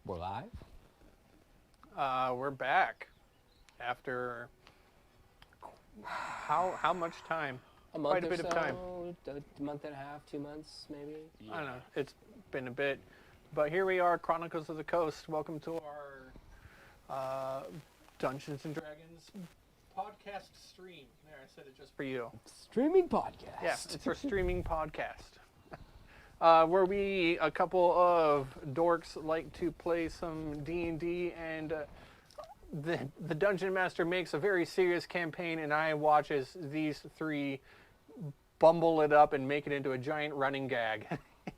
We're live. We're back after how much time? A month Quite a or bit so, of time. a month and a half, 2 months maybe. I don't know. It's been a bit, but here we are, Chronicles of the Coast. Welcome to our Dungeons and Dragons podcast stream. There, I said it just for you. Streaming podcast. Yeah, it's our streaming podcast. Where we, a couple of dorks, like to play some D&D, and the Dungeon Master makes a very serious campaign, and I watch as these three bumble it up and make it into a giant running gag.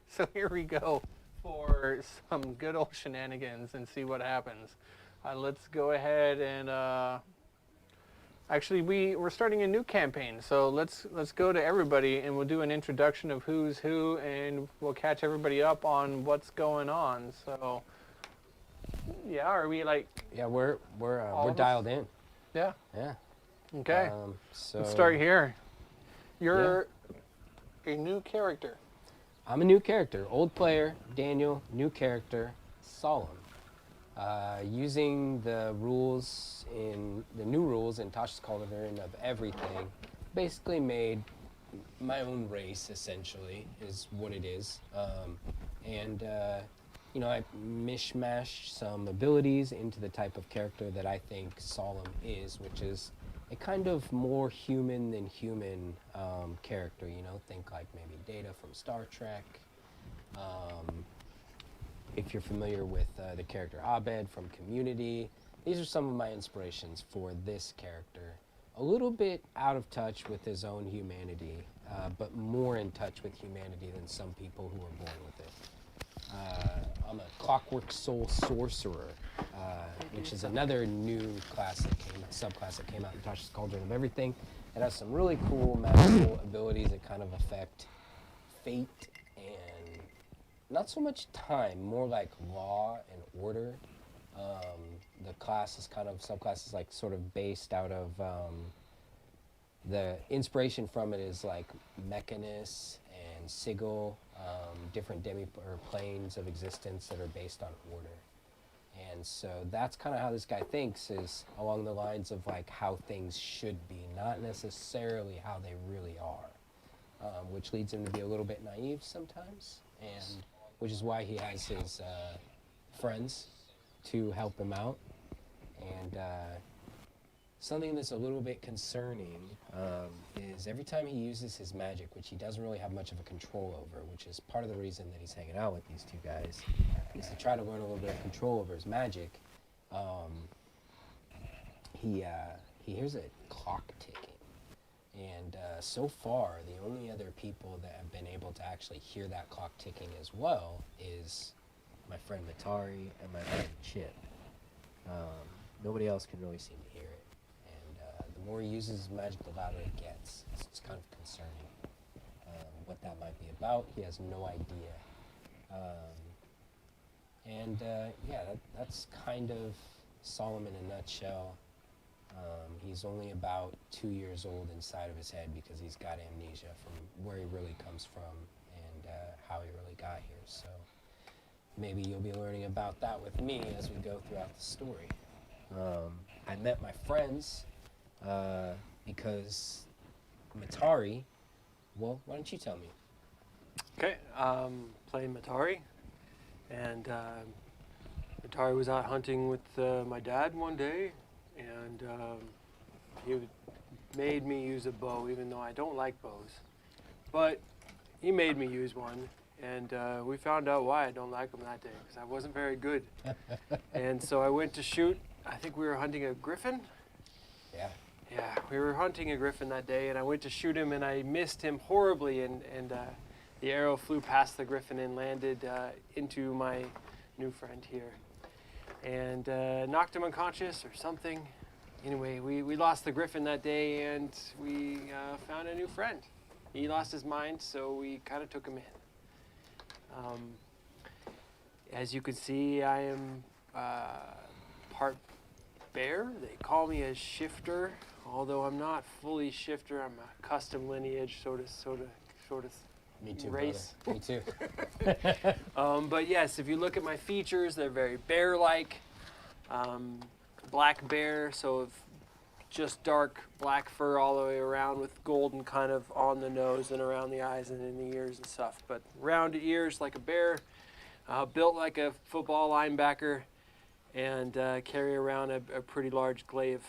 So here we go for some good old shenanigans and see what happens. Let's go ahead and... Actually, we're starting a new campaign, so let's go to everybody and we'll do an introduction of who's who, and we'll catch everybody up on what's going on. So, yeah, are we like? Yeah, we're dialed in. Yeah. Yeah. Okay. So let's start here. You're a new character. I'm a new character. Old player, Daniel. New character, Solemn. Using the new rules in Tasha's Cauldron of everything, basically made my own race, essentially, is what it is. I mishmashed some abilities into the type of character that I think Solemn is, which is a kind of more human than human character, think like maybe Data from Star Trek. If you're familiar with the character Abed from Community, these are some of my inspirations for this character. A little bit out of touch with his own humanity, but more in touch with humanity than some people who are born with it. I'm a Clockwork Soul Sorcerer, which is another new subclass that came out in Tasha's Cauldron of Everything. It has some really cool magical abilities that kind of affect fate and not so much time, more like law and order. The class is subclass is like sort of based out of, the inspiration from it is like Mechanus and Sigil, different planes of existence that are based on order. And so that's kind of how this guy thinks, is along the lines of like how things should be, not necessarily how they really are, which leads him to be a little bit naive sometimes, and which is why he has his friends to help him out. And something that's a little bit concerning is every time he uses his magic, which he doesn't really have much of a control over, which is part of the reason that he's hanging out with these two guys, is to try to learn a little bit of control over his magic. He hears a clock ticking. And so far, the only other people that have been able to actually hear that clock ticking as well is my friend Matari and my friend Chip. Nobody else can really seem to hear it. And the more he uses his magic, the louder it gets. It's kind of concerning what that might be about. He has no idea. That's kind of Solemn in a nutshell. He's only about 2 years old inside of his head because he's got amnesia from where he really comes from and how he really got here. So maybe you'll be learning about that with me as we go throughout the story. I met my friends because Matari, well, why don't you tell me? Okay, playing Matari, and Matari was out hunting with my dad one day, and he made me use a bow, even though I don't like bows. But he made me use one, and we found out why I don't like them that day, because I wasn't very good. And so I went to shoot. I think we were hunting a griffin. Yeah. Yeah, we were hunting a griffin that day, and I went to shoot him, and I missed him horribly, and the arrow flew past the griffin and landed into my new friend here, and knocked him unconscious or something. Anyway, we lost the griffin that day, and we found a new friend. He lost his mind, so we kind of took him in. As you can see, I am part bear. They call me a shifter, although I'm not fully shifter. I'm a custom lineage sort of Me too, race. brother. Me too. But yes, if you look at my features, they're very bear-like. Black bear, so just dark black fur all the way around with golden kind of on the nose and around the eyes and in the ears and stuff. But round ears like a bear, built like a football linebacker, and carry around a pretty large glaive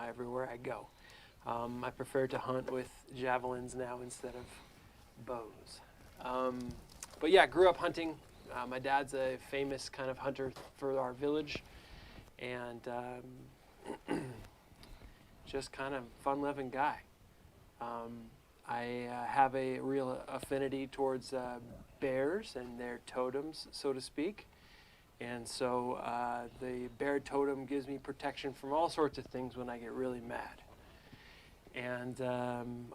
everywhere I go. I prefer to hunt with javelins now instead of bows. But yeah, grew up hunting. My dad's a famous kind of hunter for our village, and just kind of fun-loving guy. I have a real affinity towards bears and their totems, so to speak. And so the bear totem gives me protection from all sorts of things when I get really mad. And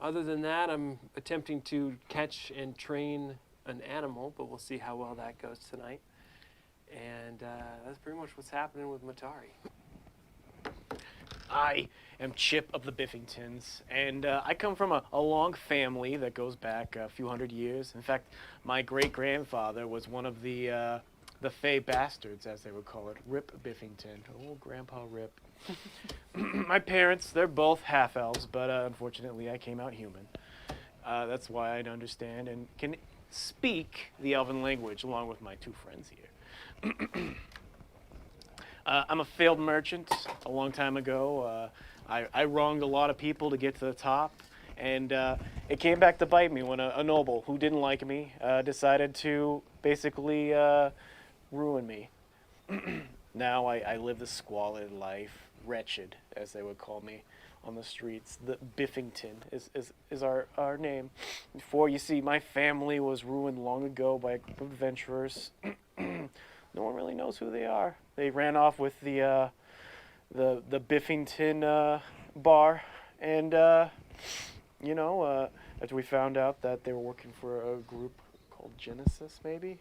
other than that, I'm attempting to catch and train an animal, but we'll see how well that goes tonight. And that's pretty much what's happening with Matari. I am Chip of the Biffingtons, and I come from a long family that goes back a few hundred years. In fact, my great-grandfather was one of the Fey Bastards, as they would call it, Rip Biffington. Oh, Grandpa Rip. My parents, they're both half-elves, but unfortunately I came out human. That's why I understand and can speak the elven language along with my two friends here. I'm a failed merchant a long time ago. I wronged a lot of people to get to the top, and it came back to bite me when a noble who didn't like me decided to basically ruin me. Now I live the squalid life, wretched, as they would call me on the streets. The Biffington is our name. For, you see, my family was ruined long ago by a group of adventurers. No one really knows who they are. They ran off with the Biffington bar, and after we found out that they were working for a group called Genesis, maybe,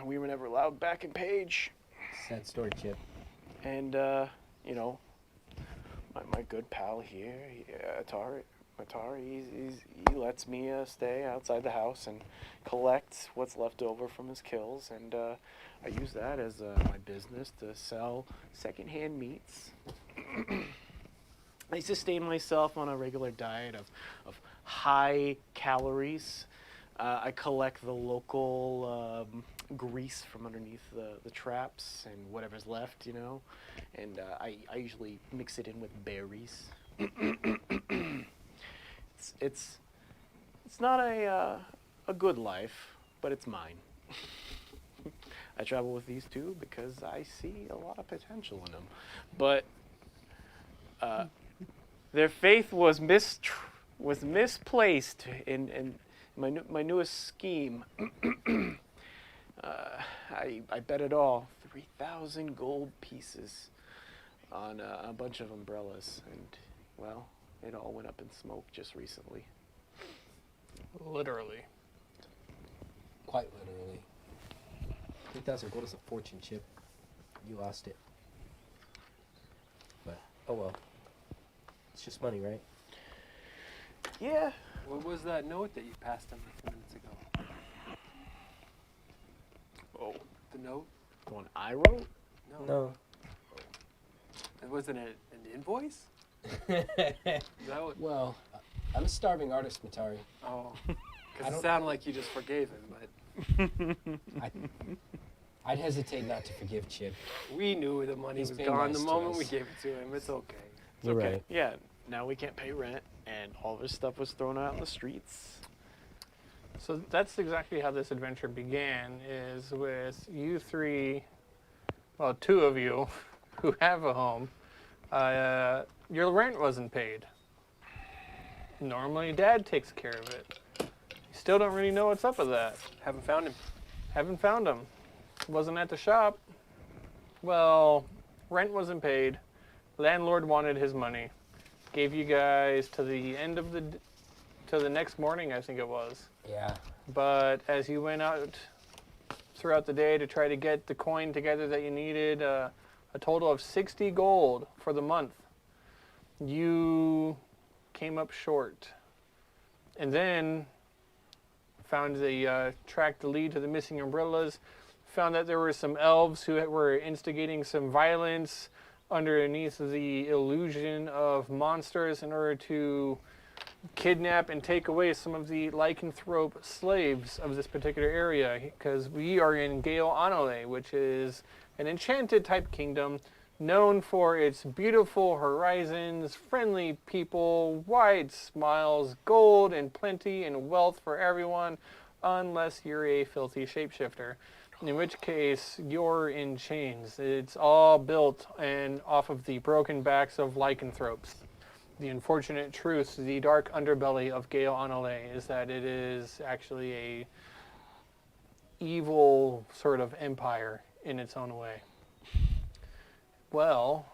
we were never allowed back in Page. Sad story, Chip. And my good pal here, Matari, he lets me stay outside the house and collect what's left over from his kills, and I use that as my business to sell secondhand meats. I sustain myself on a regular diet of high calories. I collect the local grease from underneath the traps and whatever's left, and I usually mix it in with berries. It's not a good life, but it's mine. I travel with these two because I see a lot of potential in them, but their faith was misplaced in my newest scheme. I bet it all, 3,000 gold pieces on a bunch of umbrellas, and well, it all went up in smoke just recently. Literally. Quite literally. 3,000 gold is a fortune, Chip. You lost it. But, oh well. It's just money, right? Yeah. What was that note that you passed him a few minutes ago? Oh, The note? the one I wrote? No. It wasn't an invoice? Is that what? Well, I'm a starving artist, Matari. Oh, I because it don't- sounded like you just forgave him, but I'd hesitate not to forgive Chip. we knew the money He's was being gone nice the to moment we us. gave it to him. It's okay. It's You're okay. right. Yeah, now we can't pay rent, and all of his stuff was thrown out in the streets. So that's exactly how this adventure began, is with you three, well, two of you who have a home. Your rent wasn't paid. Normally Dad takes care of it. You still don't really know what's up with that. Haven't found him. Haven't found him. Wasn't at the shop. Well, rent wasn't paid. Landlord wanted his money. Gave you guys to the end of to the next morning, I think it was. Yeah. But as you went out throughout the day to try to get the coin together that you needed, a total of 60 gold for the month, you came up short. And then found the tracked the lead to the missing umbrellas, found that there were some elves who were instigating some violence underneath the illusion of monsters in order to kidnap and take away some of the lycanthrope slaves of this particular area, because we are in Gale Anole, which is an enchanted type kingdom known for its beautiful horizons, friendly people, wide smiles, gold and plenty and wealth for everyone, unless you're a filthy shapeshifter, in which case you're in chains. It's all built and off of the broken backs of lycanthropes. The unfortunate truth, the dark underbelly of Gale Anole, is that it is actually a evil sort of empire in its own way. Well,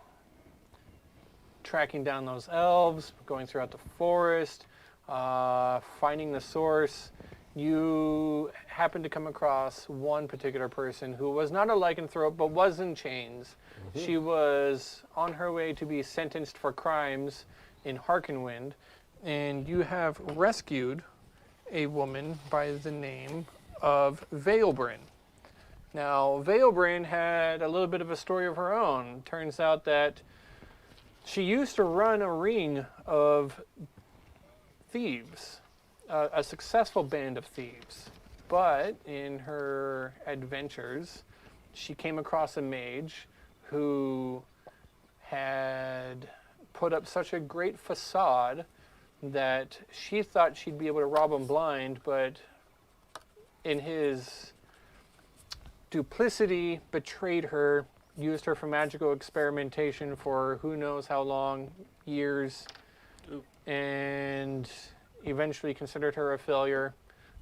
tracking down those elves, going throughout the forest, finding the source, you happen to come across one particular person who was not a lycanthrope but was in chains. Mm-hmm. She was on her way to be sentenced for crimes in Harkenwind, and you have rescued a woman by the name of Veilbrin. Now, Veilbrin had a little bit of a story of her own. Turns out that she used to run a ring of thieves, a successful band of thieves. But in her adventures, she came across a mage who had put up such a great facade that she thought she'd be able to rob him blind, but in his duplicity betrayed her, used her for magical experimentation for who knows how long, years, and eventually considered her a failure,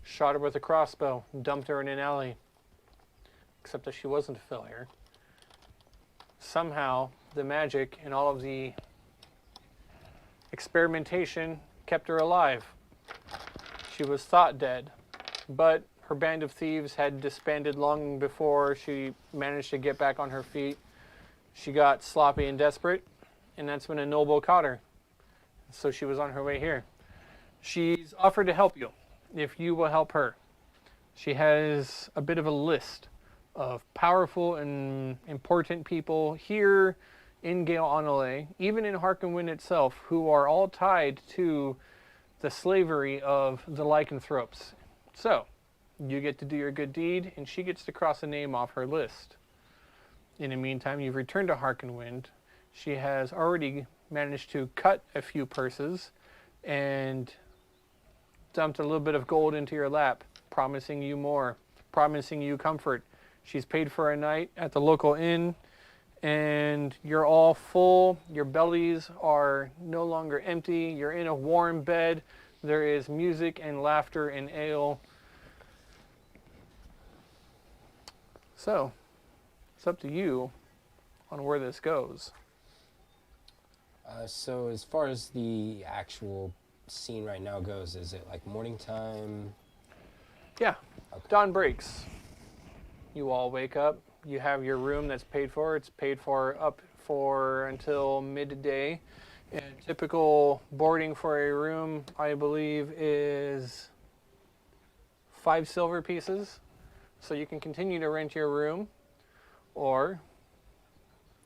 shot her with a crossbow, dumped her in an alley. Except that she wasn't a failure. Somehow, the magic and all of the experimentation kept her alive. She was thought dead, but her band of thieves had disbanded long before she managed to get back on her feet. She got sloppy and desperate, and that's when a noble caught her. So she was on her way here. She's offered to help you if you will help her. She has a bit of a list of powerful and important people here in Gale Anole, even in Harkenwind itself, who are all tied to the slavery of the lycanthropes. So, you get to do your good deed, and she gets to cross a name off her list. In the meantime, you've returned to Harkenwind. She has already managed to cut a few purses and dumped a little bit of gold into your lap, promising you more, promising you comfort. She's paid for a night at the local inn, and you're all full. Your bellies are no longer empty. You're in a warm bed. There is music and laughter and ale. So, it's up to you on where this goes. So as far as the actual scene right now goes, is it like morning time? Yeah, Okay. dawn breaks. You all wake up. You have your room that's paid for. It's paid for up for until midday. And typical boarding for a room, I believe, is 5 silver pieces. So you can continue to rent your room or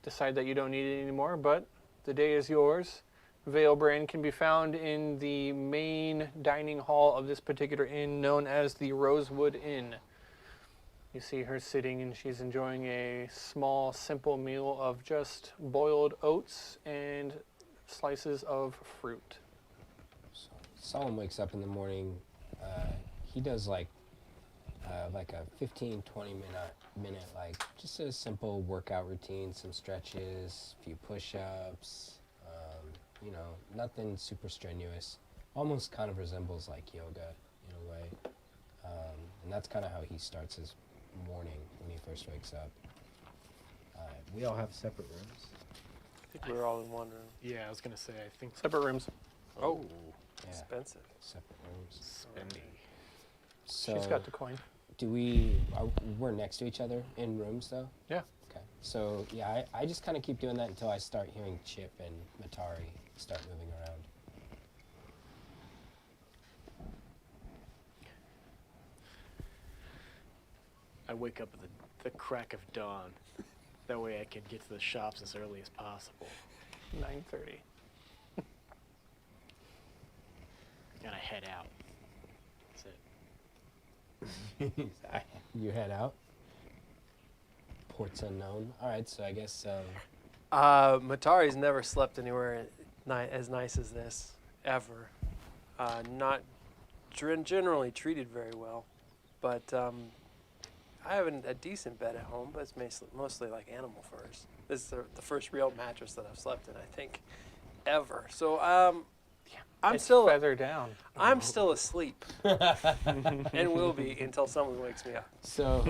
decide that you don't need it anymore, but the day is yours. Veilbrin can be found in the main dining hall of this particular inn known as the Rosewood Inn. You see her sitting and she's enjoying a small, simple meal of just boiled oats and slices of fruit. So Solomon wakes up in the morning. He does like a 15-20 minute like just a simple workout routine, some stretches, a few push-ups, nothing super strenuous. Almost kind of resembles like yoga in a way, and that's kind of how he starts his morning when he first wakes up. We all have separate rooms. I think we were all in one room. Yeah, I was gonna say, I think Separate rooms. Oh, Yeah, expensive. separate rooms. spendy. So She's got the coin. we're next to each other in rooms though? Yeah. Okay. So yeah, I just kind of keep doing that until I start hearing Chip and Matari start moving around. I wake up at the crack of dawn. That way I can get to the shops as early as possible. 9:30. And I head out. That's it. You head out. Ports unknown. All right, so I guess Matari's never slept anywhere as nice as this, ever. Not generally treated very well, but I have a decent bed at home, but it's mostly like animal furs. This is the first real mattress that I've slept in, I think, ever. So I'm It's still feather down. I'm still asleep, and will be until someone wakes me up. so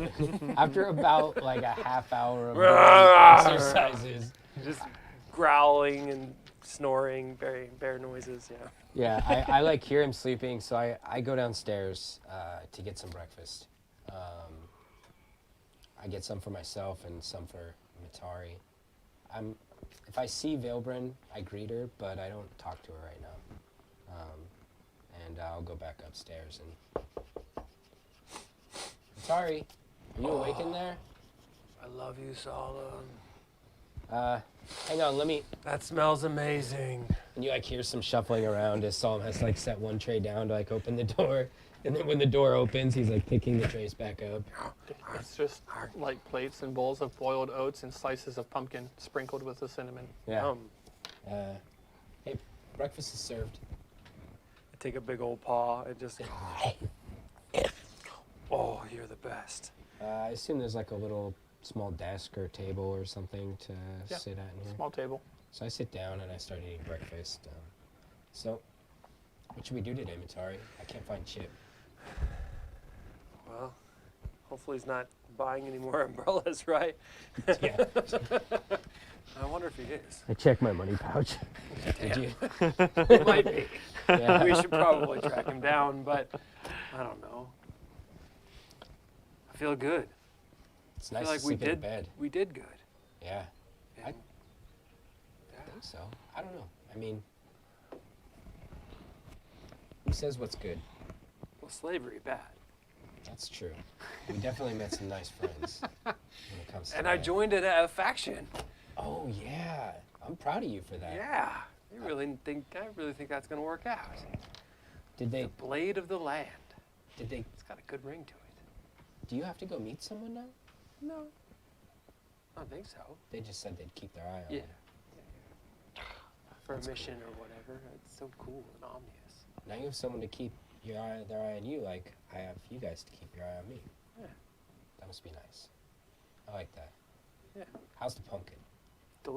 after about like a half hour of doing exercises. Just growling and snoring, bear noises. Yeah. Yeah, I like hear him sleeping, so I go downstairs to get some breakfast. I get some for myself and some for Matari. If I see Veilbrin, I greet her, but I don't talk to her right now. And I'll go back upstairs and... Matari, are you awake in there? I love you, Solemn. Hang on, let me... That smells amazing. And you like hear some shuffling around as Solemn has like set one tray down to like open the door. And then when the door opens, he's like picking the trays back up. It's just like plates and bowls of boiled oats and slices of pumpkin sprinkled with the cinnamon. Yeah. Hey, breakfast is served. I take a big old paw and just... Oh, you're the best. I assume there's like a little small desk or table or something to sit at in here. Small table. So I sit down and I start eating breakfast. So, what should we do today, Matari? I can't find Chip. Well, hopefully he's not buying any more umbrellas, right? Yeah. I wonder if he is. I checked my money pouch. Did you? It might be. Yeah. We should probably track him down, but I don't know. I feel good. It's I nice feel like to sleep in bed. we did good. Yeah. And- I think so. I don't know. I mean, who says what's good? Well, slavery bad. That's true. We definitely met some nice friends when it comes to And that. I joined a faction. Oh yeah, I'm proud of you for that. Yeah. I really think that's gonna work out. Did they? The blade of the land. Did they? It's got a good ring to it. Do you have to go meet someone now? No. I don't think so. They just said they'd keep their eye on Yeah. you. For That's a mission or whatever. It's so cool and ominous. Now you have someone to keep their eye on you, like I have you guys to keep your eye on me. Yeah. That must be nice. I like that. Yeah. How's the pumpkin? It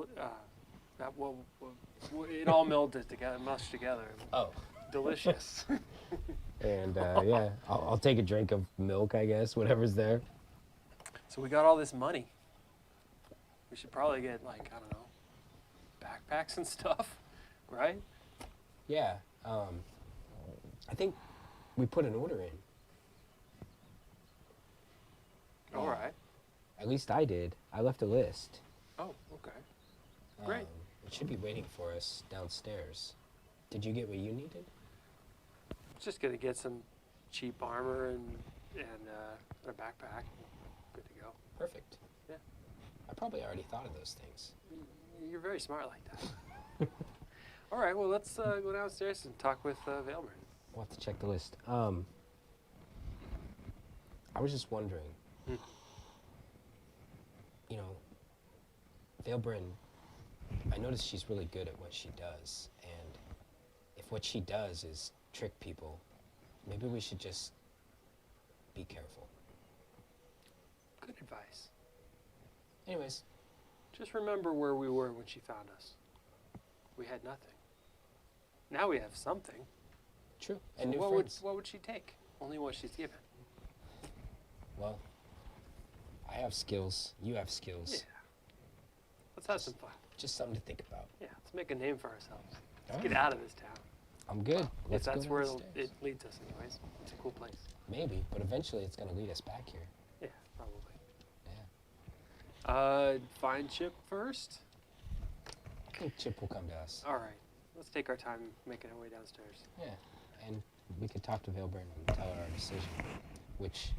all melded together, mushed together. Oh. Delicious. And yeah, I'll take a drink of milk, I guess, whatever's there. So we got all this money. We should probably get, like, I don't know, backpacks and stuff, right? Yeah. I think we put an order in. All right. At least I did. I left a list. Oh, okay. Great. It should be waiting for us downstairs. Did you get what you needed? Just gonna get some cheap armor and a backpack. Good to go. Perfect. Yeah. I probably already thought of those things. You're very smart like that. All right. Well, let's go downstairs and talk with Veilbrin. We'll have to check the list. I was just wondering, you know, Veilbrin, I noticed she's really good at what she does, and if what she does is trick people, maybe we should just be careful. Good advice. Anyways, Just remember where we were when she found us. We had nothing. Now we have something. true. So And new what friends. would she take? Only what she's given. Well, I have skills. You have skills. Yeah. Let's have some fun. Just something to think about. Yeah, let's make a name for ourselves. Let's All get right. out of this town. I'm good. If Let's that's go where downstairs. it leads us anyways. It's a cool place. Maybe, but eventually it's going to lead us back here. Yeah, probably. Yeah. Find Chip first. I think Chip will come to us. All right. Let's take our time making our way downstairs. Yeah, and we could talk to Veilbrin and tell her our decision, which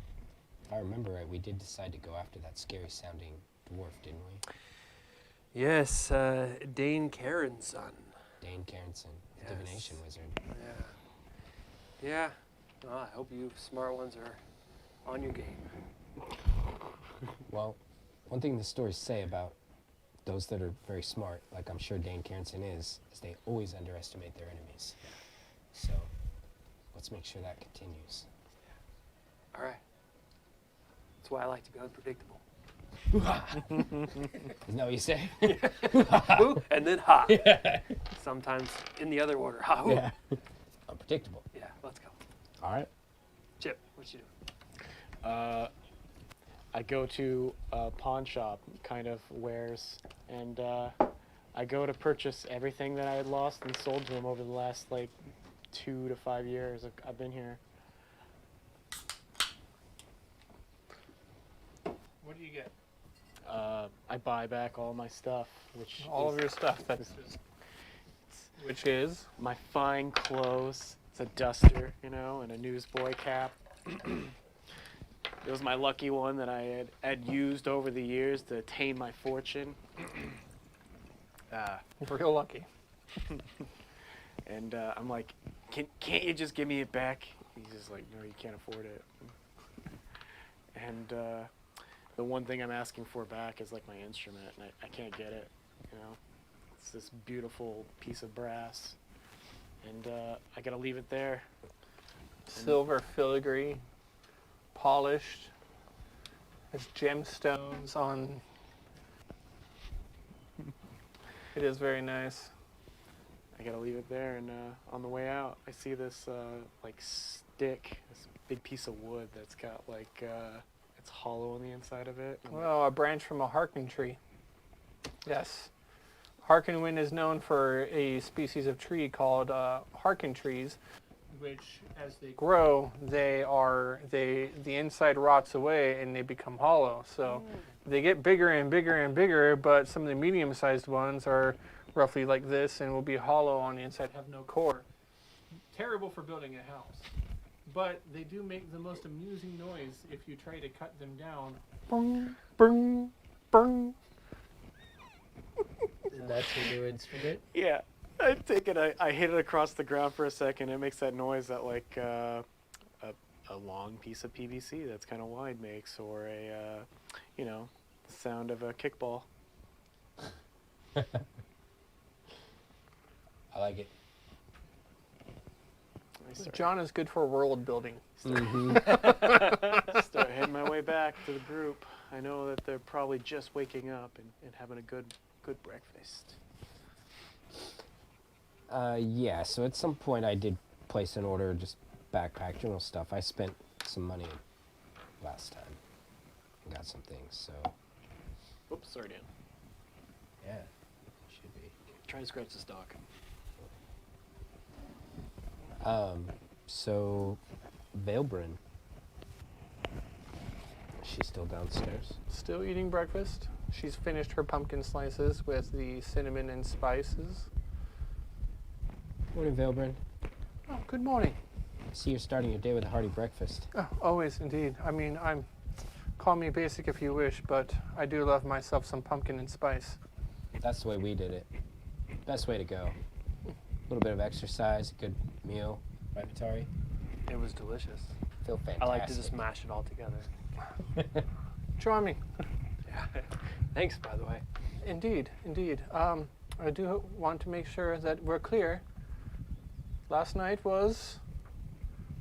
If I remember right, we did decide to go after that scary-sounding dwarf, didn't we? Yes, Dane Karen's son. Dane Carenson, Yes. divination wizard. Yeah. Yeah. Well, I hope you smart ones are on your game. Well, one thing the stories say about those that are very smart, like I'm sure Dane Carenson is they always underestimate their enemies. So, let's make sure that continues. All right. That's why I like to be unpredictable. Isn't that what you say? Hoo, and then ha. Sometimes in the other order. Ha. Hoo. Yeah. Unpredictable. Yeah, let's go. All right. Chip, what you doing? I go to a pawn shop, kind of wares, and I go to purchase everything that I had lost and sold to him over the last like 2 to 5 years I've been here. What do you get? I buy back all my stuff, which All is of your stuff. Which is? my fine clothes. It's a duster, you know, and a newsboy cap. It was my lucky one that I had used over the years to attain my fortune. Real lucky. And I'm like, can't you just give me it back? He's just like, no, you can't afford it. And the one thing I'm asking for back is like my instrument, and I can't get it, you know? It's this beautiful piece of brass, and I gotta leave it there. Silver filigree, polished. There's gemstones on. It is very nice. I gotta leave it there, and on the way out, I see this like stick, this big piece of wood that's got like it's hollow on the inside of it. and- Well, a branch from a harken tree. Yes. Harkenwind is known for a species of tree called harken trees, which, as they grow, the inside rots away and they become hollow. So they get bigger and bigger and bigger, but some of the medium-sized ones are roughly like this and will be hollow on the inside, have no core. Terrible for building a house. But they do make the most amusing noise if you try to cut them down. Bung, bung, bung. And that's your new instrument? Yeah, I take it. I hit it across the ground for a second. It makes that noise that like a long piece of PVC that's kind of wide makes, or a you know, the sound of a kickball. I like it. I start, John is good for world building. start heading my way back to the group. I know that they're probably just waking up and having a good breakfast. Yeah, so at some point I did place an order, just backpack, general stuff. I spent some money last time. Got some things, so Oops, sorry, Dan. yeah, should be. Try to scratch the stock. So Vailbrin, she's still downstairs. Still eating breakfast. She's finished her pumpkin slices with the cinnamon and spices. Morning, Vailbrin. Oh, good morning. I see you're starting your day with a hearty breakfast. Oh, always, indeed. I mean, call me basic if you wish, but I do love myself some pumpkin and spice. That's the way we did it. Best way to go. A little bit of exercise, a good meal, right, Matari? It was delicious. Feel fantastic. I like to just mash it all together. Charming. Yeah. Thanks, by the way. Indeed, indeed. I do want to make sure that we're clear. Last night was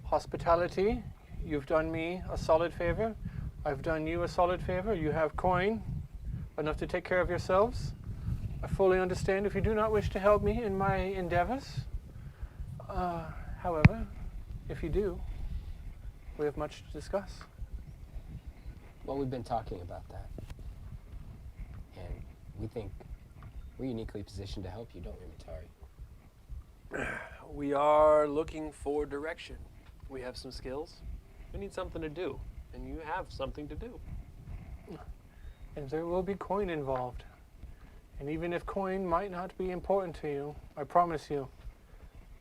hospitality. You've done me a solid favor. I've done you a solid favor. You have coin enough to take care of yourselves. I fully understand if you do not wish to help me in my endeavors. However, if you do, we have much to discuss. Well, we've been talking about that. And we think we're uniquely positioned to help you, don't we, Matari? We are looking for direction. We have some skills. We need something to do. And you have something to do. And there will be coin involved. And even if coin might not be important to you, I promise you,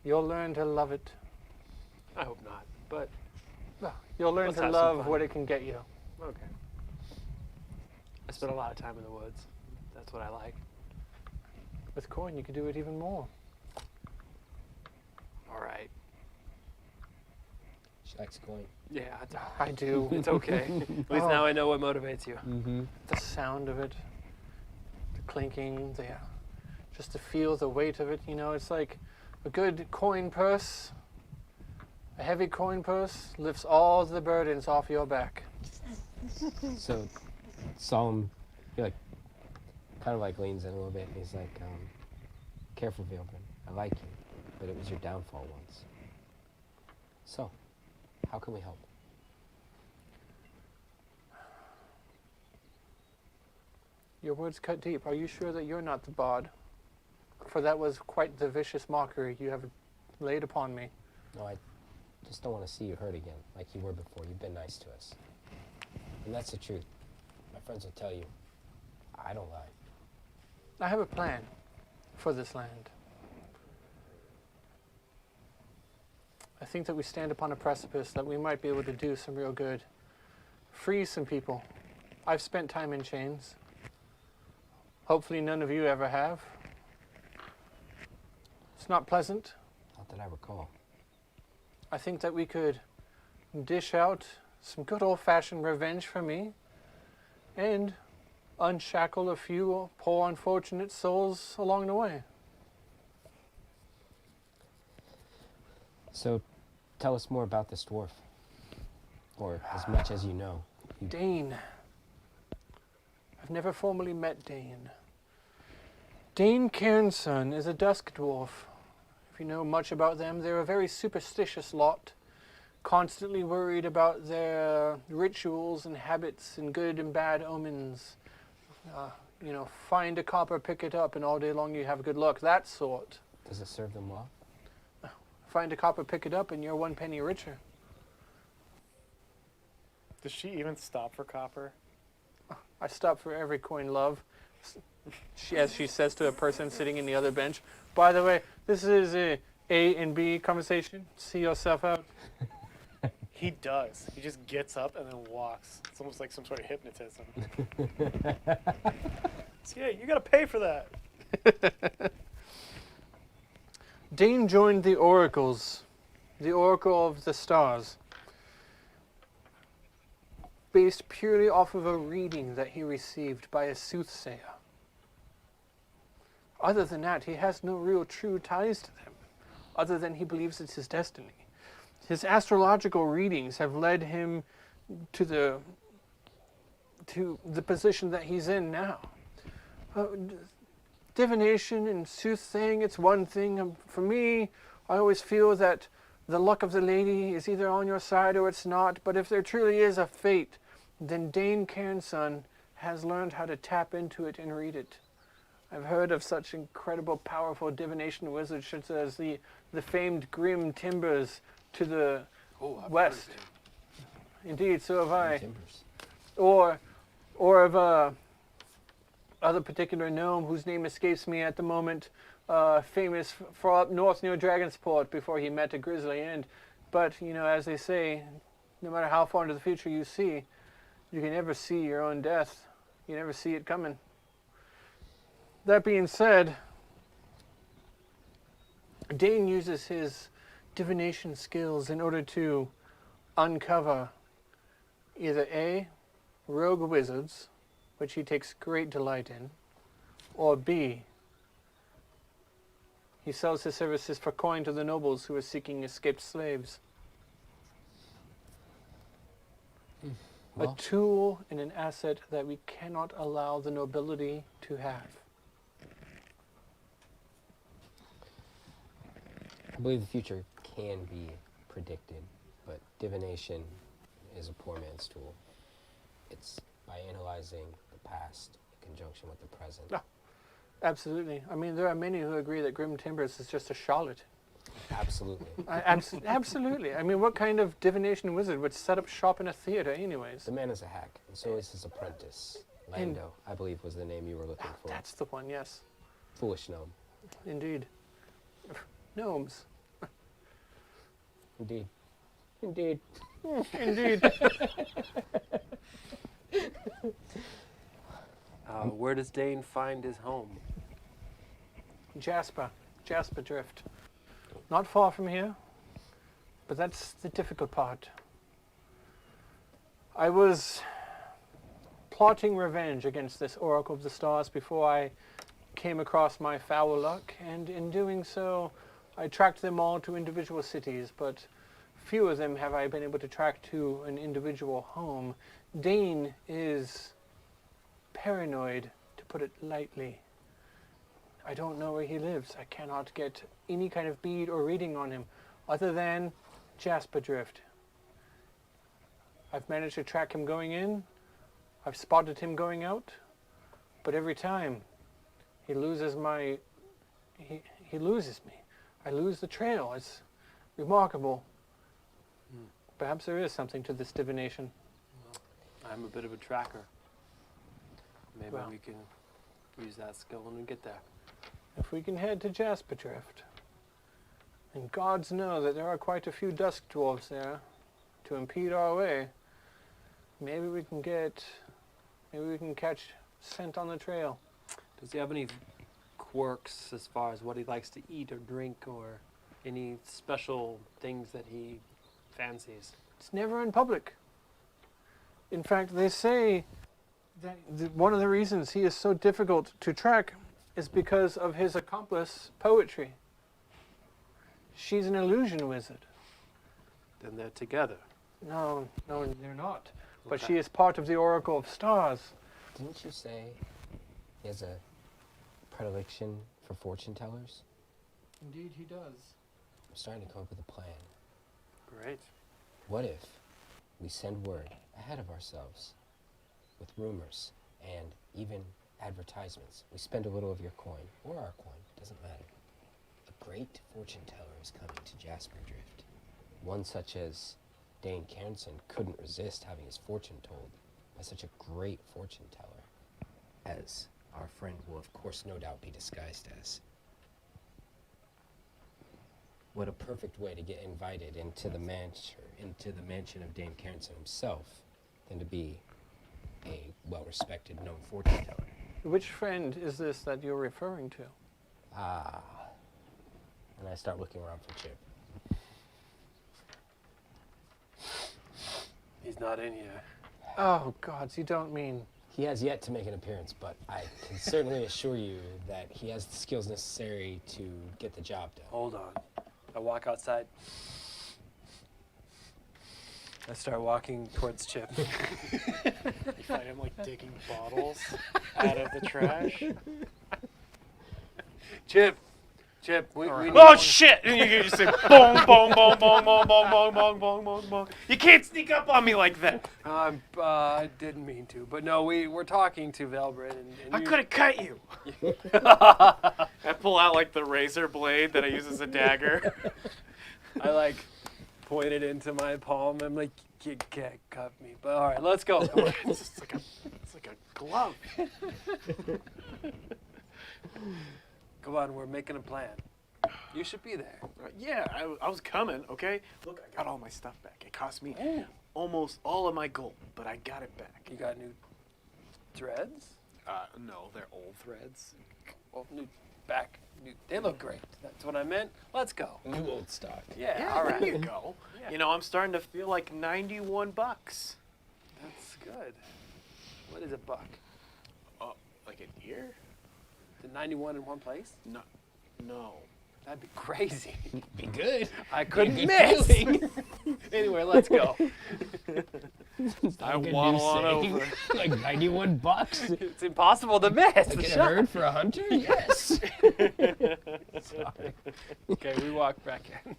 you'll learn to love it. I hope not. But You'll learn Let's to have some love fun. what it can get you. Okay. I spent a lot of time in the woods. That's what I like. With coin, you could do it even more. All right. She likes coin. Yeah, I do. it's okay. At least Oh. now I know what motivates you. Mm-hmm. The sound of it, the clinking, just to feel the weight of it. You know, it's like a good coin purse. A heavy coin purse lifts all the burdens off your back. So Solemn, he like kind of like leans in a little bit and he's like, careful, Vilbin. I like you, but it was your downfall once. So, how can we help? Your words cut deep. Are you sure that you're not the bard? For that was quite the vicious mockery you have laid upon me. No, I just don't want to see you hurt again, like you were before. You've been nice to us. And that's the truth. My friends will tell you, I don't lie. I have a plan for this land. I think that we stand upon a precipice that we might be able to do some real good. Free some people. I've spent time in chains. Hopefully none of you ever have. It's not pleasant. Not that I recall. I think that we could dish out some good old-fashioned revenge for me and unshackle a few poor unfortunate souls along the way. So, tell us more about this dwarf. Or as much as you know. Dane. I've never formally met Dane. Dane Cairnson is a dusk dwarf. If you know much about them, they're a very superstitious lot, constantly worried about their rituals and habits and good and bad omens. You know, find a copper, pick it up, and all day long you have good luck, that sort. Does it serve them well? Find a copper, pick it up, and you're 1 penny richer. Does she even stop for copper? I stop for every coin, love. As she says to a person sitting in the other bench. By the way, this is a and B conversation. See yourself out. He does. He just gets up and then walks. It's almost like some sort of hypnotism. So, yeah, you gotta pay for that. Dane joined the oracles, the oracle of the stars, based purely off of a reading that he received by a soothsayer. Other than that, he has no real true ties to them, other than he believes it's his destiny. His astrological readings have led him to the position that he's in now. Divination and soothsaying, it's one thing. For me, I always feel that the luck of the lady is either on your side or it's not, but if there truly is a fate, then Dane Cairnson has learned how to tap into it and read it. I've heard of such incredible, powerful divination wizards such as the famed Grim Timbers to the west. Indeed, so have I. Timbers. Or of other particular gnome whose name escapes me at the moment, famous for up north near Dragonsport before he met a grizzly end. But, you know, as they say, no matter how far into the future you see, you can never see your own death. You never see it coming. That being said, Dane uses his divination skills in order to uncover either A, rogue wizards, which he takes great delight in, or B, he sells his services for coin to the nobles who are seeking escaped slaves. Well, A tool and an asset that we cannot allow the nobility to have. I believe the future can be predicted, but divination is a poor man's tool. It's by analyzing the past in conjunction with the present. Ah. Absolutely. I mean, there are many who agree that Grim Timbers is just a charlatan. Absolutely. Absolutely. I mean, what kind of divination wizard would set up shop in a theater anyways? The man is a hack, and so is his apprentice. Lando, I believe, was the name you were looking for. That's the one, yes. Foolish gnome. Indeed. Gnomes. Indeed. Indeed. Indeed. Where does Dane find his home? Jasper Drift. Not far from here, but that's the difficult part. I was plotting revenge against this Oracle of the Stars before I came across my foul luck, and in doing so, I tracked them all to individual cities, but few of them have I been able to track to an individual home. Dane is paranoid, to put it lightly. I don't know where he lives. I cannot get any kind of bead or reading on him other than Jasper Drift. I've managed to track him going in. I've spotted him going out. But every time he loses he loses me. I lose the trail. It's remarkable. Perhaps there is something to this divination. I'm a bit of a tracker. Maybe Well. we can use that skill when we get there. If we can head to Jasper Drift, and gods know that there are quite a few dusk dwarves there to impede our way, maybe we can catch scent on the trail. Does he have any quirks as far as what he likes to eat or drink, or any special things that he fancies? It's never in public. In fact, they say that one of the reasons he is so difficult to track is because of his accomplice, Poetry. She's an illusion wizard. Then they're together. No, they're not. But Okay. she is part of the Oracle of Stars. Didn't you say he has a predilection for fortune tellers? Indeed, he does. I'm starting to come up with a plan. Great. What if we send word ahead of ourselves with rumors and even advertisements? We spend a little of your coin, or our coin, doesn't matter. A great fortune teller is coming to Jasper Drift. One such as Dane Cairnson couldn't resist having his fortune told by such a great fortune teller, as our friend will of course no doubt be disguised as. What a perfect way to get invited into the mansion of Dane Cairnson himself than to be a well-respected known fortune teller. Which friend is this that you're referring to? Ah. And I start looking around for Chip. He's not in here. Oh, gods, you don't mean... He has yet to make an appearance, but I can certainly assure you that he has the skills necessary to get the job done. Hold on. I walk outside. I start walking towards Chip. You find him like digging bottles out of the trash. Chip, we Oh need shit! And you just say boom, boom, boom, boom, boom, boom, boom, boom, boom, boom, boom. You can't sneak up on me like that. I didn't mean to, but no, we're talking to Velbred, and I you- could have cut you. I pull out like the razor blade that I use as a dagger. I like pointed into my palm. I'm like, you can't cut me. But all right, let's go. Come on. It's like a glove. Come on, we're making a plan. You should be there. Yeah, I was coming, okay? Look, I got all my stuff back. It cost me almost all of my gold, but I got it back. You got new threads? No, they're old threads. Well, they look great. That's what I meant. Let's go. New old stock. Yeah, all right. There you go. Yeah. You know, I'm starting to feel like $91. That's good. What is a buck? Like an ear? The 91 in one place? No. That'd be crazy. Be good. I couldn't Good miss. feeling. Anyway, let's go. I Good waddle news on saying. over. Like $91? It's impossible to miss. Like the in a shot. herd for a hunter? Yes. Sorry. Okay, we walk back in.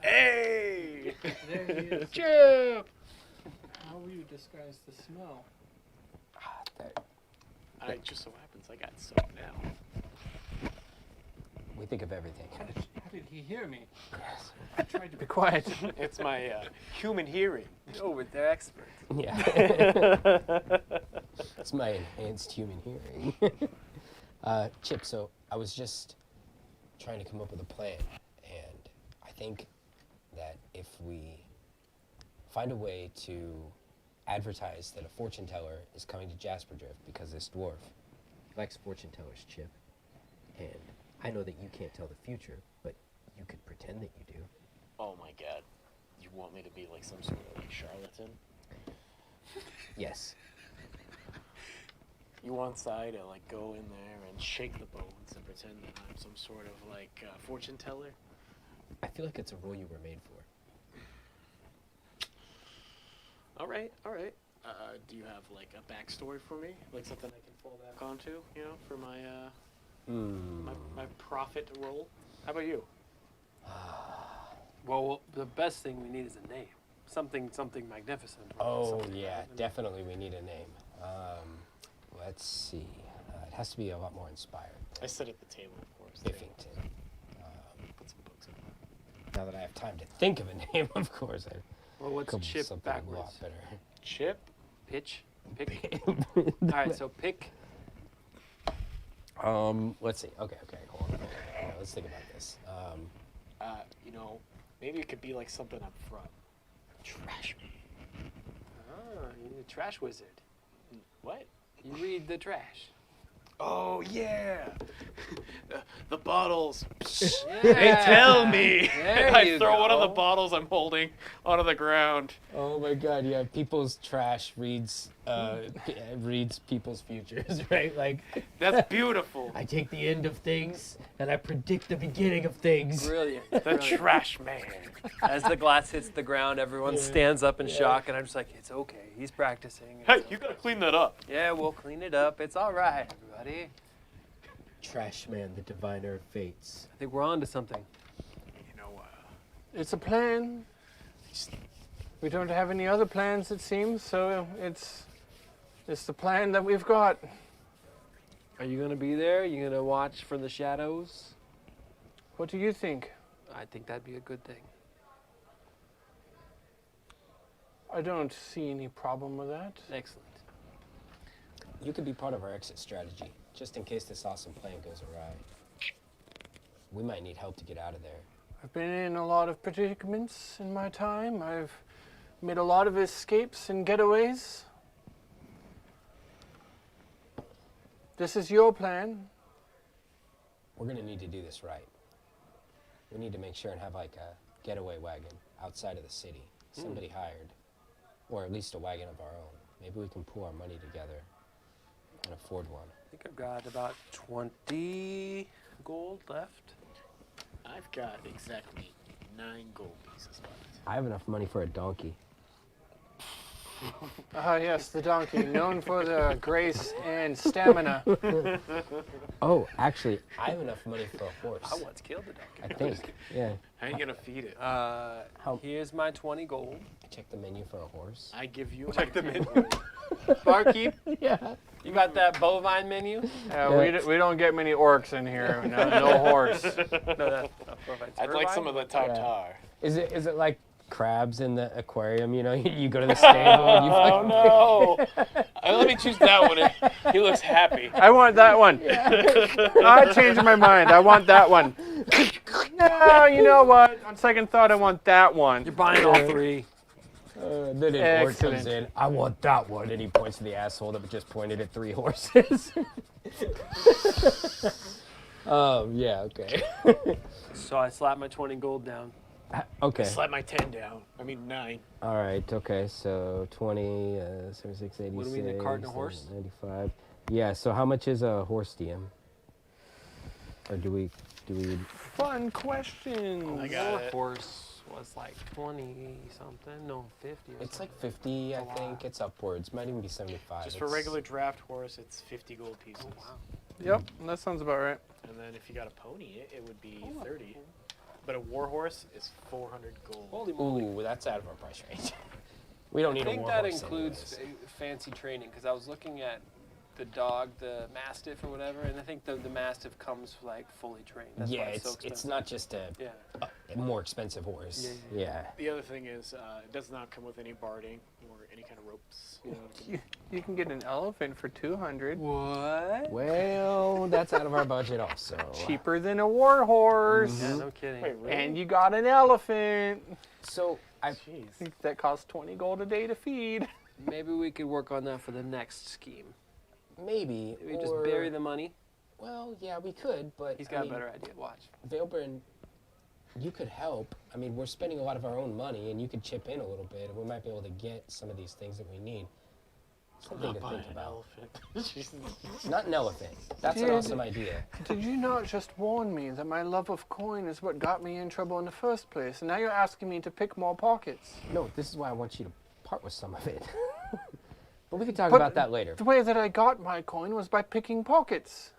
Hey! There he is. Chip! How will you disguise the smell? It just so happens I got soap now. We think of everything. How did he hear me? I tried to be quiet. It's my human hearing. Oh, but they're experts. Yeah. It's my enhanced human hearing. Chip, so I was just trying to come up with a plan, and I think that if we find a way to advertise that a fortune teller is coming to Jasper Drift because this dwarf likes fortune tellers, Chip. And I know that you can't tell the future, but you could pretend that you do. Oh my god. You want me to be like some sort of like charlatan? Yes. You want I to like go in there and shake the bones and pretend that I'm some sort of like fortune teller? I feel like it's a role you were made for. All right, all right. Do you have like a backstory for me? Like something I can fall back onto, you know, for my my prophet role? How about you? Well, the best thing we need is a name. Something magnificent. Oh, Something yeah, like that. definitely we need a name. Let's see. It has to be a lot more inspired. I sit at the table, of course. Biffington. Put some books in. Now that I have time to think of a name, of course, I Well, what's come up with chip something a lot backwards? better. Chip? Pitch? Pick? All right, so pick. Let's see. Okay, hold on. Let's think about this. You know, maybe it could be like something up front. Trash me. Ah, you need a trash wizard. What? You read the trash. Oh yeah, the bottles. Yeah. They tell me. There I you throw one of the go. bottles I'm holding onto the ground. Oh my God! Yeah, people's trash reads reads people's futures, right? Like That's beautiful. I take the end of things and I predict the beginning of things. Brilliant. The Brilliant. trash man. As the glass hits the ground, everyone stands up in shock, and I'm just like, it's okay. He's practicing. Hey, It's you okay." gotta clean that up. Yeah, we'll clean it up. It's all right, everybody. Trash man, the diviner of fates. I think we're on to something. You know, It's a plan. We don't have any other plans, it seems, so it's the plan that we've got. Are you gonna be there? Are you gonna watch for the shadows? What do you think? I think that'd be a good thing. I don't see any problem with that. Excellent. you could be part of our exit strategy, just in case this awesome plan goes awry. We might need help to get out of there. I've been in a lot of predicaments in my time. I've made a lot of escapes and getaways. This is your plan. We're gonna need to do this right. We need to make sure and have like a getaway wagon outside of the city. Somebody hired. Or at least a wagon of our own. Maybe we can pool our money together and afford one. I think I've got about 20 gold left. I've got exactly 9 gold pieces left. I have enough money for a donkey. Ah, yes, the donkey, known for the grace and stamina. Oh, actually, I have enough money for a horse. I once killed a donkey. I think. Yeah. How are you gonna feed it? Here's my 20 gold. Check the menu for a horse. I give you Check the my menu. Barkeep, Yeah. you got that bovine menu? We don't get many orcs in here. No horse. No, that's not bovine. I'd like some of the tartar. Is it like crabs in the aquarium? You know, you go to the stable and you fucking Oh no! Let me choose that one. He looks happy. I want that one. I changed my mind. I want that one. No, you know what? On second thought, I want that one. You're buying all 3. Then an orc comes Excellent. in. I want that one, and he points to the asshole that just pointed at 3 horses. Yeah, okay. So I slapped my 20 gold down. Okay. Slap my 10 down. I mean 9. All right. Okay. So 20, 76, 86, What do we need, a cart and a horse? 95. Yeah. So how much is a horse, DM? Or do we? Fun question. I got Your it. horse was like 20 something. No, 50 or It's like something. 50, I That's a think. lot. It's upwards. Might even be 75. Just for It's- regular draft horse, it's 50 gold pieces. Oh, wow. Yep, that sounds about right. And then if you got a pony, it would be 30. But a war horse is 400 gold. Holy moly. Ooh, that's out of our price range. We don't I need a think war that horse includes anyways. fancy training because I was looking at the dog, the mastiff or whatever, and I think the mastiff comes like fully trained. That's Yeah, why it's so it's expensive. not just a Yeah. more expensive horse. Yeah, Yeah. The other thing is, it does not come with any barding or any kind kind of ropes. You know, You can get an elephant for 200. What? Well, that's out of our budget also. Cheaper than a war horse. Yeah, no kidding. Wait, really? And you got an elephant. So I Jeez. That costs 20 gold a day to feed. Maybe we could work on that for the next scheme. maybe We just or- bury the money. Well, yeah, we could, but He's I got mean, a better idea. Watch. Vailburn, you could help. I mean, we're spending a lot of our own money, and you could chip in a little bit, and we might be able to get some of these things that we need. Something to think about. Not an elephant. That's an Dude. awesome idea. Did you not just warn me that my love of coin is what got me in trouble in the first place? And now you're asking me to pick more pockets. No, this is why I want you to part with some of it. But we can talk But about that later. The way that I got my coin was by picking pockets.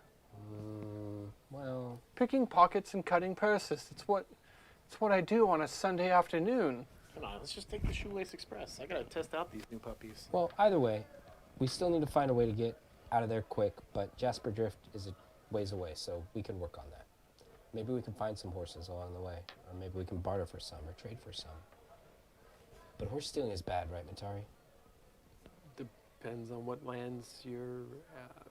Well, Picking pockets and cutting purses. It's what I do on a Sunday afternoon. Come on, let's just take the Shoelace Express. I gotta test out these new puppies. well, either way, we still need to find a way to get out of there quick, but Jasper Drift is a ways away, so we can work on that. Maybe we can find some horses along the way, or maybe we can barter for some or trade for some. But horse stealing is bad, right, Matari? Depends on what lands you're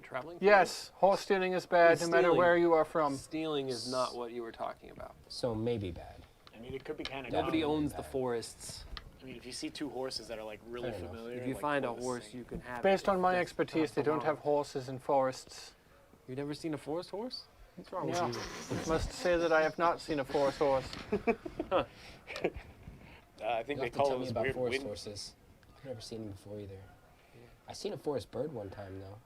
traveling through. Yes, horse stealing is bad no matter Stealing. where you are from. Stealing is not what you were talking about. So maybe bad. I mean, it could be kind of. Nobody Down. owns the forests. I mean, if you see two horses that are like really Fair enough. familiar, If you like, find a close, horse, like- you can have Based it. on my That's expertise, not they the don't law. have horses in forests. You've never seen a forest horse? What's wrong Yeah. with you? Must say that I have not seen a forest horse. I think You'll they have to call tell me those about weird forest wind. horses. I've never seen them before either. I seen a forest bird one time though.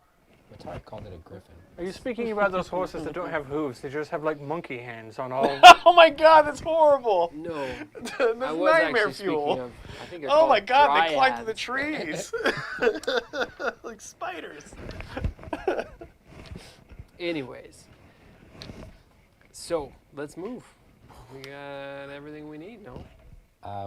Matari called it a griffin. Are you speaking about those horses that don't have hooves? They just have like monkey hands on all. Oh my God, that's horrible! No. That's I was nightmare actually fuel. speaking of, I think they're Oh my called God, they climb to the dryads. trees like spiders. Anyways. So, let's move. We got everything we need, no?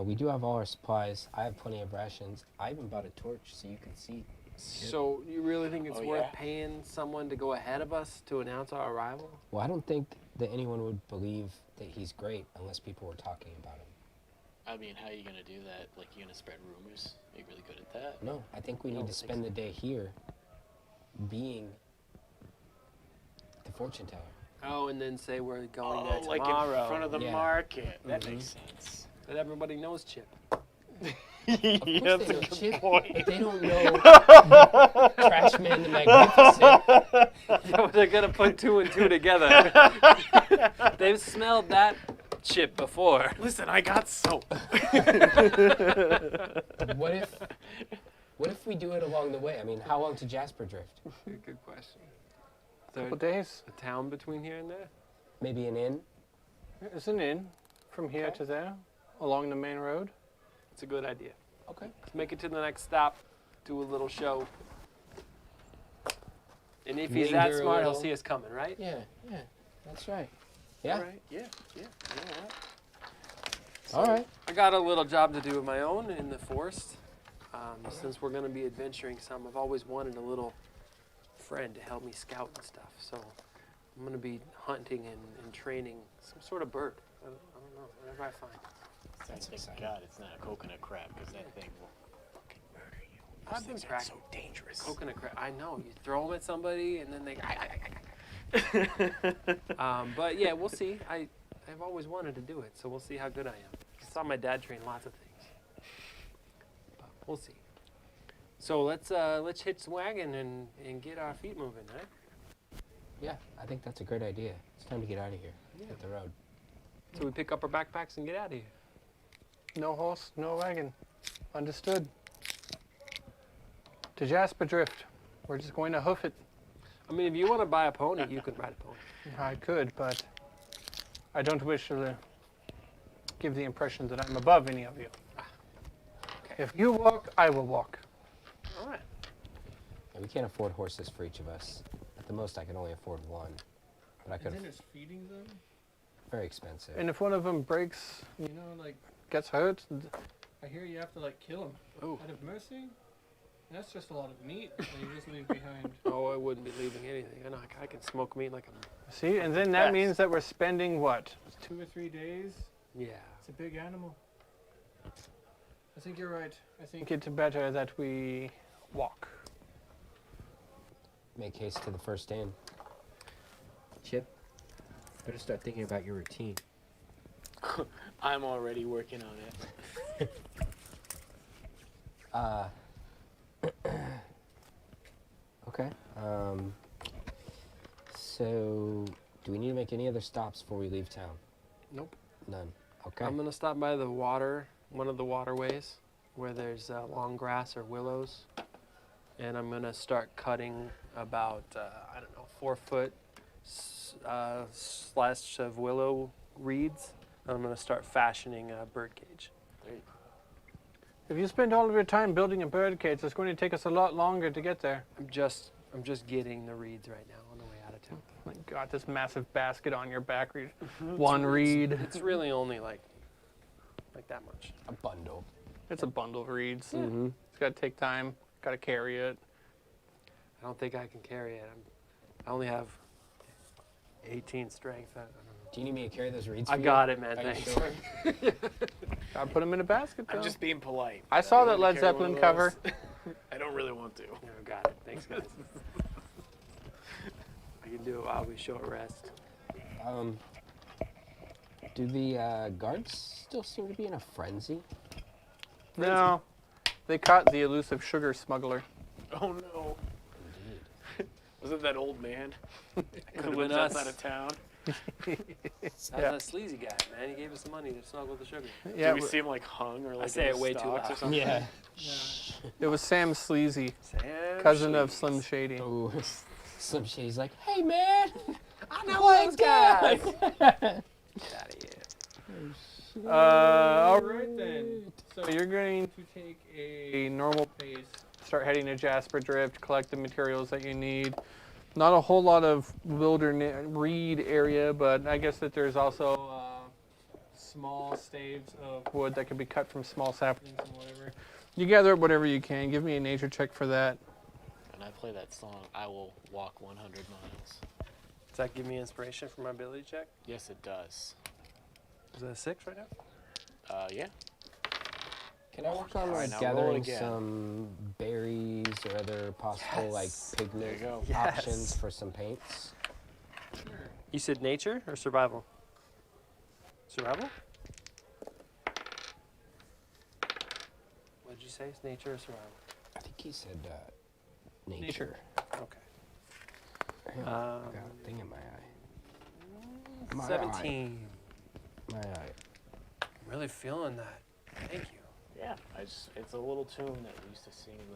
We do have all our supplies. I have plenty of rations. I even bought a torch so you can see. So, you really think it's Oh, worth yeah? paying someone to go ahead of us to announce our arrival? Well, I don't think that anyone would believe that he's great unless people were talking about him. I mean, how are you gonna do that? Like, you gonna spread rumors? Are you really good at that? No, I think we I need don't to think spend so. the day here being the fortune teller. Oh, and then say we're going there Oh, like tomorrow. in front of the Yeah. market. That Mhm. makes sense. That everybody knows Chip. Of course That's they a know good Chip, point. but they don't know Trashman the Magnificent. Yeah, they're gonna put two and two together. They've smelled that Chip before. Listen, I got soap. What if we do it along the way? I mean, how long to Jasper Drift? Good question. Is there Couple days. a town between here and there? Maybe an inn? There's an inn from here to there, along the main road. It's a good idea. Okay. Let's make it to the next stop. Do a little show. And if he's Linger that a smart, he'll little. see us coming, right? Yeah, that's right. Yeah, All right. Yeah. You know what? all right. I got a little job to do of my own in the forest. Since we're going to be adventuring some, I've always wanted a little friend to help me scout and stuff. So I'm going to be hunting and training some sort of bird. I don't know, whatever I find. That's Thank exciting. God it's not a coconut crab, because that thing will fucking murder you. I've Those been things are practicing. so dangerous. Coconut crab. I know. You throw them at somebody and then they. But yeah, we'll see. I've always wanted to do it, so we'll see how good I am. I saw my dad train lots of things. But we'll see. So let's hitch the wagon and get our feet moving, right? Yeah, I think that's a great idea. It's time to get out of here. Hit the road. So we pick up our backpacks and get out of here. No horse, no wagon. Understood. To Jasper Drift. We're just going to hoof it. I mean, if you want to buy a pony, you can ride a pony. I could, but I don't wish to give the impression that I'm above any of you. Okay. If you walk, I will walk. All right. Yeah, we can't afford horses for each of us. At the most, I can only afford one. But I could. feeding them? Very expensive. And if one of them breaks, You know, like, gets hurt, I hear you have to, like, kill them. Oh. Out of mercy? That's just a lot of meat that you just leave behind. Oh, I wouldn't be leaving anything. I know I can smoke meat like a. see, and then that Yes. means that we're spending what? 2 or 3 days. Yeah. It's a big animal. I think you're right. I think it's better that we walk. Make haste to the first inn. Chip, better start thinking about your routine. I'm already working on it. Okay. So, do we need to make any other stops before we leave town? Nope. None. Okay. I'm gonna stop by the water, one of the waterways, where there's long grass or willows, and I'm gonna start cutting about 4-foot slash of willow reeds. And I'm gonna start fashioning a bird cage. There you go. If you spend all of your time building a bird cage, it's going to take us a lot longer to get there. I'm just getting the reeds right now on the way out of town. Oh my God, this massive basket on your back. One It's- reed. It's really only like that much. A bundle. It's a bundle of reeds. Mm-hmm. It's got to take time. Got to carry it. I don't think I can carry it. I only have 18 strength. I don't know. Do you need me to carry those reeds? I for you? got it, man. Are you Thanks. sure? Got to put them in a basket, though. I'm just being polite. I saw don't that wanna Led carry one Zeppelin of cover. those. I don't really want to. Yeah, got it. Thanks, guys. I can do it while we short rest. Do the guards still seem to be in a frenzy? No. They caught the elusive sugar smuggler. Oh no. Indeed. Was it that old man? Could Who have lives been us. outside of town? That's Yeah. that sleazy guy, man. He gave us the money to smuggle the sugar. Yeah, Do we see him like hung or like say in it way too stocks or loud. something? Yeah. it was Sam Sleazy, Sam cousin of Sheets. Slim Shady. Oh, Slim Shady's like, hey man, I know those guys. Get out of here. All right then. So you're going to take a normal pace, start heading to Jasper Drift, collect the materials that you need. Not a whole lot of wilderness reed area, but I guess that there's also small staves of wood that can be cut from small saplings and whatever. You gather up whatever you can. Give me a nature check for that. When I play that song, I will walk 100 miles. Does that give me inspiration for my ability check? Yes, it does. Is that a 6 right now? Yeah. Can I work on Alright, like now roll gathering again. some berries or other possible like Yes. pigment There you go. Yes. options for some paints? You said nature or survival? Survival? What did you say? It's nature or survival? I think he said nature. Nature. Okay. Hang on, I got a thing in my eye. My 17. My eye. I'm really feeling that. Thank you. Yeah. It's a little tune that we used to sing in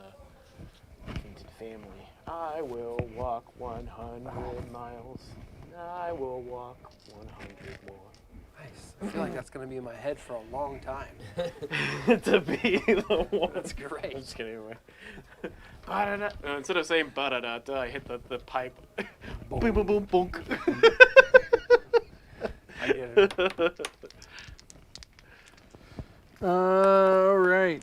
the Kington family. I will walk 100 miles. I will walk 100 more. Nice. I feel like that's going to be in my head for a long time. To be the one. That's great. I'm just kidding. Anyway. Ba-da-da. Instead of saying ba-da-da-da, I hit the pipe. Boom, boom, boom, bonk. I get it. All right.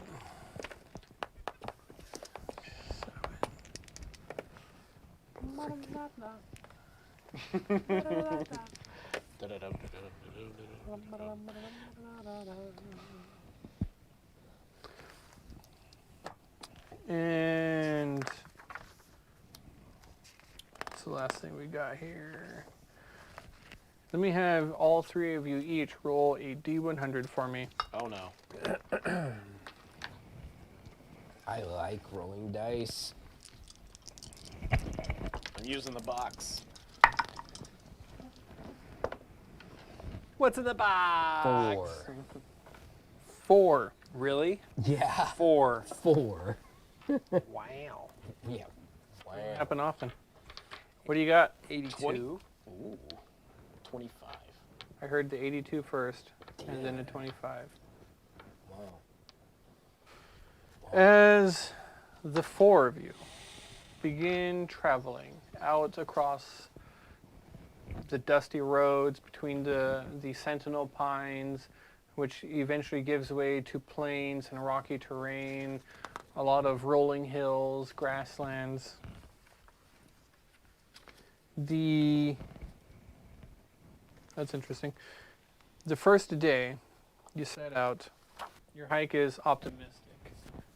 And what's the last thing we got here? Let me have all three of you each roll a D100 for me. Oh no. I like rolling dice. I'm using the box. What's in the box? 4. 4. Really? Yeah. 4. 4. Wow. Yeah. Wow. Happen often. What do you got? 82. Ooh. 25. I heard the 82 first, and then a 25. Wow. As the four of you begin traveling out across the dusty roads between the sentinel pines, which eventually gives way to plains and rocky terrain, a lot of rolling hills, grasslands. That's interesting. The first day, you set out Your hike is optimistic.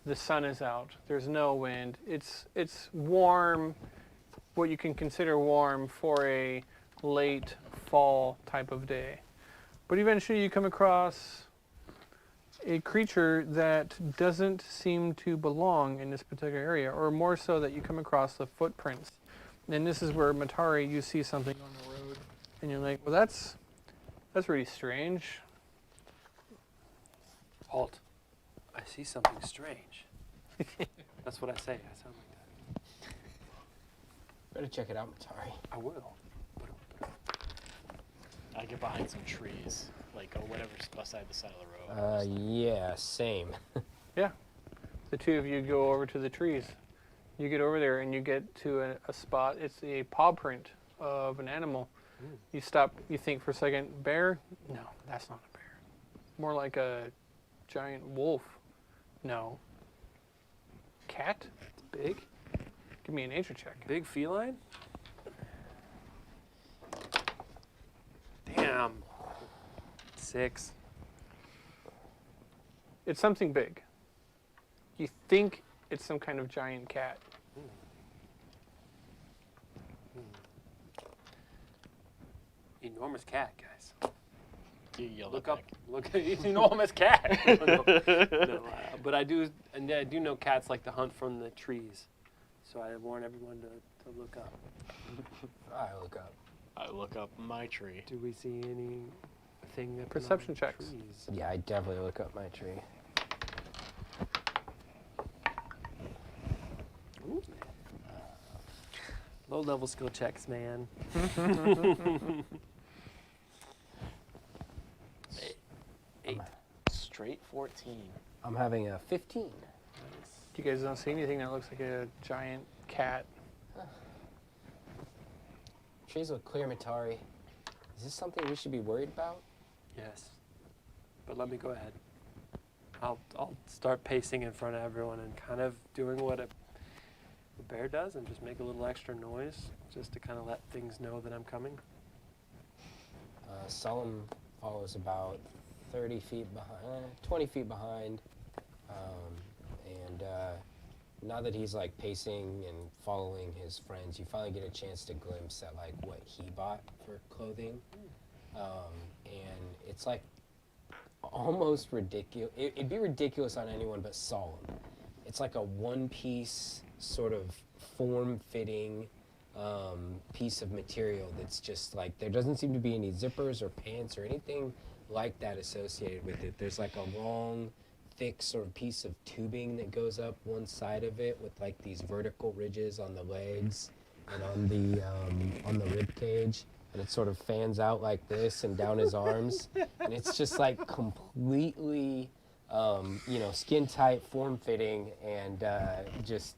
The sun is out. There's no wind. It's warm, what you can consider warm for a late fall type of day. But eventually you come across a creature that doesn't seem to belong in this particular area, or more so that you come across the footprints. And this is where, Matari, you see something on the road, and you're like, well, that's really strange. Halt. I see something strange. That's what I say. I sound like that. Better check it out, Matari. I will. I get behind some trees, like, or whatever's beside the side of the road. Yeah, same. Yeah. The two of you go over to the trees. You get over there and you get to a spot. It's a paw print of an animal. You stop, you think for a second, bear? No, that's not a bear. More like a giant wolf. No. Cat? It's big. Give me a nature check. Big feline? Damn. 6. It's something big. You think it's some kind of giant cat. Enormous cat, guys. You yell Look at up. Nick. Look at he's an enormous cat. No, but I do know cats like to hunt from the trees, so I warn everyone to look up. I look up. I look up my tree. Do we see anything that Perception belongs to checks. trees? Yeah, I definitely look up my tree. Ooh. Low-level skill checks, man. Eight. Straight 14. I'm having a 15. You guys don't see anything that looks like a giant cat. Trees look clear, Matari. Is this something we should be worried about? Yes. But let me go ahead. I'll start pacing in front of everyone and kind of doing what a bear does and just make a little extra noise just to kind of let things know that I'm coming. Solemn follows about 30 feet behind, 20 feet behind. And now that he's like pacing and following his friends, you finally get a chance to glimpse at like what he bought for clothing. And it's like almost ridiculous. It'd be ridiculous on anyone but Solemn. It's like a one-piece sort of form-fitting piece of material that's just like, there doesn't seem to be any zippers or pants or anything like that associated with it. There's like a long, thick sort of piece of tubing that goes up one side of it with like these vertical ridges on the legs and on the rib cage, and it sort of fans out like this and down his arms, and it's just like completely skin tight, form fitting, and just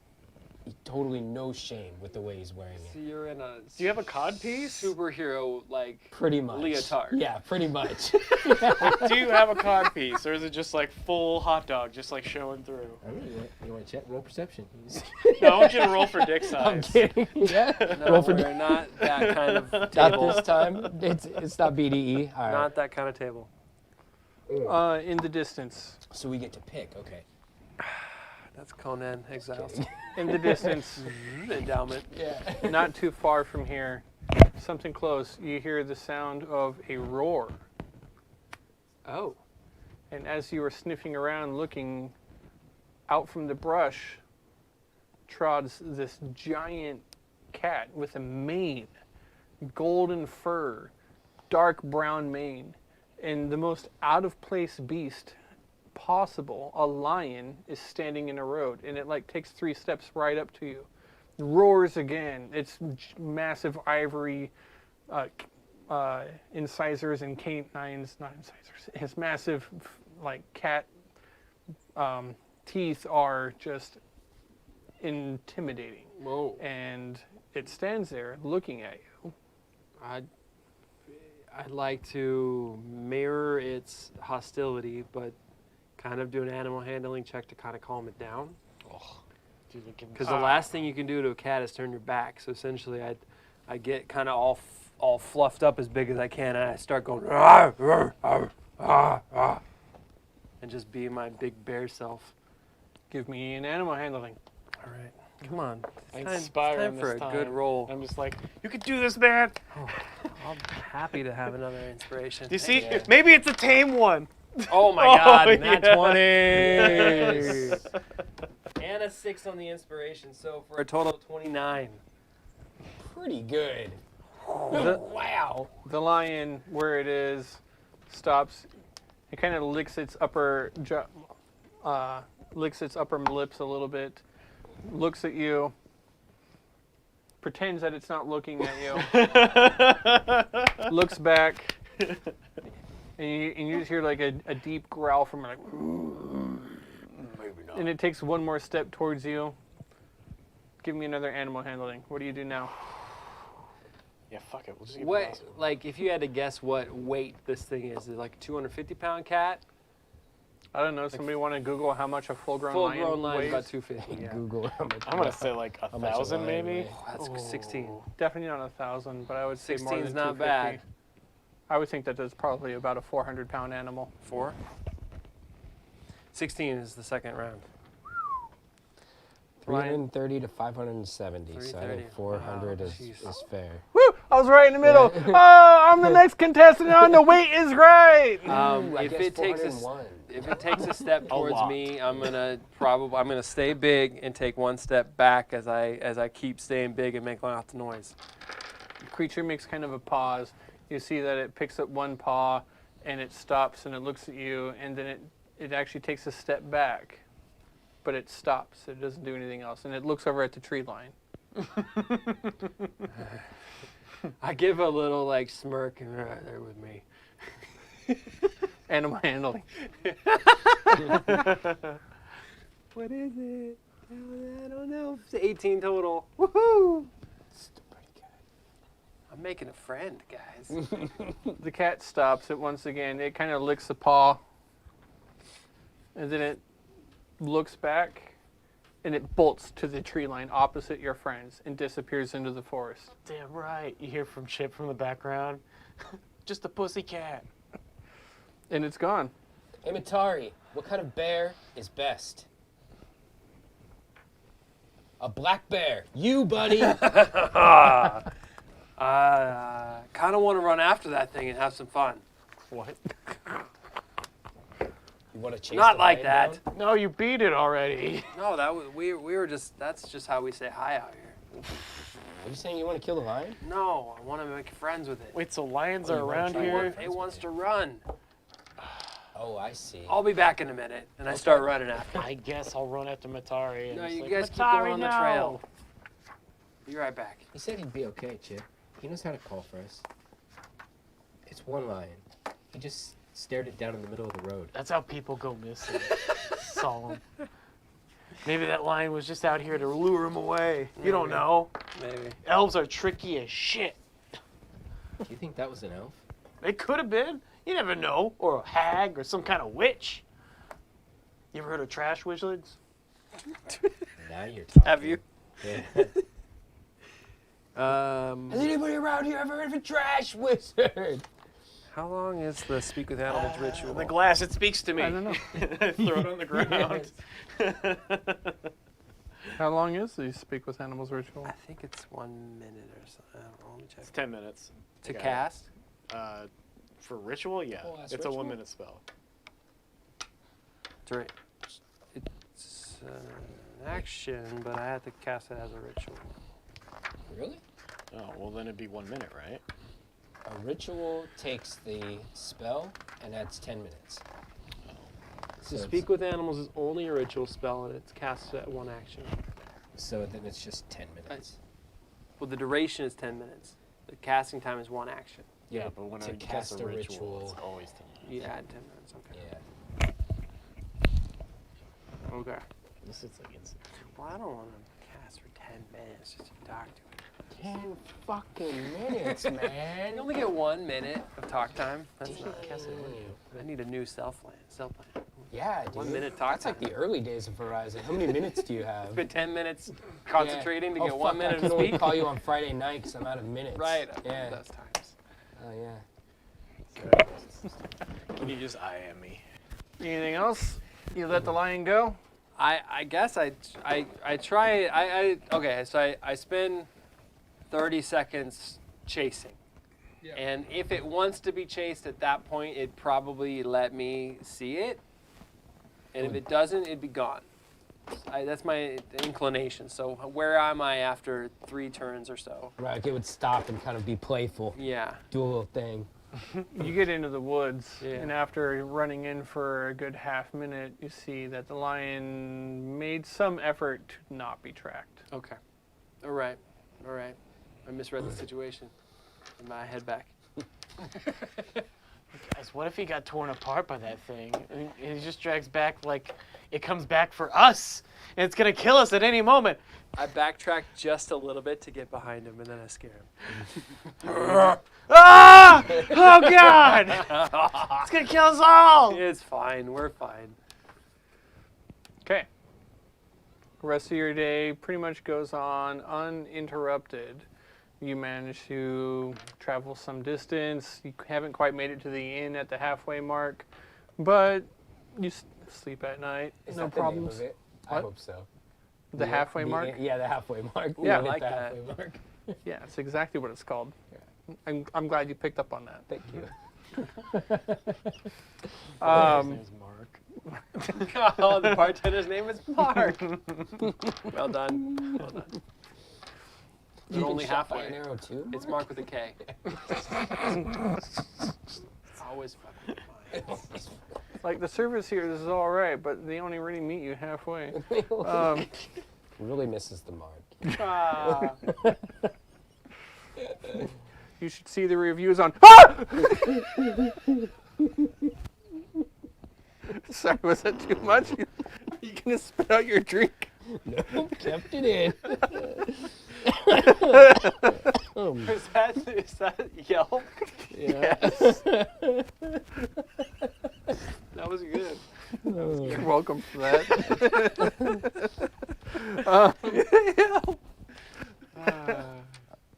totally no shame with the way he's wearing So it. you're in a Do you have a cod piece? superhero like Pretty much. leotard. Yeah, pretty much. Do you have a cod piece, or is it just like full hot dog, just like showing through? I really want, you want to check? Roll perception. No, I want you to roll for dick I'm size. kidding. Yeah. No, Roll for we're not that kind of Not table. this time. It's not BDE. All right. Not that kind of table. In the distance. So we get to pick. Okay. That's Conan Exiles. Kidding. In the distance, Endowment. Yeah. not too far from here, something close, you hear the sound of a roar. Oh. And as you were sniffing around looking out from the brush, trods this giant cat with a mane, golden fur, dark brown mane, and the most out of place beast possible. A lion is standing in a road, and it like takes 3 steps right up to you, roars again. It's massive ivory incisors and canines, not incisors. His massive like cat teeth are just intimidating, Whoa. and it stands there looking at you. I'd like to mirror its hostility, but kind of do an animal handling check to kind of calm it down. Because the last thing you can do to a cat is turn your back. So essentially, I get kind of all fluffed up as big as I can, and I start going, "Arr, arr, arr, arr, arr." and just be my big bear self. Give me an animal handling. All right, come on. I It's inspire time him for this a good time. roll. I'm just like, you can do this, man. I'm happy to have another inspiration. Do you see? Yeah. Maybe it's a tame one. Oh my Oh, God, nat yeah. 20! Nice. And a 6 on the inspiration, so for a total of 29. Pretty good. The, Wow. the lion, where it is, stops. It kind of licks its upper lips a little bit, looks at you, pretends that it's not looking at you, looks back, and you just hear like a deep growl from it, like, and it takes one more step towards you. Give me another animal handling. What do you do now? Yeah, fuck it. We'll just give it What, last one. like, if you had to guess what weight this thing is it like a 250-pound cat? I don't know. Somebody want to Google how much a full-grown Full-grown lion lion weighs? about 250. Yeah. Google how much. I'm gonna say like How much a 1,000 lion maybe. weighs. Oh, that's 16. Definitely not 1,000, but I would say more 16's than not 250. bad. I would think that that's probably about a 400-pound animal. 4? 16 is the second round. 330 to 570. So I 330. think 400 Wow, is jeez. Woo! I was right in the middle. Oh, I'm the next contestant on. The weight is right. I If guess it takes a 401. if it takes a step towards lot. me, I'm gonna stay big and take one step back as I keep staying big and make lots of noise. The creature makes kind of a pause. You see that it picks up one paw, and it stops, and it looks at you, and then it actually takes a step back, but it stops. It doesn't do anything else, and it looks over at the tree line. I give a little like smirk and right there with me. Animal handling. What is it? I don't know. It's 18 total. Woohoo! Still pretty good. I'm making a friend, guys. The cat stops it once again. It kind of licks the paw, and then it looks back, and it bolts to the tree line opposite your friends and disappears into the forest. Damn right. You hear from Chip from the background. Just a pussy cat. And it's gone. Hey, Matari, what kind of bear is best? A black bear. You, buddy. Kind of want to run after that thing and have some fun. What? You want to chase Not the like lion that. down? No, you beat it already. No, that was we were just that's just how we say hi out here. Are you saying you want to kill the lion? No, I want to make friends with it. Wait, so lions Oh, are you wanna around try here? It wants to run. Oh, I see. I'll be back in a minute, and I start running after. I guess I'll run after Matari. And No, just you like, guys keep "Matari, going on the no!" trail. Be right back. He said he'd be okay, Chip. He knows how to call for us. It's one lion. He just stared it down in the middle of the road. That's how people go missing. Solemn. Maybe that lion was just out here to lure him away. You don't know. Maybe. Elves are tricky as shit. Do you think that was an elf? They could have been. You never know. Or a hag or some kind of witch. You ever heard of trash wizards? Now you're talking. Have you? Yeah. Has anybody around here ever heard of a trash wizard? How long is the speak with animals ritual? The glass, it speaks to me. I don't know. Throw it on the ground. How long is the Speak with Animals ritual? I think it's 1 minute or so. I don't know. Let me check. It's 10 minutes. To I got it. cast? For ritual, yeah. Oh, that's It's ritual? a 1 minute spell. It's right. It's an action, but I have to cast it as a ritual. Really? Oh, well then it'd be 1 minute, right? A ritual takes the spell and adds 10 minutes. So speak with animals is only a ritual spell, and it's cast at one action. So then it's just 10 minutes. Well, the duration is 10 minutes. The casting time is one action. Yeah, but when to I cast cast a a ritual, ritual. it's always 10 minutes. You add 10 minutes. Okay. Yeah. Okay. This is like instant. Well, I don't want to cast for 10 minutes just to talk to it. 10 fucking minutes, man. You only get 1 minute of talk time. That's Damn. not I need a new cell plan. Yeah, dude. 1 minute talk That's like time. the early days of Verizon. How many minutes do you have? Spend 10 minutes concentrating to Oh, get 1 fuck, minute I of can only speak. call you on Friday night because I'm out of minutes. Right. Yeah. Those times. Oh, yeah. Can you just IM me? Anything else? You let the lion go? I guess I try. Okay, so I spend 30 seconds chasing. Yeah. And if it wants to be chased at that point, it'd probably let me see it. And if it doesn't, it'd be gone. That's my inclination. So where am I after 3 turns or so? Right, like it would stop and kind of be playful, Yeah. do a little thing. You get into the woods, Yeah. and after running in for a good half minute, you see that the lion made some effort to not be tracked. Okay. All right. I misread the situation. I head back. Guys, what if he got torn apart by that thing? And he just drags back like it comes back for us, and it's gonna kill us at any moment. I backtrack just a little bit to get behind him, and then I scare him. Ah! Oh God! It's gonna kill us all. It's fine. We're fine. Okay. The rest of your day pretty much goes on uninterrupted. You manage to travel some distance. You haven't quite made it to the inn at the halfway mark, but you sleep at night. Is No that the name problems. of it? I What? hope so. The halfway mark? Yeah, the halfway mark. Yeah, We hit like the that. halfway mark. Yeah, it's exactly what it's called. I'm glad you picked up on that. Thank you. His name's Mark. Oh, the bartender's name is Mark. Well done. Well done. They're only Shot by halfway. an arrow too. It's Mark with a K. It's always fucking fine. Like, the service here is all right, but they only really meet you halfway. Really misses the mark. Ah. You should see the reviews on. Ah! Sorry, was that too much? You gonna spit out your drink? Nope, kept it in. Is that Yelp? Yes. That was good. You're welcome for that.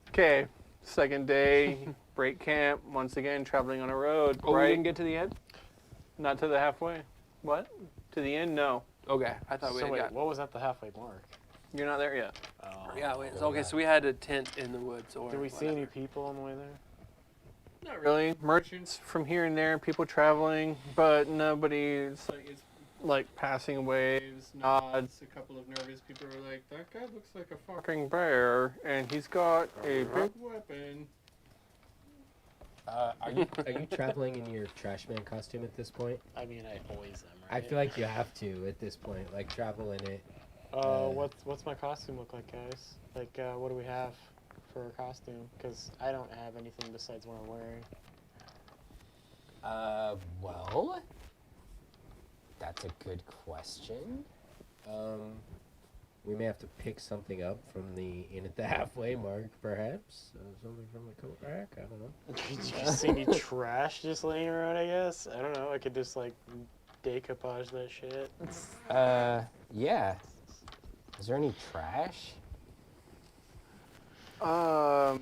Okay, second day, break camp, once again traveling on a road. Oh, we right? didn't get to the end? Not to the halfway. What? To the end? No. Okay, I thought we So had wait, got. what was at the halfway mark? You're not there yet. Oh. Yeah, wait. Okay, so we had a tent in the woods, or Did we see whatever. any people on the way there? Not really. Merchants from here and there, people traveling, but nobody. It's like passing waves, nods. A couple of nervous people are like, "That guy looks like a fucking bear, and he's got a big weapon." Are you traveling in your trash man costume at this point? I mean, I always am, right? I feel like you have to at this point, like travel in it. What's my costume look like, guys? Like, what do we have for a costume? Because I don't have anything besides what I'm wearing. Well, that's a good question. We may have to pick something up from the inn at the halfway mark, perhaps. Something from the coat rack. I don't know. Did you see any trash just laying around? I guess I don't know. I could just like decoupage that shit. Yeah. Is there any trash? Well,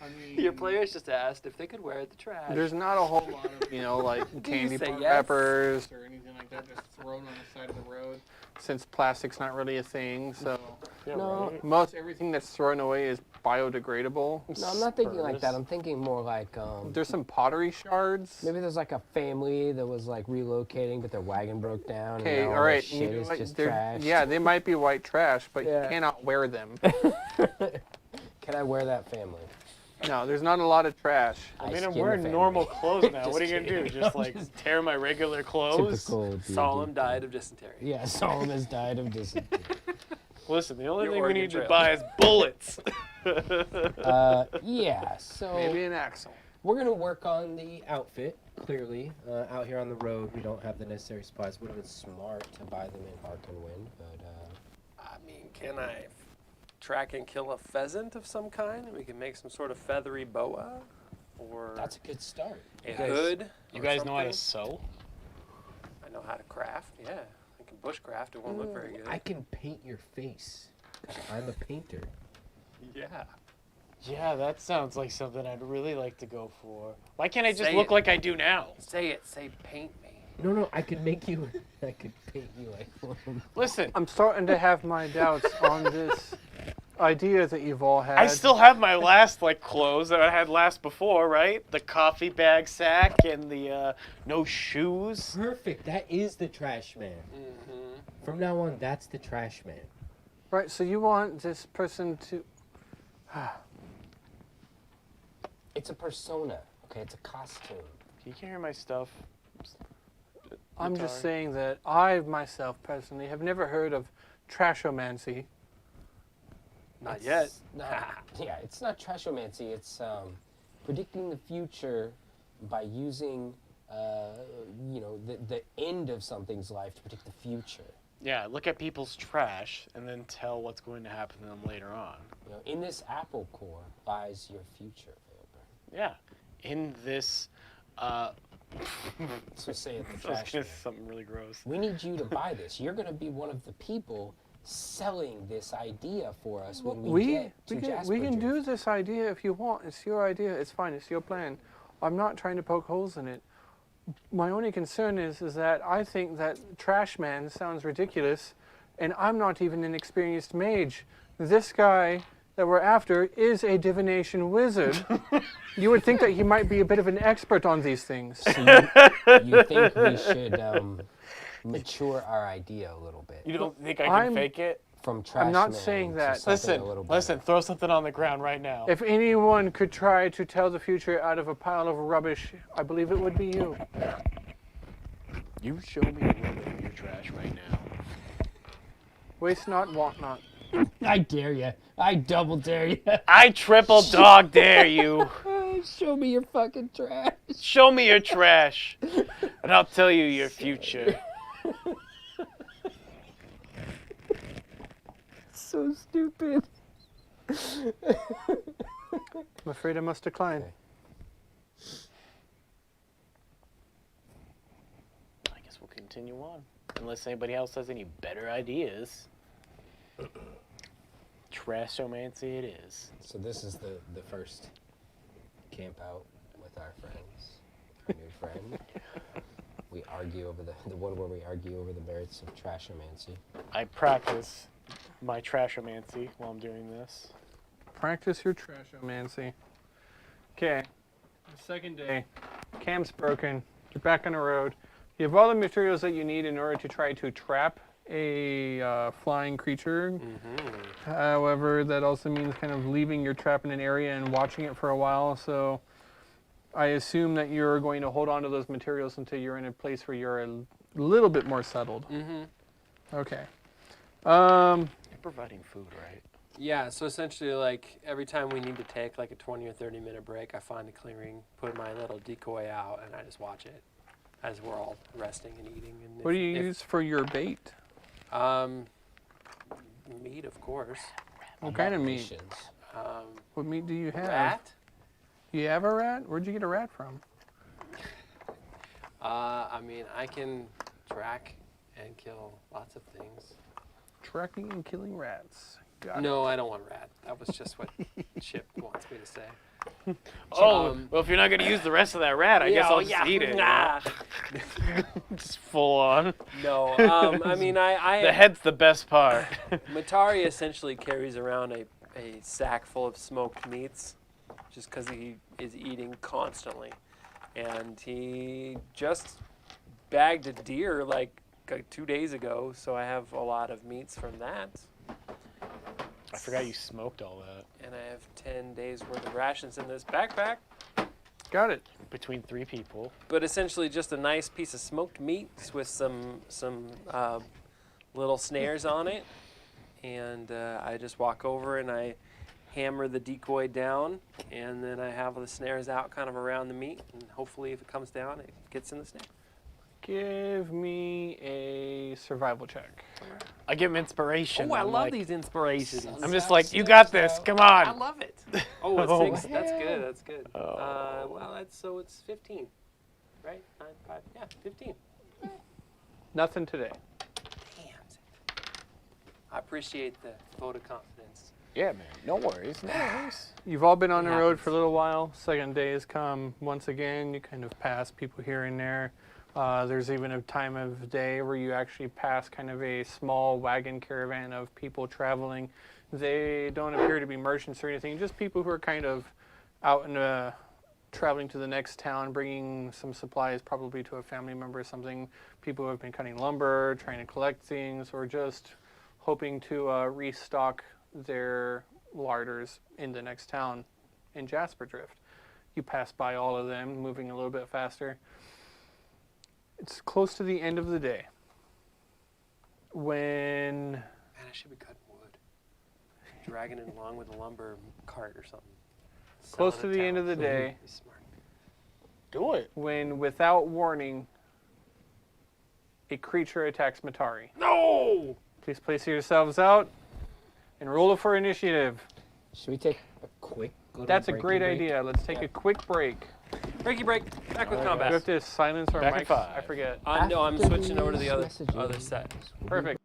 I mean, Your players just asked if they could wear the trash. there's not a whole lot of, like candy say bar yes? wrappers or anything like that just thrown on the side of the road. Since plastic's not really a thing, so Yeah, No. right? most everything that's thrown away is biodegradable. No, I'm not thinking like that. Spurs. I'm thinking more like There's some pottery shards. maybe there's like a family that was like relocating, but their wagon broke down. Okay, and now all right. Shit you know is what, just they're- trash. Yeah, they might be white trash, but Yeah. you cannot wear them. Can I wear that family? No, there's not a lot of trash. I mean, I'm skin the wearing family. normal clothes now. Just What are you gonna do? kidding. Just like tear my regular clothes? Typical D&D Solemn thing. died of dysentery. Yeah, Solemn has died of dysentery. Listen, the only Your thing we Oregon need Trail. to buy is bullets. Yeah, so Maybe an axle. we're gonna work on the Outfit, clearly. Out here on the road, we don't have the necessary supplies. Would have been smart to buy them in Arkan Wind, but I mean, can I track and kill a pheasant of some kind? We can make some sort of feathery boa, or that's a good start. a guys- hood. You or guys know how to something. sew? I know how to craft. Yeah, I can bushcraft. It won't look very good. I can paint your face. I'm a painter. Yeah. Yeah, that sounds like something I'd really like to go for. Why can't I just Say look it. like I do now? Say it. Say paint me. No, I could make you. I could paint you like one. Listen, I'm starting to have my doubts on this idea that you've all had. I still have my last clothes that I had last before, right? The coffee bag sack and the no shoes. Perfect. That is the trash man. From now on, that's the trash man. Right, so you want this person to... It's a persona, okay? It's a costume. Can you carry my stuff? I'm just Guitar. saying that I, myself, personally, have never heard of trashomancy. Not yet. It's not, yeah, it's not trashomancy. It's predicting the future by using, the end of something's life to predict the future. Yeah, look at people's trash and then tell what's going to happen to them later on. You know, in this apple core lies your future, Failburn. Yeah, in this. So say it, the I was trash gonna man. say something really gross. We need you to buy this. You're going to be one of the people selling this idea for us when we get to Jasper. We can do this idea if you want. It's your idea. It's fine. It's your plan. I'm not trying to poke holes in it. My only concern is that I think that trash man sounds ridiculous, and I'm not even an experienced mage. This guy that we're after is a divination wizard. You would think that he might be a bit of an expert on these things. So you think we should mature our idea a little bit You don't think I can I'm- fake it? from trash not man saying to that. something a little better. Listen, throw something on the ground right now. If anyone could try to tell the future out of a pile of rubbish, I believe it would be you. You show me a little bit of your trash right now. Waste not, want not. I dare you. I double dare you. I triple dog dare you. Show me your fucking trash. Show me your trash, and I'll tell you your future. So stupid. I'm afraid I must decline. Okay. I guess we'll continue on, unless anybody else has any better ideas. Trashomancy it is. So this is the first camp out with our friends, our new friend. We argue over the one where we argue over the merits of trashomancy. I practice my trashomancy while I'm doing this. Practice your trashomancy. Okay. Second day. Camp's broken. You're back on the road. You have all the materials that you need in order to try to trap a flying creature. However, that also means kind of leaving your trap in an area and watching it for a while. So I assume that you're going to hold on to those materials until you're in a place where you're a little bit more settled. Okay. You're providing food, right? Yeah, so essentially, like, every time we need to take, like, a 20 or 30-minute break, I find a clearing, put my little decoy out, and I just watch it as we're all resting and eating. And What do you use for your bait? Meat, of course. What kind of meat? Patience. What meat do you have? Rat. You have a rat? Where'd you get a rat from? I mean, I can track and kill lots of things. Tracking and killing rats. Got No, I don't want rat. That was just what Chip wants me to say. Oh, well, if you're not going to use the rest of that rat, I guess I'll just eat it. Nah. Just full on. No, I mean, I The head's the best part. Matari essentially carries around a sack full of smoked meats just because he is eating constantly. And he just bagged a deer like 2 days ago, so I have a lot of meats from that. I forgot you smoked all that. And I have 10 days worth of rations in this backpack. Got it. Between 3 people. But essentially just a nice piece of smoked meat with some little snares on it. And I just walk over and I hammer the decoy down, and then I have the snares out kind of around the meat, and hopefully if it comes down, it gets in the snare. Give me a survival check. I give him inspiration. Oh, I I'm love like- these inspirations. I'm just like, you got this. Come I on. love it. Oh, it's Oh. 6. That's good. That's good. Oh. Well, it's 15, right? 9, 5. Yeah, 15. Nothing today. Damn it. I appreciate the vote of confidence. Yeah, man. No worries. No worries. You've all been on It the road happens. for a little while. Second day has come. Once again, you kind of pass people here and there. There's even a time of day where you actually pass kind of a small wagon caravan of people traveling. They don't appear to be merchants or anything, just people who are kind of out and traveling to the next town, bringing some supplies, probably to a family member or something. People who have been cutting lumber, trying to collect things, or just hoping to restock their larders in the next town in Jasper Drift. You pass by all of them, moving a little bit faster. It's close to the end of the day when Man, I should be cutting wood. Dragging it along with a lumber cart or something. close Selling to it the end down. of the day, Be smart. Do it. when without warning a creature attacks Matari. No! Please place yourselves out and roll for initiative. Should we take A quick little That's a breaky great break. idea. Let's take Yeah. a quick break. Breaky break. Back with Do we combat. have to silence our Back in mics? 5. I forget. No, I'm after switching over to the these other messages, set. we'll be Perfect.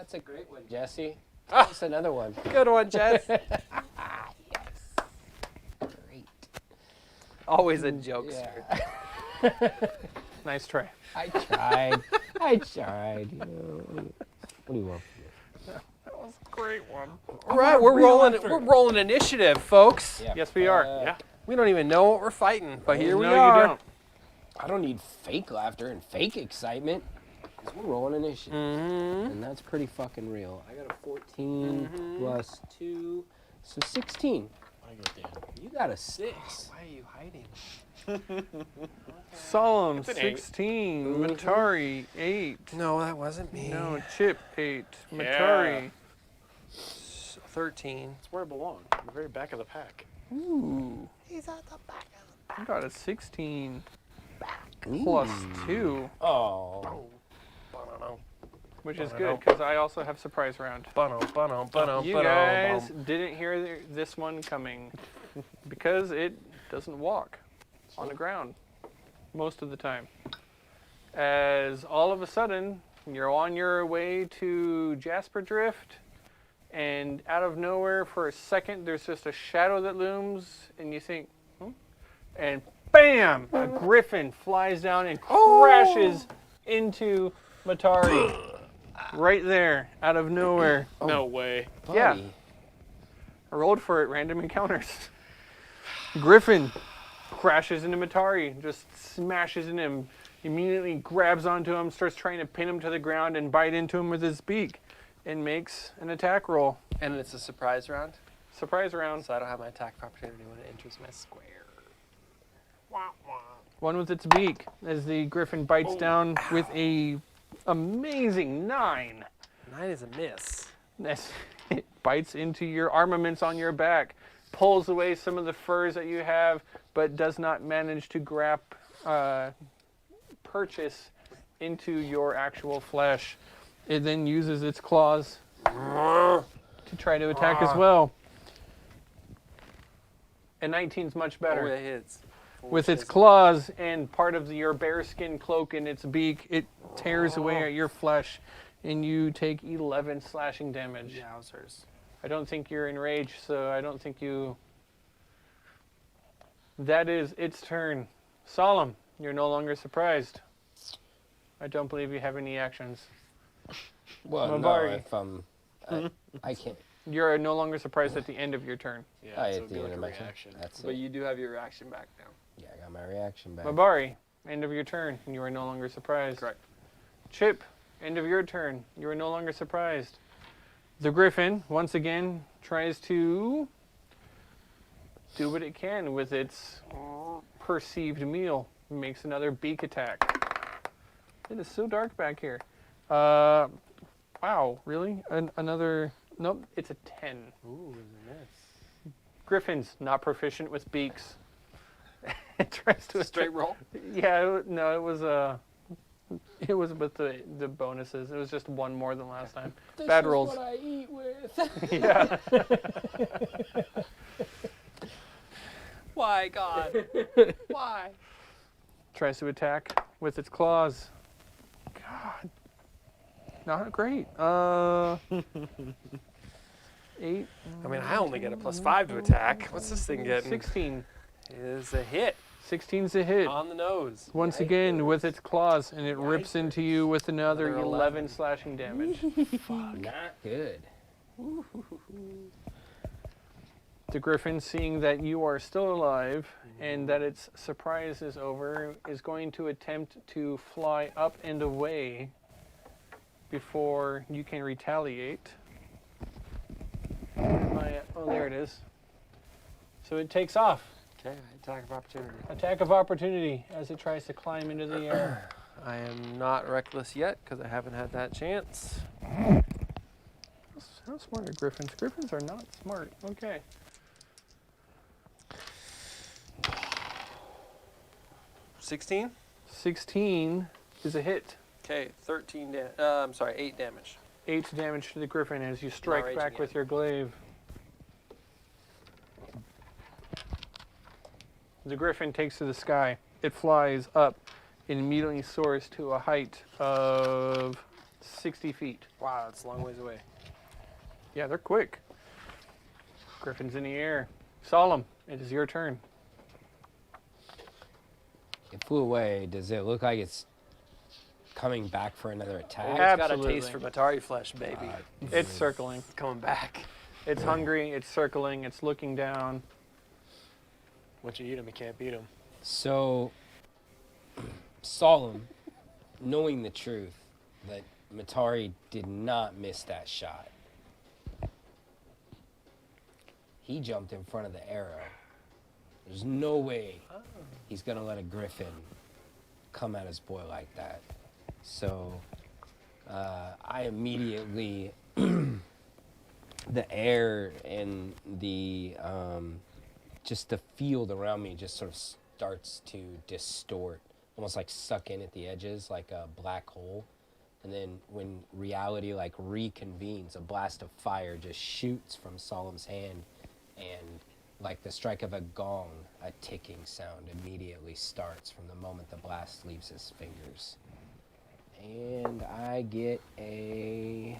That's a great one, Jesse. That's another one. Good one, Jess. Great. Always a jokester. Yeah. Nice try. I tried. I tried. You know, what do you want from me? That was a great one. All right, we're rolling initiative, folks. Yeah. Yes, we are. Yeah. We don't even know what we're fighting, but here we No, are. you don't. I don't need fake laughter and fake excitement. Because we're rolling initiative. And that's pretty fucking real. I got a 14 plus 2. So 16. I go down. You got a 6. Why are you hiding? Solemn, It's an 8. 16. Matari, 8. No, that wasn't me. No, Chip, 8. Matari. 13. It's where I belong. In the very back of the pack. Ooh. He's at the back of the I got a 16. Plus 2, Oh. which is good because I also have surprise round. You guys didn't hear this one coming because it doesn't walk on the ground most of the time. As all of a sudden, you're on your way to Jasper Drift, and out of nowhere for a second, there's just a shadow that looms, and you think, and bam! A griffin flies down and crashes into Matari. Right there, out of nowhere. No way. Yeah. Buddy. I rolled for it, random encounters. Griffin crashes into Matari, just smashes into him, immediately grabs onto him, starts trying to pin him to the ground and bite into him with his beak, and makes an attack roll. And it's a surprise round, Surprise round. so I don't have my attack of opportunity when it enters my square. One with its beak, as the griffin bites down with a amazing 9. 9 is a miss. As it bites into your armaments on your back, pulls away some of the furs that you have, but does not manage to purchase into your actual flesh. It then uses its claws to try to attack as well. And 19's much better. Oh, it hits. With its claws and part of your bearskin cloak in its beak, it tears away at your flesh, and you take 11 slashing damage. Yowzers. I don't think you're enraged, so I don't think you... That is its turn. Solemn, you're no longer surprised. I don't believe you have any actions. Well, no, Mavari. if I can't. You're no longer surprised at the end of your turn. Yeah, I so at the it'd end be of like my a turn. reaction. That's But it. you do have your reaction back now. Yeah, I got my reaction back. Mabari, end of your turn, and you are no longer surprised. Correct. Chip, end of your turn. You are no longer surprised. The griffin, once again, tries to do what it can with its perceived meal. Makes another beak attack. It is so dark back here. Wow, really? Another... Nope, it's a 10. Ooh, miss. Griffin's not proficient with beaks. It tries to Straight roll. Yeah, no, it was with the bonuses. It was just one more than last time. This Bad is rolls. what I eat with. Yeah. Why, God? Why? Tries to attack with its claws. God. Not great. 8. I mean, I only get a +5 to attack. What's this thing getting? 16. Is a hit 16's a hit. on the nose. Once again with its claws, and it rips Yikers. into you with another Another 11 slashing damage. Not good. The griffin, seeing that you are still alive and that its surprise is over, is going to attempt to fly up and away before you can retaliate. Oh, there it is. So it takes off. Okay, attack of opportunity. Attack of opportunity as it tries to climb into the air. I am not reckless yet because I haven't had that chance. How smart are griffins? Griffins are not smart. Okay. 16. 16 is a hit. Okay, 8 damage. 8 damage to the griffin as you strike raging back yet. with your glaive. The griffin takes to the sky. It flies up and immediately soars to a height of 60 feet. Wow, that's a long ways away. Yeah, they're quick. Griffin's in the air. Solemn, it is your turn. It flew away. Does it look like it's coming back for another attack? It's got a Absolutely. taste for Matari flesh, baby. It's circling. It's coming back. It's hungry. It's circling. It's looking down. Once you eat him, you can't beat him. So, Solemn, knowing the truth that Matari did not miss that shot, he jumped in front of the arrow. There's no way he's going to let a griffin come at his boy like that. So, I immediately, the air and the, just the field around me just sort of starts to distort, almost like suck in at the edges like a black hole. And then when reality like reconvenes, a blast of fire just shoots from Solemn's hand, and like the strike of a gong, a ticking sound immediately starts from the moment the blast leaves his fingers. And I get a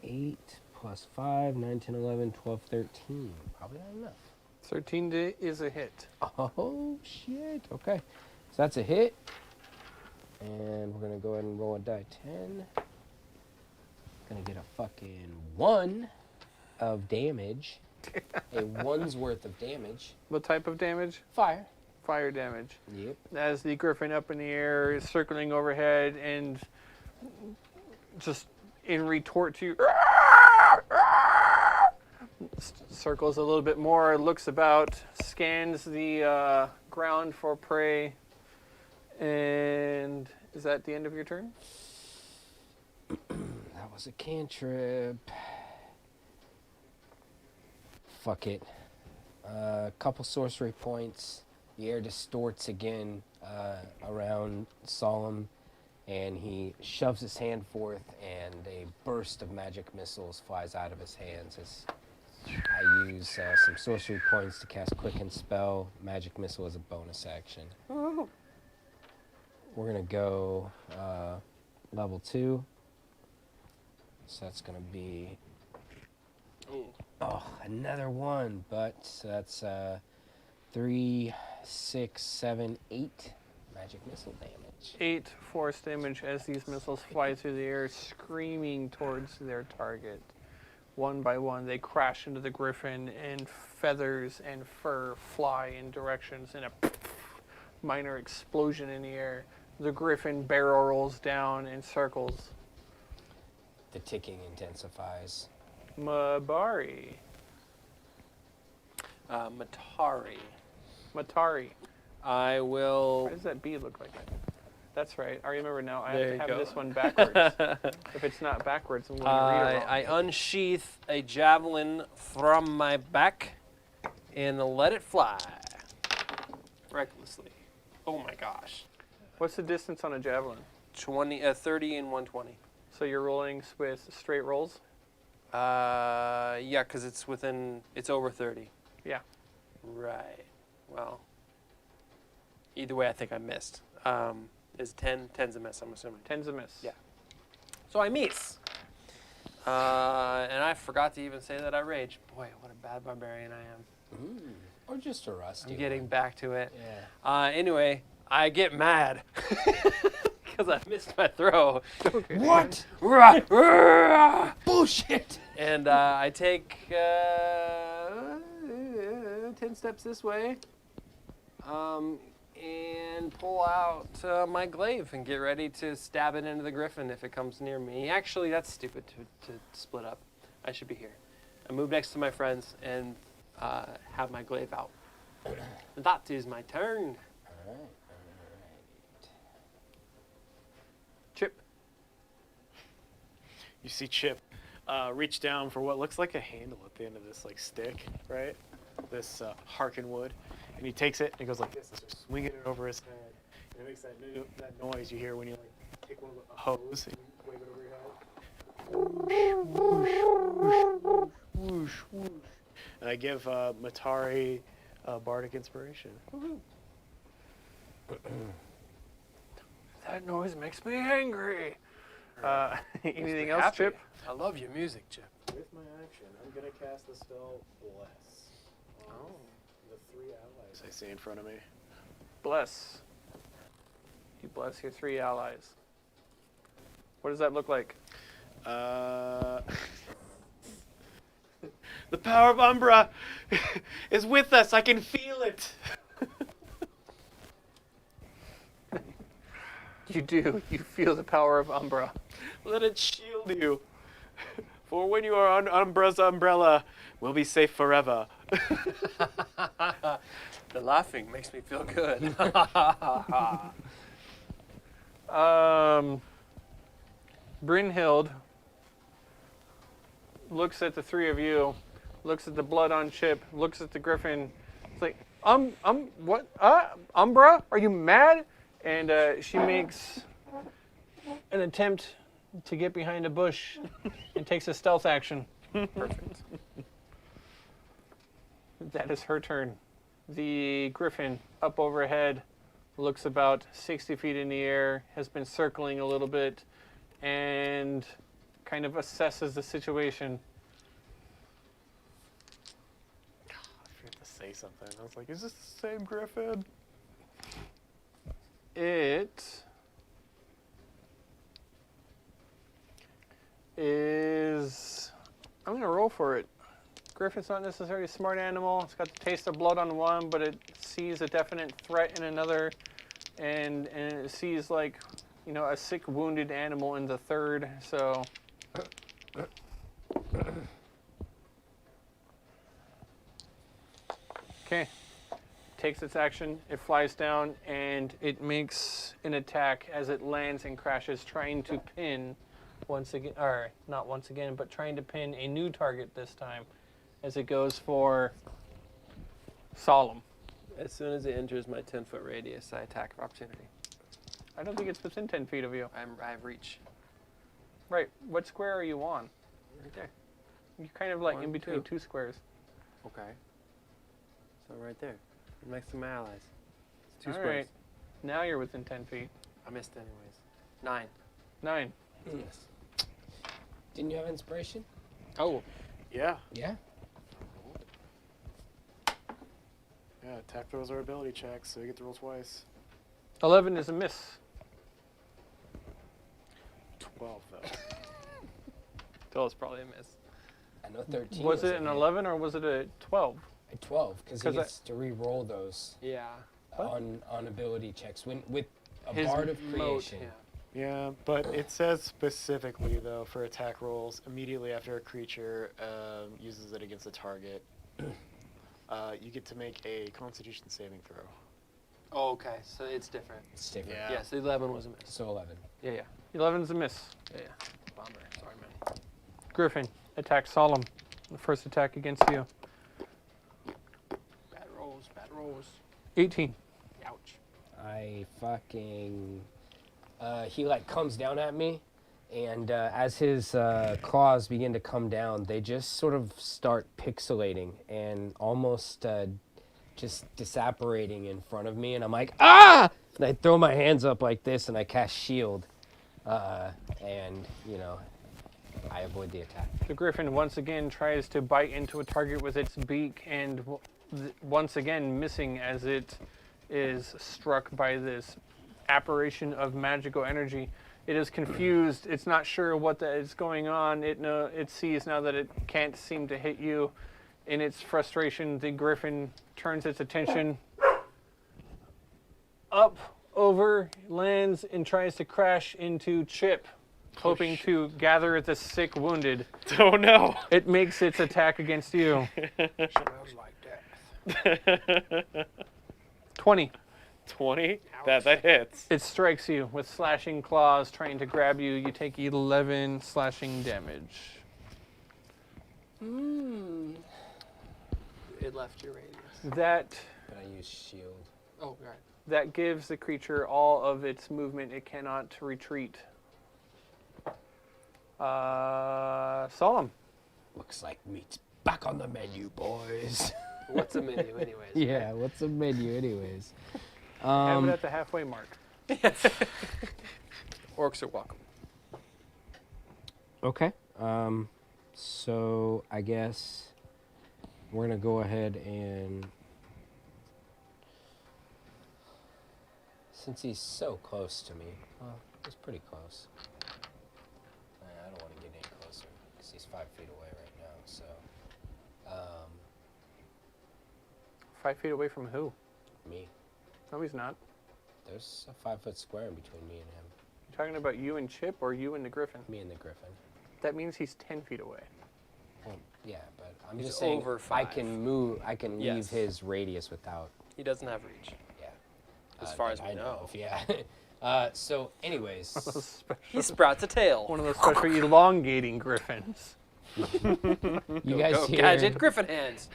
8 plus 5, 9, 10, 11, 12, 13. Probably not enough. 13 is a hit. Oh, shit. Okay. So that's a hit. And we're going to go ahead and roll a die 10. Going to get a fucking 1 of damage. A 1's worth of damage. What type of damage? Fire. Fire damage. Yep. As the griffin up in the air is circling overhead and just in retort to circles a little bit more, looks about, scans the ground for prey, and is that the end of your turn? That was a cantrip. Fuck it. A couple sorcery points. The air distorts again around Solemn, and he shoves his hand forth, and a burst of magic missiles flies out of his hands as I use some sorcery points to cast Quicken Spell. Magic Missile as a bonus action. Oh. We're going to go level 2. So that's going to be... Oh, another 1, but that's 3, 6, 7, 8 magic missile damage. 8 force damage as these missiles fly through the air, screaming towards their target. One by one, they crash into the griffin, and feathers and fur fly in directions in a minor explosion in the air. The griffin barrel rolls down in circles. The ticking intensifies. Mabari. Matari. Matari. I will. Why does that B look like that? That's right. I remember now. I There have to you have go. this one backwards. If it's not backwards, I'm going to read it wrong. I unsheath a javelin from my back and let it fly recklessly. Oh my gosh. What's the distance on a javelin? 30 and 120. So you're rolling with straight rolls? Yeah, because it's over 30. Yeah. Right. Well, either way, I think I missed. Is 10? 10's a miss, I'm assuming. 10's a miss. Yeah. So I miss. And I forgot to even say that I rage. Boy, what a bad barbarian I am. Or just a rusty I'm getting one. back to it. Yeah. Anyway, I get mad because I missed my throw. Okay. What? Rah, rah. Bullshit! And I take 10 steps this way and pull out my glaive and get ready to stab it into the griffin if it comes near me. Actually, that's stupid to split up. I should be here. I move next to my friends and have my glaive out. That is my turn. Alright. Chip. You see Chip reach down for what looks like a handle at the end of this like stick, right? This harken wood, and he takes it and he goes like this, and starts swinging it over his head, and it makes that noise you hear when you like take one of the hose and you wave it over your head. Whoosh, whoosh. And I give Matari bardic inspiration. That noise makes me angry. Anything me else, happy. Chip? I love your music, Chip. With my action, I'm gonna cast the spell Bless. Oh. The 3 allies I see in front of me. Bless. You bless your 3 allies. What does that look like? The power of Umbra is with us. I can feel it. You do. You feel the power of Umbra. Let it shield you. For when you are on Umbra's umbrella, we'll be safe forever. The laughing makes me feel good. Brynhild looks at the 3 of you, looks at the blood on Chip, looks at the griffin. It's like, what? Umbra? Are you mad? And she makes an attempt to get behind a bush and takes a stealth action. Perfect. That is her turn. The griffin up overhead looks about 60 feet in the air, has been circling a little bit, and kind of assesses the situation. I forgot to say something. I was like, is this the same griffin? It is... I'm going to roll for it. Griffin's not necessarily a smart animal. It's got the taste of blood on one, but it sees a definite threat in another, and it sees, like, you know, a sick, wounded animal in the third, so... Okay. Takes its action, it flies down, and it makes an attack as it lands and crashes, trying to pin once again, or not once again, but trying to pin a new target this time as it goes for Solemn. As soon as it enters my 10-foot radius, I attack of opportunity. I don't think it's within 10 feet of you. I have reach. Right, what square are you on? Right there. You're kind of like 1, in between 2. 2 squares. Okay. So right there, next to my allies. It's 2 All squares. right, now you're within 10 feet. I missed anyways. 9. 9. Yes. Didn't you have inspiration? Oh. Yeah. Yeah. Yeah, attack throws are ability checks, so you get to roll twice. 11 is a miss. 12, though. That was probably a miss. I know 13. Was it a an hit. 11 or was it a 12? A 12, because he 'Cause gets to re-roll those Yeah. on ability checks with a His bard of moat, creation. Yeah. Yeah, but it says specifically, though, for attack rolls, immediately after a creature uses it against a target, you get to make a Constitution saving throw. Oh, okay. So it's different. It's different. Yeah. Yeah. So 11 was a miss. So 11. Yeah, yeah. 11 is a miss. Yeah, yeah. Bummer. Sorry, man. Griffin attacks Solemn. The first attack against you. Bad rolls. Bad rolls. 18. Ouch. I fucking... he like comes down at me, and as his claws begin to come down, they just sort of start pixelating and almost just disapparating in front of me, and I'm like, ah! And I throw my hands up like this, and I cast shield, and, you know, I avoid the attack. The griffin once again tries to bite into a target with its beak, and once again missing as it is struck by this apparition of magical energy. It is confused. It's not sure what is going on. It sees now that it can't seem to hit you. In its frustration, the griffin turns its attention up, over, lands, and tries to crash into Chip, hoping to gather the sick wounded. Oh, no! It makes its attack against you. Smells like death. 20. 20? That hits. It strikes you with slashing claws, trying to grab you. You take 11 slashing damage. It left your radius. That But I use shield. Oh, right. that gives the creature all of its movement. It cannot retreat. Solemn. Looks like meat's back on the menu, boys. What's a menu, anyways? Yeah, what's the menu anyways? Have it at the halfway mark. Orcs are welcome. Okay. So I guess we're gonna go ahead and, since he's so close to me, well, he's pretty close. I don't want to get any closer because he's 5 feet away right now. So, 5 feet away from who? me. No, he's not. There's a 5-foot square in between me and him. You talking about you and Chip or you and the Griffin? Me and the Griffin. That means he's 10 feet away. Well, yeah, but I'm He's just saying over I 5. can move. I can leave Yes. his radius without. He doesn't have reach. Yeah. As far that as we I know. of, yeah. So, anyways, He sprouts a tail. One of those special elongating Griffins. you guys Go hear. gadget Griffin hands.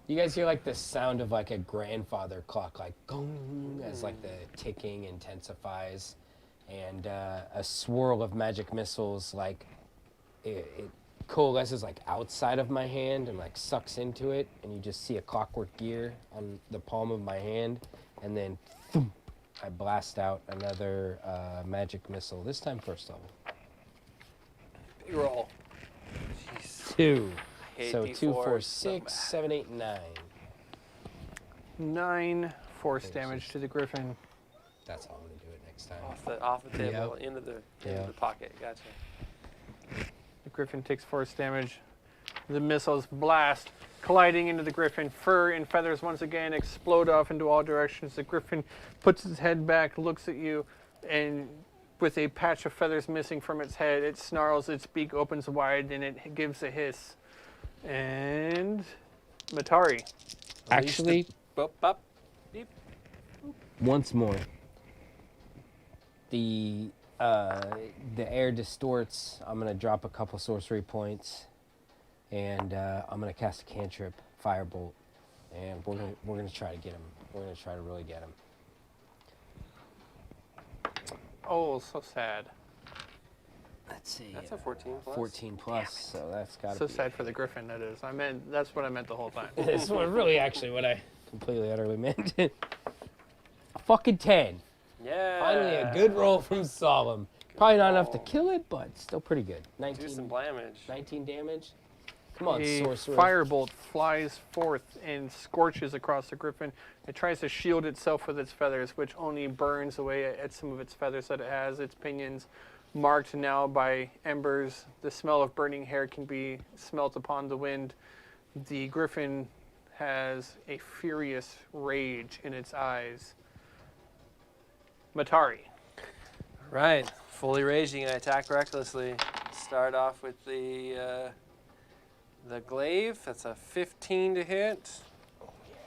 You guys hear like the sound of like a grandfather clock, like gong, as like the ticking intensifies, and a swirl of magic missiles, like it coalesces like outside of my hand and like sucks into it, and you just see a clockwork gear on the palm of my hand, and then thump, I blast out another magic missile. This time first level. Big roll. Jeez. 2. hate So 2, 4, D4s 6, so 7, 8, 9. 9 force damage to the Griffin. That's how I'm gonna do it next time. Off the table, Yep. into the Yep. pocket. Gotcha. The Griffin takes force damage. The missiles blast, colliding into the Griffin. Fur and feathers once again explode off into all directions. The Griffin puts its head back, looks at you, and with a patch of feathers missing from its head, it snarls, its beak opens wide, and it gives a hiss. And Matari. Actually, Bop, bop, beep. once more, the air distorts. I'm gonna drop a couple sorcery points, and I'm gonna cast a cantrip, Firebolt, and we're gonna try to get him. We're gonna try to really get him. Oh, so sad. Let's see. That's a 14 plus. 14 plus, so that's gotta So be. sad for the Griffin, that is. That's what I meant the whole time. This was really actually what I completely utterly meant. A fucking 10. Yeah. Finally, a good roll from Solemn. Probably not enough to kill it, but still pretty good. Do some 19, damage. 19 damage. Come on, A sorcerer. firebolt flies forth and scorches across the Griffin. It tries to shield itself with its feathers, which only burns away at some of its feathers that it has. Its pinions marked now by embers. The smell of burning hair can be smelt upon the wind. The Griffin has a furious rage in its eyes. Matari. Right. Fully raging, I attack recklessly. Start off with the glaive. That's a 15 to hit. Oh, yeah.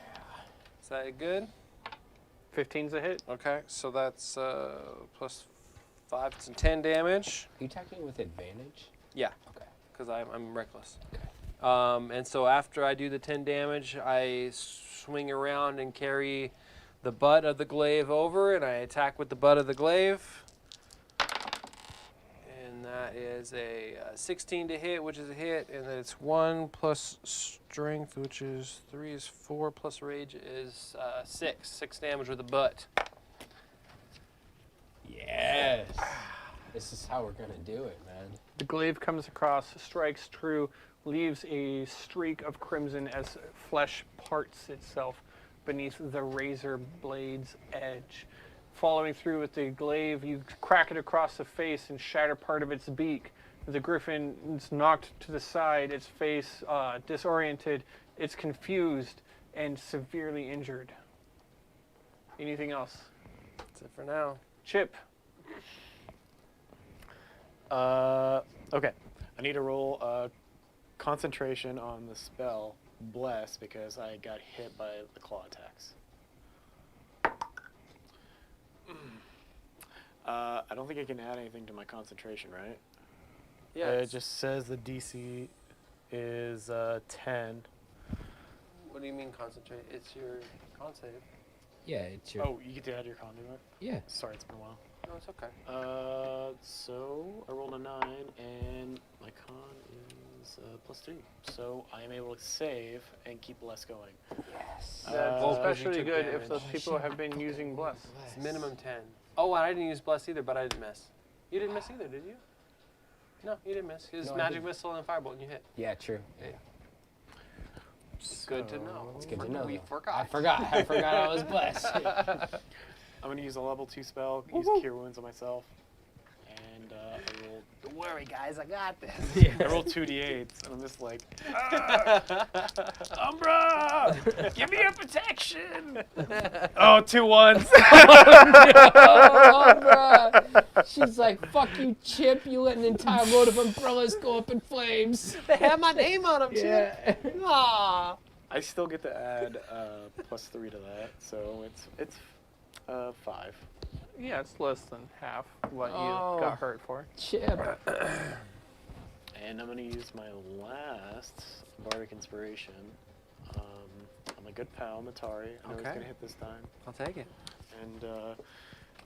Is that good? 15's a hit. Okay, so that's plus 5 to 10 damage. Are you attacking with advantage? Yeah, Okay. because I'm reckless. Okay. And so after I do the 10 damage, I swing around and carry the butt of the glaive over, and I attack with the butt of the glaive. And that is a 16 to hit, which is a hit, and then it's 1 plus strength, which is 3 is 4, plus rage is 6. 6 damage with the butt. Yes. This is how we're going to do it, man. The glaive comes across, strikes true, leaves a streak of crimson as flesh parts itself beneath the razor blade's edge. Following through with the glaive, you crack it across the face and shatter part of its beak. The Griffin is knocked to the side, its face disoriented, it's confused and severely injured. Anything else? That's it for now. Chip. Okay. I need to roll concentration on the spell Bless because I got hit by the claw attacks. I don't think I can add anything to my concentration, right? Yeah. It just says the DC is 10. What do you mean concentrate? It's your con save. Yeah, it's your. Oh, you get to add your con to it? Yeah. Sorry, it's been a while. No, it's okay. So I rolled a 9, and my con is +3. So I am able to save and keep Bless going. Yes. That's Oh, 'cause you especially took good if damage. those people have been using Bless. It's minimum 10. Oh, and I didn't use bless either, but I didn't miss. You didn't miss either, did you? No, you didn't miss. It was No, I magic didn't. missile and firebolt, and you hit. Yeah, true. Good to know. It's good to know. We though. forgot. I forgot I was blessed. I'm gonna use a level 2 spell. Use Cure Wounds on myself, and I roll. Don't worry, guys. I got this. I roll 2d8s, and I'm just like, Umbra, give me a protection. Oh, 2 1s. Oh, bruh. She's like, fuck you, Chip. You let an entire load of umbrellas go up in flames. They have my name on them, Yeah. Aw. I still get to add +3 to that, so it's 5. Yeah, it's less than half what Oh. you got hurt for. Chip. And I'm gonna use my last Bardic Inspiration on my good pal Matari. I know he's Okay. gonna hit this time, I'll take it. and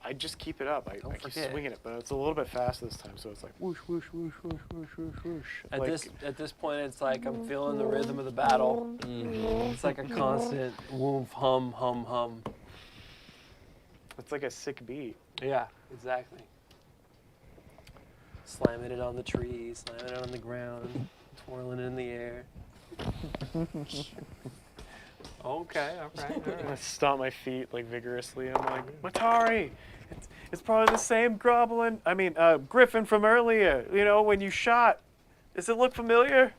I just keep it up. I keep forget. swinging it, but it's a little bit faster this time, so it's like whoosh, whoosh, whoosh, whoosh, whoosh, whoosh, whoosh. At Like, this point, it's like I'm feeling the rhythm of the battle. It's like a constant woof, hum, hum, hum. it's like a sick beat. Yeah, exactly. Slamming it on the tree, slamming it on the ground, twirling it in the air. Okay, all right. I stomp my feet like vigorously. I'm like, Matari, it's probably the same Griffin from earlier. You know, when you shot. Does it look familiar?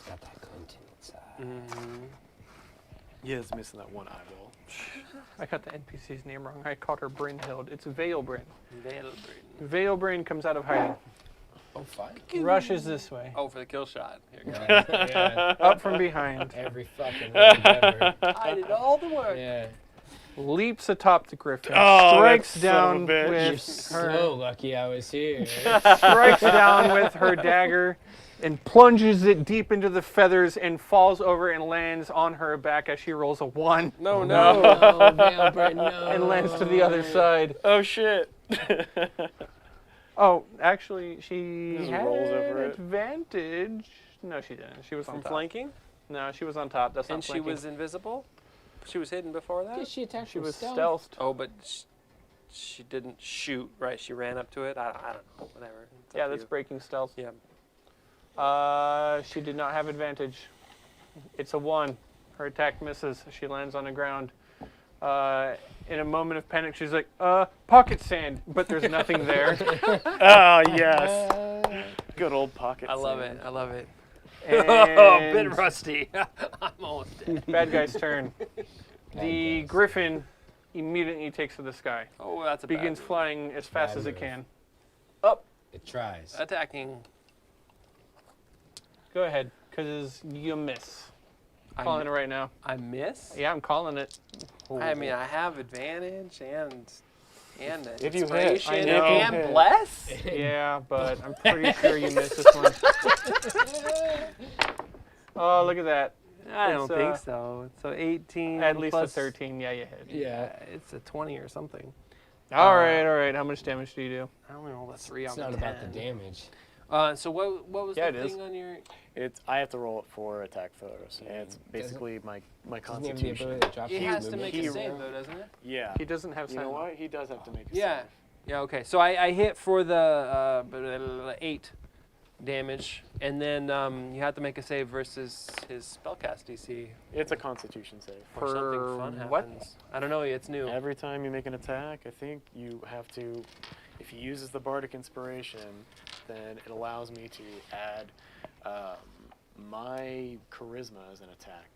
Got that glint inside. Mm-hmm. Yeah, it's missing that one eyeball. I got the NPC's name wrong. I called her Brynhild. It's Veilbryn. Veilbryn. Veilbryn comes out of hiding. Oh, fine. Rushes this way. Oh, for the kill shot. Here you go. Yeah. Up from behind. Every fucking word ever. I did all the work. Yeah. Leaps atop the griffin. Oh, strikes that son down of a bitch. You're with so her. lucky I was here. Strikes down with her dagger and plunges it deep into the feathers and falls over and lands on her back as she rolls a 1 No, No, no. Veilbryn, no. and lands to the other side. Oh shit. Oh, actually, she Just had rolls over it. advantage. No, she didn't. She was on From top. flanking? No, she was on top. That's not And she flanking. was invisible? She was hidden before Yeah, that? she attacked She from was stealth. stealthed. Oh, but she didn't shoot, right? She ran up to it? I don't know. Whatever. It's Yeah, up to that's you. breaking stealth. Yeah. She did not have advantage. It's a 1. Her attack misses. She lands on the ground. In a moment of panic, she's like, pocket sand, but there's nothing there. Oh yes. Good old pocket. I love sand. it. I love it. Oh, a bit rusty. I'm almost dead. Bad guy's turn. The guys. griffin immediately takes to the sky. Oh, that's a bad Begins move. flying as fast Bad as it move. can. It tries. Attacking. Go ahead, because you miss. Calling it right now. I miss? Yeah, I'm calling it. I mean, I have advantage and If you hit, inspiration I know. and Hit. bless? Yeah, but I'm pretty sure you missed this one. Oh, look at that. I don't It's, think so. So 18 At least plus, a 13. Yeah, you hit. Yeah. It's a 20 or something. All right. How much damage do you do? I only rolled a 3 on It's the not 10. about the damage. So what was Yeah, the it is. thing on your... I have to roll it for attack failures, and it's basically my Doesn't he have the constitution. ability to drop It his has to make movement a save, zero? though, doesn't it? Yeah. He doesn't have You know silent. what? He does have to make a Yeah. save. Yeah, okay. So I hit for the 8 damage, and then you have to make a save versus his spellcast DC. It's a constitution save. Or something For fun happens. what? I don't know, it's new. Every time you make an attack, I think you have to, if he uses the Bardic Inspiration, then it allows me to add my charisma as an attack.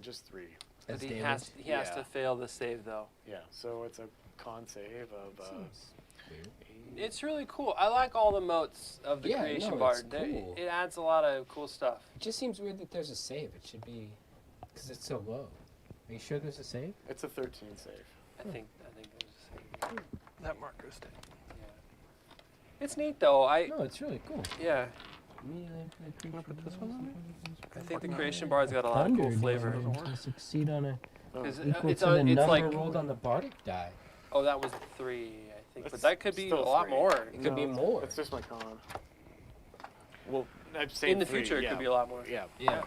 Just 3. But That's he damage. has Yeah. to fail the save, though. Yeah, so it's a con save of Seems weird. It's really cool. I like all the motes of the Yeah, Creation no, Bard. it's They- cool. It adds a lot of cool stuff. It just seems weird that there's a save. It should be, because it's so low. Are you sure there's a save? It's a 13 save. I think there's a save. That marker's dead. Yeah. It's neat, though. No, it's really cool. Yeah. put this one on I think the Creation Bard's got a lot of cool flavor. To succeed on a 'Cause equal it's to the it's number like, rolled on the bardic die. oh, that was 3, I think. But That's that could be a still lot 3. more. It could be No, more. That's just my con. Well, I'm saying In the 3, future, it yeah. could be a lot more. Yeah. Yeah.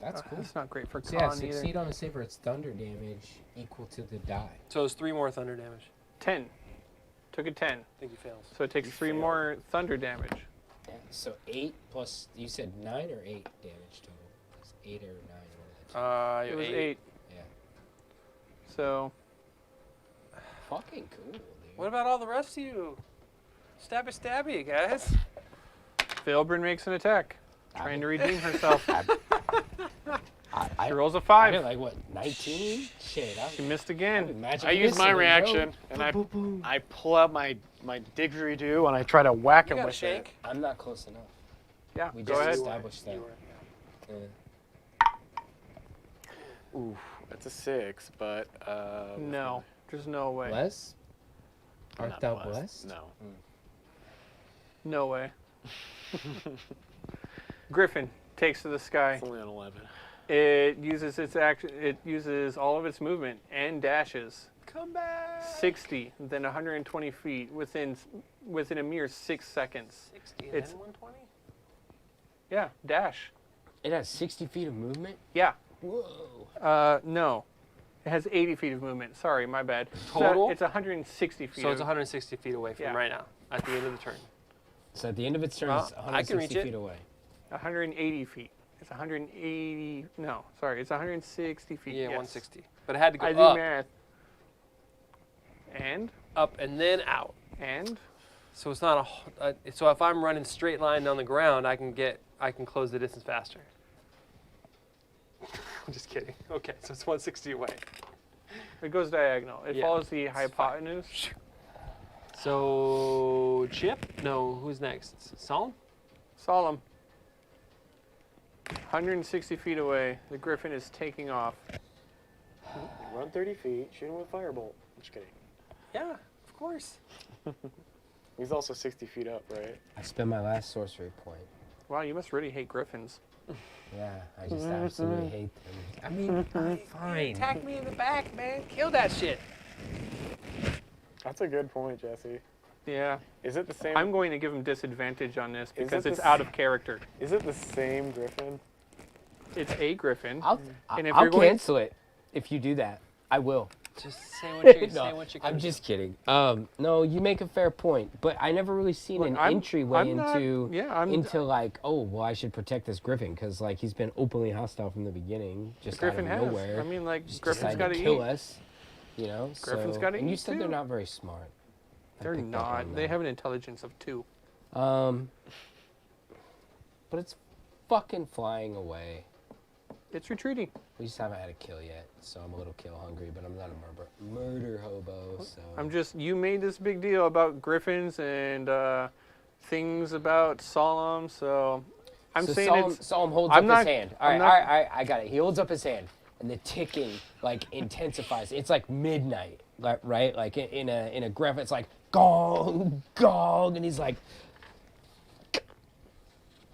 That's cool. That's not great for So yeah, con either. succeed on a save or it's thunder damage equal to the die. So it's 3 more thunder damage. 10. Took a 10. I think he fails. So it takes You 3 failed. more thunder damage. Yeah, so 8 plus, you said 9 or 8 damage total? It's 8 or 9, one of the two. It was 8. Yeah. So Fucking cool, dude. What about all the rest of you? Stabby stabby, guys. Philbrin makes an attack, trying to redeem herself. I She rolls a I 5. did like what, 19? Shit, She missed again. I use my reaction, and I pull out my didgeridoo, and I try to whack You him got a with shank? it. I'm not close enough. Yeah, We go just ahead. established that. You were, yeah. Ooh, that's a 6, but No, there's no way. Bless? I'm Art not thou blessed? No. No way. Griffin takes to the sky. It's only an 11. It uses its action. It uses all of its movement and dashes. Come back. 60, then 120 feet within a mere 6 seconds. 60 and It's- then 120? Yeah, dash. It has 60 feet of movement? Yeah. Whoa. No. It has 80 feet of movement. Sorry, my bad. Total? It's 160 feet. So it's of- 160 feet away from Yeah. right now, at the end of the turn. So at the end of its turn, Well, it's I can 160 reach it. feet away. 180 feet. It's 180. No, sorry, it's 160 feet. Yeah, yes. 160. But it had to go I do up, math. And up, and then out. and So it's not so if I'm running straight line down the ground, I can close the distance faster. I'm just kidding. Okay, so it's 160 away. it goes diagonal. It Yeah, follows the it's fine. hypotenuse. So Chip? No, who's next? Solemn? Solemn. 160 feet away. The griffin is taking off. Run 30 feet, shoot him with a firebolt. I'm just kidding. Yeah, of course. He's also 60 feet up, right? I spent my last sorcery point. Wow, you must really hate griffins. Yeah, I just absolutely hate them. I mean, fine. Attack me in the back, man. Kill that shit. That's a good point, Jesse. Yeah. Is it the same? I'm going to give him disadvantage on this Is because it it's the out s- of character. Is it the same griffin? It's a griffin. I'll, And if I'll you're going- cancel it if you do that. I will. Just say what you're, No, say what you're I'm gonna just kidding. No, you make a fair point, but I never really seen Look, an I'm entryway not- into yeah, I'm- into like, oh, well, I should protect this griffin because like he's been openly hostile from the beginning, just Griffin out of has. nowhere. I mean, like, just Griffin's decided got to to eat. kill us, you know. Griffin's so, gotta and you eat, said too. they're not very smart. I They're picked up not. on They that. have an intelligence of 2. But it's fucking flying away. It's retreating. We just haven't had a kill yet, so I'm a little kill hungry, but I'm not a murder hobo, so. You made this big deal about griffins and things about Solemn, so I'm So saying Solemn, it's. Solemn holds I'm up not- his hand. All I'm right, not- all right, I got it. He holds up his hand, and the ticking like intensifies. It's like midnight, like, right? Like in a griffin, it's like gong, gong, and he's like,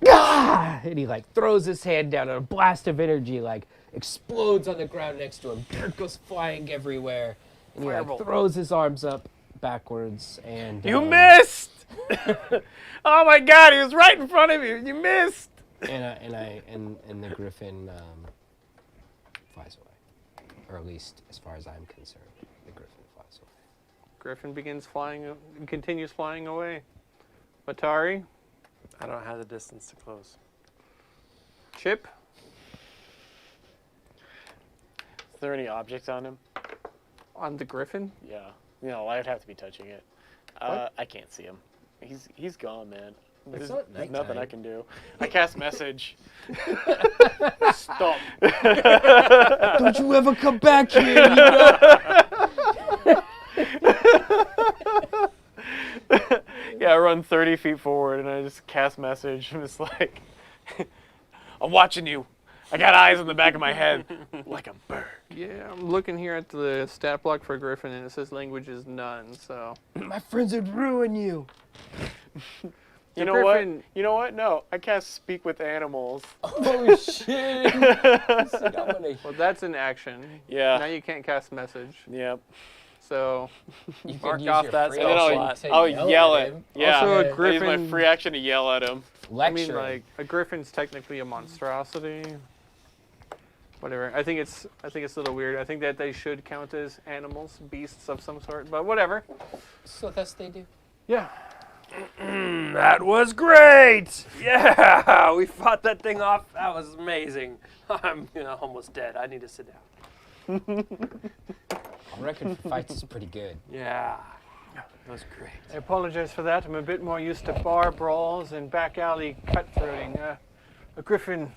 ah! And he like throws his hand down, and a blast of energy like explodes on the ground next to him. Dirt goes flying everywhere, and he like Firebolt. throws his arms up backwards, and You missed! Oh my God, he was right in front of you. You missed. And the griffin flies away, or at least as far as I'm concerned, the griffin flies away. Griffin continues flying away. Matari, I don't have the distance to close. Chip, Is there any objects on him? on the griffin. Yeah. No, I'd have to be touching it. What? I can't see him. He's gone, man. It's There's not nothing I nighttime. can do. I cast message. Stop. Don't you ever come back here, you know? Yeah, I run 30 feet forward and I just cast message. I'm just like, I'm watching you. I got eyes on the back of my head like a bird. Yeah, I'm looking here at the stat block for griffin, and it says language is none. So My friends would ruin you. You The know griffin- what? You know what? No, I cast speak with animals. Oh shit! See, I'm gonna, well, that's an action. Yeah. Now you can't cast message. Yep. So you can Mark use off your that free spell And then slot. action. I'll yell at him. Yeah. Also, a I use my griffin- free action to yell at him. I mean, Lecture. like a griffin's technically a monstrosity. whatever. I think it's a little weird. I think that they should count as animals, beasts of some sort. But whatever. So thus they do. Yeah. That was great! Yeah, we fought that thing off. That was amazing. I'm almost dead. I need to sit down. I reckon for fights is pretty good. Yeah, that was great. I apologize for that. I'm a bit more used to bar brawls and back alley cutthroating. A griffin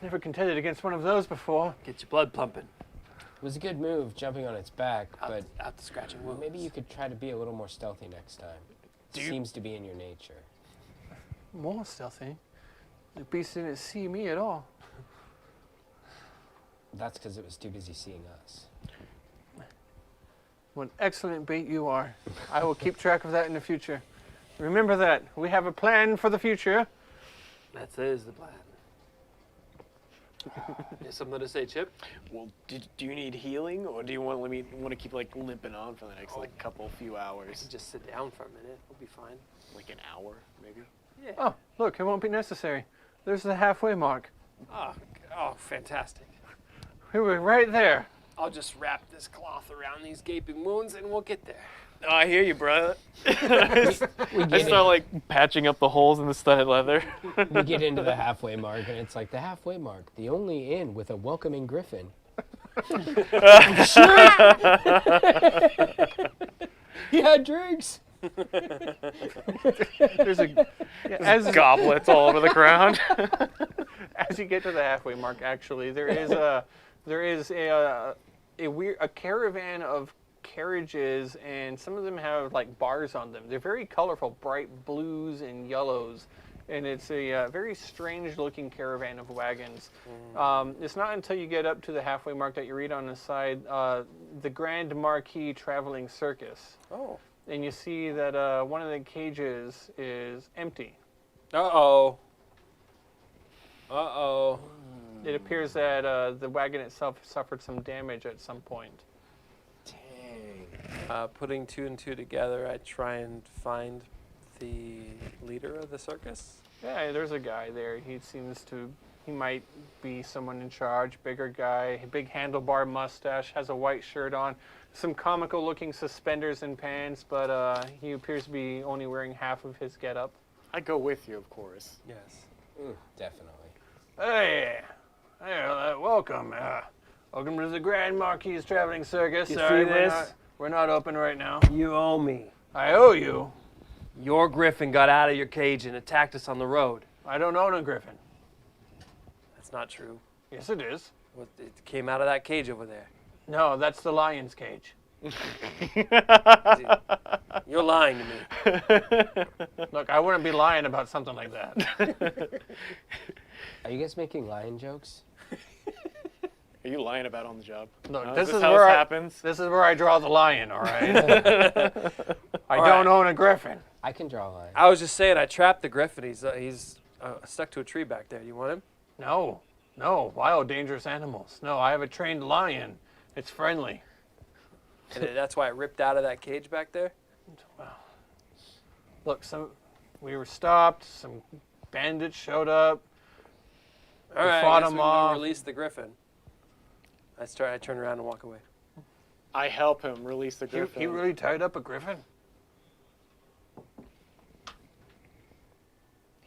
never contended against one of those before. Get your blood pumping. It was a good move jumping on its back, but Out the scratching wounds. maybe you could try to be a little more stealthy next time. Seems to be in your nature. More stealthy? The beast didn't see me at all. That's because it was too busy seeing us. What an excellent bait you are. I will keep track of that in the future. Remember that. We have a plan for the future. That is the plan. You have something to say, Chip? Well, do you need healing, or do you want to keep like limping on for the next like few hours? Just sit down for a minute. We'll be fine. Like an hour, maybe. Yeah. Oh, look, it won't be necessary. There's the halfway mark. Oh, fantastic. We were right there. I'll just wrap this cloth around these gaping wounds and we'll get there. Oh, I hear you, brother. We I get, start like patching up the holes in the studded leather. we get into the halfway mark, and it's like the halfway mark, the only inn with a welcoming griffin. He had drinks. There's a as Goblets all over the ground. as you get to the halfway mark, actually, there is a caravan of carriages, and some of them have like bars on them. They're very colorful, bright blues and yellows, and it's a very strange looking caravan of wagons. It's not until you get up to the halfway mark that you read on the side the Grand Marquis Traveling Circus, Oh. and you see that one of the cages is empty. Uh-oh. Uh-oh. It appears that the wagon itself suffered some damage at some point. Putting two and two together, I try and find the leader of the circus. Yeah, there's a guy there. He might be someone in charge. Bigger guy, big handlebar mustache, has a white shirt on, some comical looking suspenders and pants, but he appears to be only wearing half of his getup. I go with you, of course. Yes. Definitely. Hey, welcome. Welcome to the Grand Marquis Traveling Circus. You Sorry, see this? We're not open right now. You owe me. I owe you. Your griffin got out of your cage and attacked us on the road. I don't own a griffin. That's not true. Yes, it is. It came out of that cage over there. No, that's the lion's cage. You're lying to me. Look, I wouldn't be lying about something like that. Are you guys making lion jokes? Are you lying about on the job? Look, This this is is how where this I, happens. this is where I draw the line, all right? I don't own a griffin. I can draw a line. I was just saying, I trapped the griffin. He's stuck to a tree back there. You want him? No, wild, dangerous animals. No, I have a trained lion. It's friendly. And that's why it ripped out of that cage back there? Look, we were stopped. Some bandits showed up. All right, fought I guess him we can off. release the griffin. I turn around and walk away. I help him release the griffin. He really tied up a griffin?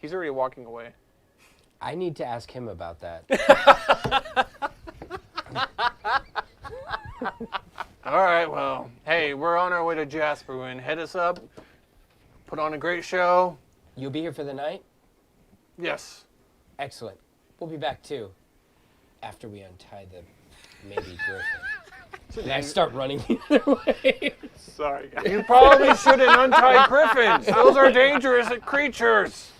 He's already walking away. I need to ask him about that. All right, well, hey, we're on our way to Jasperwind. Head us up. Put on a great show. You'll be here for the night? Yes. Excellent. We'll be back too. After we untie the maybe griffin. And I start running the other way. Sorry, guys. You probably shouldn't untie griffins. Those are dangerous creatures.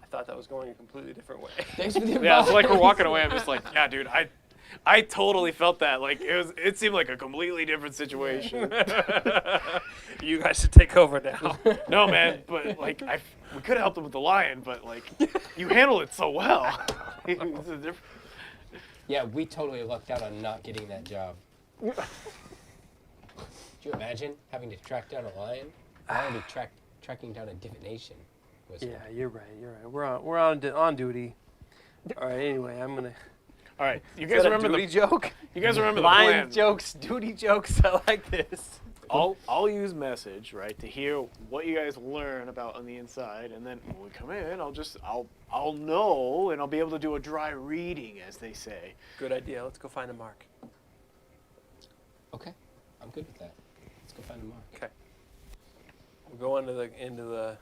I thought that was going a completely different way. Thanks for the advice. Yeah, it's like we're walking away. I'm just like, yeah, dude, I totally felt that. Like it seemed like a completely different situation. You guys should take over now. No, man, but like we could have helped him with the lion, but like you handled it so well. It's a diff- Yeah, we totally lucked out on not getting that job. Could you imagine having to track down a lion? I want to be tracking down a divination. Yeah, you're right. We're on duty. All right. Anyway, I'm gonna All right, you Is guys that a remember duty the joke? you guys remember the Line plan. jokes, duty jokes. I like this. I'll use message, right, to hear what you guys learn about on the inside, and then when we come in, I'll know, and I'll be able to do a dry reading, as they say. Good idea. Let's go find the mark. Okay, I'm good with that. Let's go find the mark. Okay. We'll go into the inn, the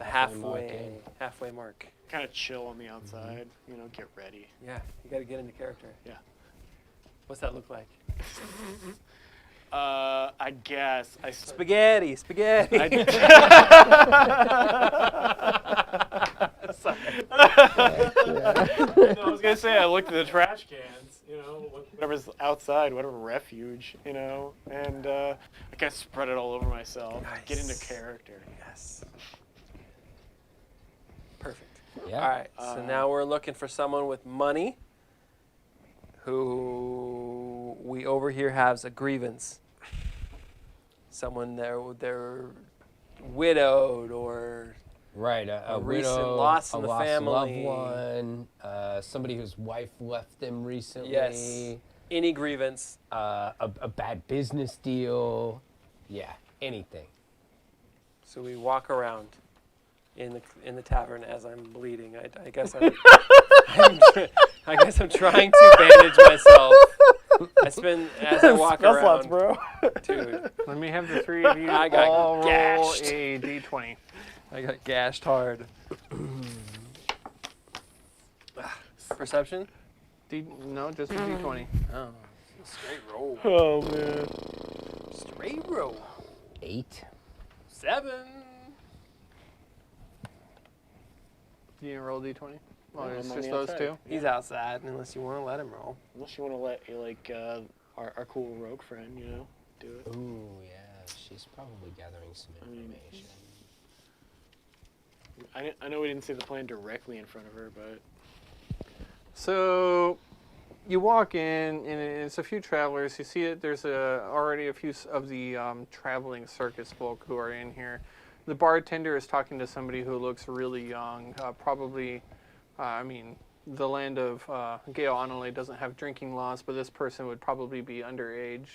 halfway mark. Kind of chill on the outside, get ready. Yeah, you got to get into character. Yeah. What's that look like? I guess Spaghetti. Sorry. No, I was gonna say I looked at the trash cans, whatever's outside, whatever refuge, and I kind of spread it all over myself. Get into Nice. character. Yes. Perfect. Yeah. All right. So now we're looking for someone with money who we over here has a grievance. Someone they're widowed or Right, a recent widow, loss a in the lost family. loved one, somebody whose wife left them recently. Yes. Any grievance. A bad business deal. Yeah, anything. So we walk around in the tavern as I'm bleeding. I guess I guess I'm trying to bandage myself. As I walk around, bro. dude. Let me have the three of you I got all roll gashed. a d20. I got gashed hard. Perception? No, just a d20. Oh, straight roll. Oh man. Straight roll. 8. 7. You didn't roll d20? Oh, No, it's I'm on just the those outside. two? He's outside unless you want to let him roll. Unless you want to let our cool rogue friend, do it. Ooh, yeah, she's probably gathering some information. I know we didn't say the plan directly in front of her, but So you walk in, and it's a few travelers. You see it. There's already a few of the traveling circus folk who are in here. The bartender is talking to somebody who looks really young. Probably, the land of Gale Anole doesn't have drinking laws, but this person would probably be underage.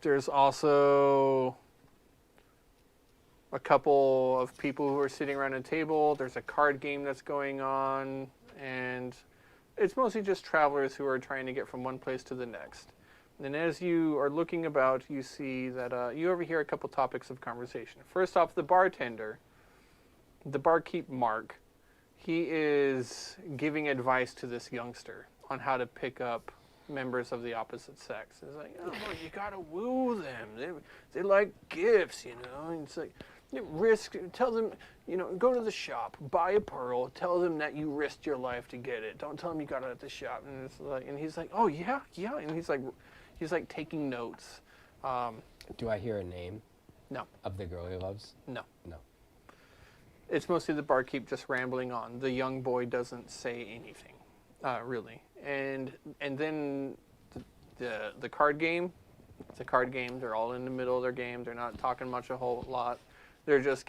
There's also a couple of people who are sitting around a table. There's a card game that's going on, and it's mostly just travelers who are trying to get from one place to the next. And as you are looking about, you see that you overhear a couple topics of conversation. First off, the bartender, the barkeep Mark, he is giving advice to this youngster on how to pick up members of the opposite sex. It's like, oh, you gotta woo them. They like gifts, And it's like, tell them, go to the shop, buy a pearl, tell them that you risked your life to get it. Don't tell them you got it at the shop. And it's like, and he's like, oh yeah, and he's like taking notes. Do I hear a name? No. Of the girl he loves? No. No. It's mostly the barkeep just rambling on. The young boy doesn't say anything, really. And then the card game. It's a card game. They're all in the middle of their game. They're not talking much a whole lot. They're just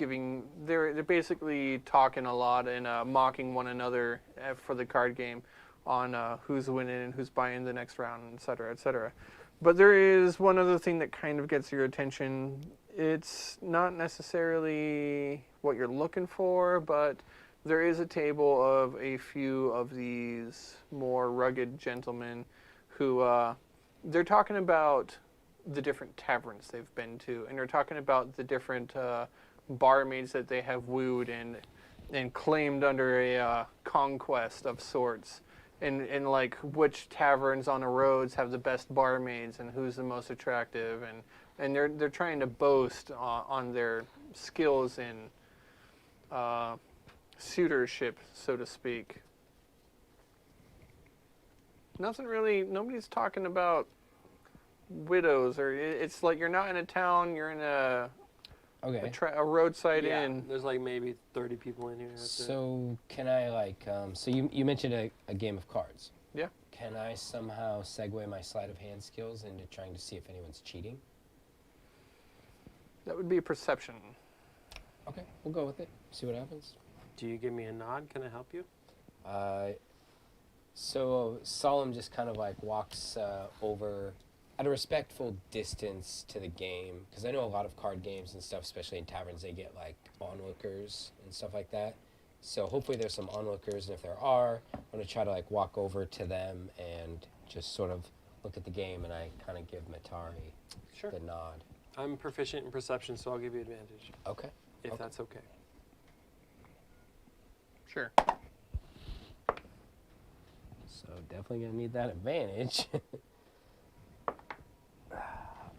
they're basically talking a lot and mocking one another for the card game on who's winning and who's buying the next round, et cetera, et cetera. But there is one other thing that kind of gets your attention. It's not necessarily what you're looking for, but there is a table of a few of these more rugged gentlemen who they're talking about the different taverns they've been to, and they're talking about the different barmaids that they have wooed and claimed under a conquest of sorts, and like which taverns on the roads have the best barmaids and who's the most attractive, and they're trying to boast on their skills in suitorship, so to speak. Nobody's talking about widows, or it's like you're not in a town, you're in a roadside inn. There's like maybe 30 people in here. So can I so you mentioned a game of cards. Yeah. Can I somehow segue my sleight of hand skills into trying to see if anyone's cheating? That would be a perception. Okay, we'll go with it. See what happens. Do you give me a nod? Can I help you? So Solemn just kind of like walks over at a respectful distance to the game, because I know a lot of card games and stuff, especially in taverns, they get like onlookers and stuff like that. So hopefully there's some onlookers, and if there are, I'm going to try to like walk over to them and just sort of look at the game, and I kind of give Matari Sure. the nod. I'm proficient in perception, so I'll give you advantage, Okay. if Okay. that's okay. Sure. So definitely going to need that advantage.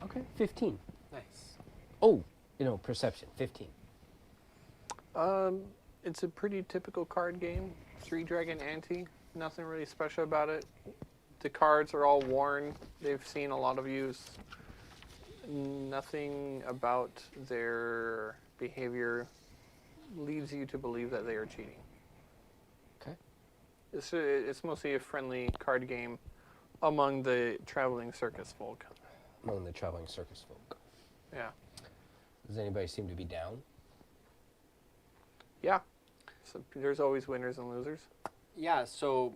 Okay, 15. Nice. Oh, perception, 15. It's a pretty typical card game. 3-dragon ante. Nothing really special about it. The cards are all worn. They've seen a lot of use. Nothing about their behavior leads you to believe that they are cheating. Okay. It's mostly a friendly card game among the traveling circus folk. Among the traveling circus folk. Yeah. Does anybody seem to be down? Yeah. So there's always winners and losers. Yeah, so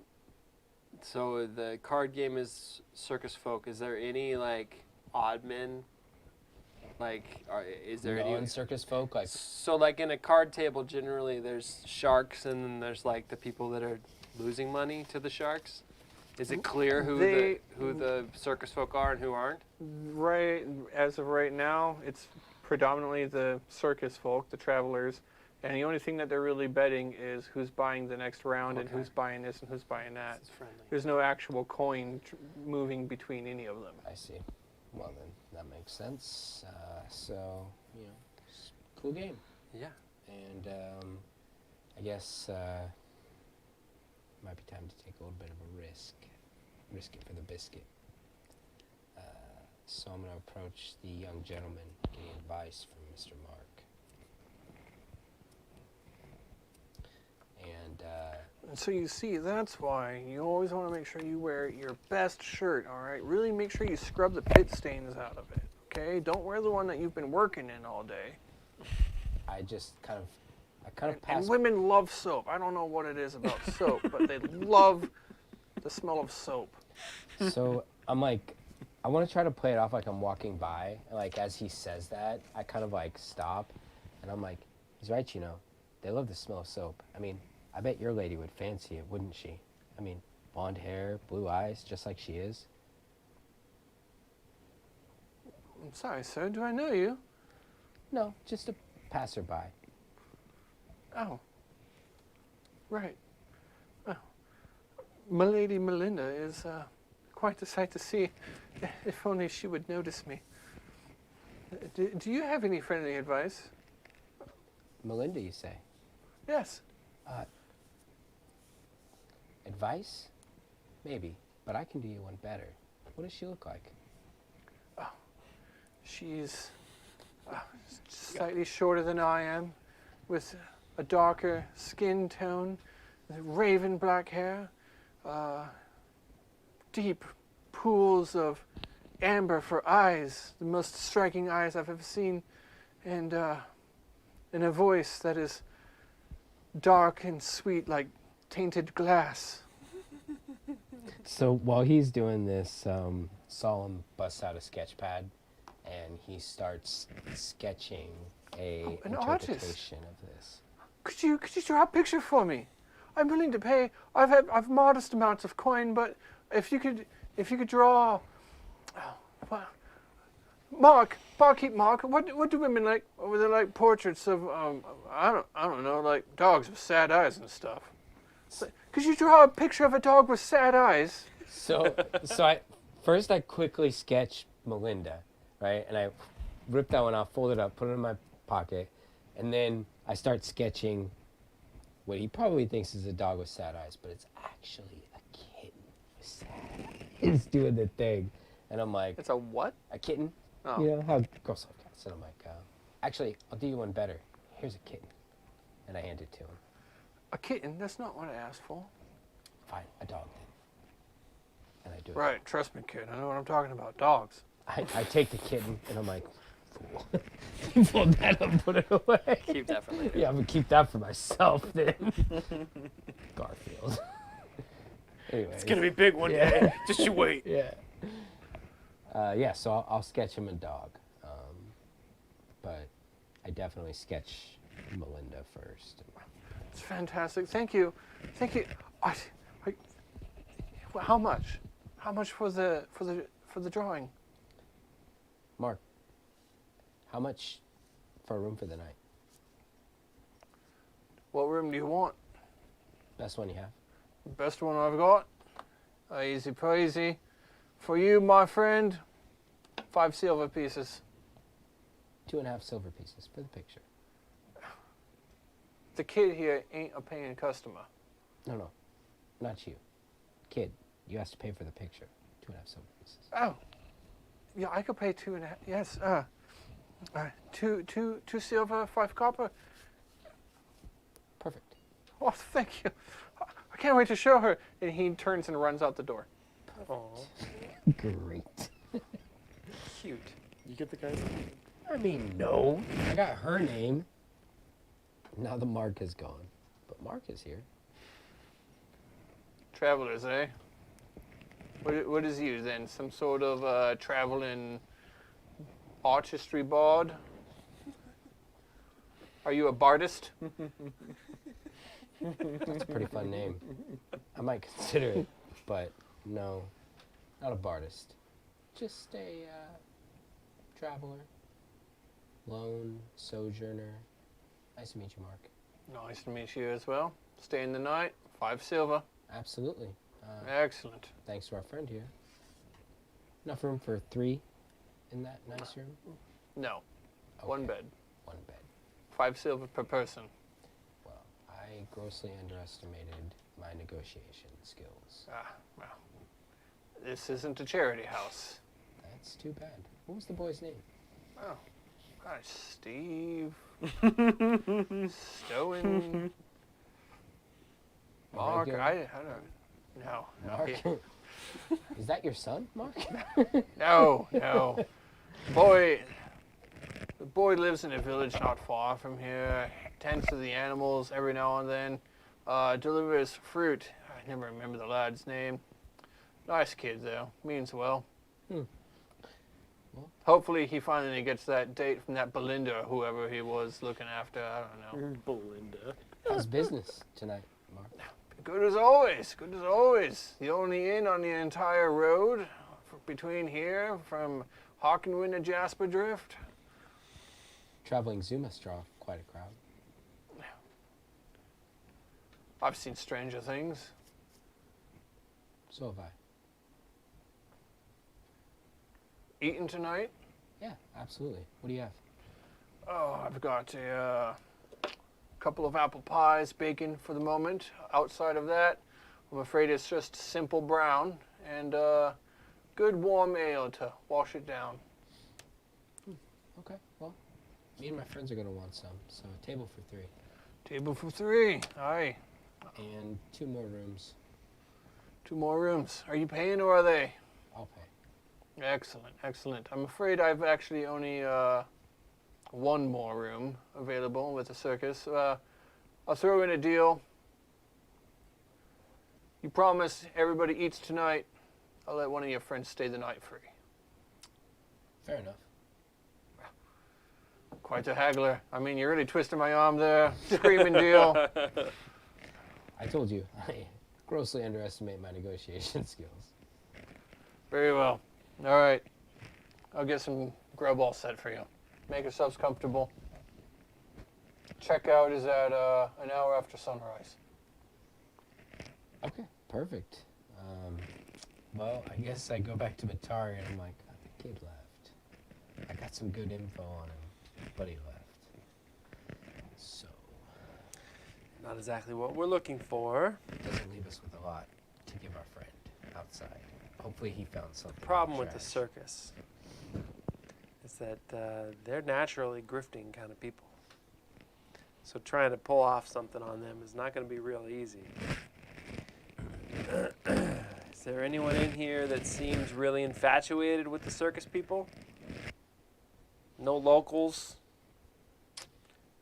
the card game is circus folk. Is there any like odd men? Like, is there any Non-circus folk? Like, So like in a card table, generally there's sharks, and then there's like the people that are losing money to the sharks. Is it clear who the circus folk are and who aren't? Right, as of right now, it's predominantly the circus folk, the travelers, and the only thing that they're really betting is who's buying the next round and Okay. who's buying this and who's buying that. It's friendly. There's no actual coin moving between any of them. I see. Well, then that makes sense. So, cool game. Yeah. And I guess might be time to take a little bit of a risk. Risk it for the biscuit. So I'm going to approach the young gentleman getting advice from Mr. Mark. And So you see, that's why you always want to make sure you wear your best shirt, all right? Really make sure you scrub the pit stains out of it, okay? Don't wear the one that you've been working in all day. I just kind of And pass. women love soap. I don't know what it is about soap, but they love the smell of soap. So I'm like, I want to try to play it off like I'm walking by. And like as he says that, I kind of like stop, and I'm like, he's right, they love the smell of soap. I mean, I bet your lady would fancy it, wouldn't she? I mean, blonde hair, blue eyes, just like she is. I'm sorry, sir. Do I know you? No, just a passerby. Oh. Right. Oh. Milady Melinda is quite a sight to see. If only she would notice me. Do you have any friendly advice? Melinda, you say? Yes. Advice? Maybe, but I can do you one better. What does she look like? She's slightly shorter than I am, with a darker skin tone, raven black hair, deep pools of amber for eyes, the most striking eyes I've ever seen, and a voice that is dark and sweet like tainted glass. So while he's doing this, Solemn busts out a sketch pad, and he starts sketching an an artist. interpretation of this. Could you draw a picture for me? I'm willing to pay. I've modest amounts of coin, but if you could draw, barkeep Mark, what do women like? Or they like portraits of I don't know, like dogs with sad eyes and stuff. Could you draw a picture of a dog with sad eyes? So I quickly sketch Melinda, right? And I rip that one off, fold it up, put it in my pocket, and then I start sketching what he probably thinks is a dog with sad eyes, but it's actually a kitten with sad eyes. It's doing the thing, and I'm like, It's a what? a kitten? Oh. You know how girls have cats? And I'm like, actually, I'll do you one better. Here's a kitten, and I hand it to him. A kitten? That's not what I asked for. Fine, a dog then. And I do it. Right, trust me, kid. I know what I'm talking about. Dogs. I take the kitten, and I'm like, fool. Fold that up, put it away. Keep that for later. Yeah, I'm gonna keep that for myself then. Garfield. field. Anyways. It's gonna be big one Yeah. day. Just you wait. Yeah. Yeah, so I'll sketch him a dog. But I definitely sketch Melinda first. It's fantastic. Thank you. Thank you. Well, how much? How much for the drawing? Mark, how much for a room for the night? What room do you want? Best one you have? Best one I've got. Easy peasy. For you, my friend, 5 silver pieces. 2.5 silver pieces for the picture. The kid here ain't a paying customer. No, not you. Kid, you have to pay for the picture. 2.5 silver pieces. Oh, yeah, I could pay 2.5. Yes, two silver, 5 copper. Perfect. Oh, thank you. I can't wait to show her. And he turns and runs out the door. Oh, Great. cute. You get the guy's name? I mean, no. I got her name. Now the Mark is gone. But Mark is here. Travelers, eh? What is you then? Some sort of traveling artistry bard? Are you a bardist? That's a pretty fun name. I might consider it, but no, not a bardist. Just a traveler, lone sojourner. Nice to meet you, Mark. Nice to meet you as well. Staying the night, 5 silver. Absolutely. Excellent. Thanks to our friend here. Enough room for 3 in that nice room? No, Okay. 1 bed. 1 bed. 5 silver per person. Well, I grossly underestimated my negotiation skills. Well, this isn't a charity house. That's too bad. What was the boy's name? Oh, gosh, Steve. Stowen. A Mark, regular- I don't. No. Mark? he- Is that your son, Mark? No. The boy lives in a village not far from here. Tends to the animals every now and then. Delivers fruit. I never remember the lad's name. Nice kid, though. Means well. Hmm. Well. Hopefully he finally gets that date from that Belinda or whoever he was looking after. I don't know. Belinda. How's business tonight, Mark? Good as always. Good as always. The only inn on the entire road between here from Hawkenwind to Jasper Drift. Traveling zoo must draw quite a crowd. I've seen stranger things. So have I. Eating tonight? Yeah, absolutely. What do you have? Oh, I've got a couple of apple pies, bacon for the moment. Outside of that, I'm afraid it's just simple brown and good warm ale to wash it down. Okay, well, me and my friends are going to want some, so a table for 3. Table for 3. Aye. And 2 more rooms. 2 more rooms. Are you paying or are they? I'll pay. Excellent, excellent. I'm afraid I've actually only 1 more room available with the circus. I'll throw in a deal. You promise everybody eats tonight. I'll let one of your friends stay the night free. Fair enough. Quite a haggler. I mean, you're really twisting my arm there. Screaming deal. I told you, I grossly underestimate my negotiation skills. Very well. All right. I'll get some grub all set for you. Make yourselves comfortable. Checkout is at an hour after sunrise. Okay, perfect. Well, I guess I go back to Batari and I'm like, oh, the kid left. I got some good info on him, but he left. So, Not exactly what we're looking for. doesn't leave us with a lot to give our friend outside. Hopefully he found something. in Problem with the trash. circus is that they're naturally grifting kind of people. So trying to pull off something on them is not going to be real easy. Is there anyone in here that seems really infatuated with the circus people? No locals?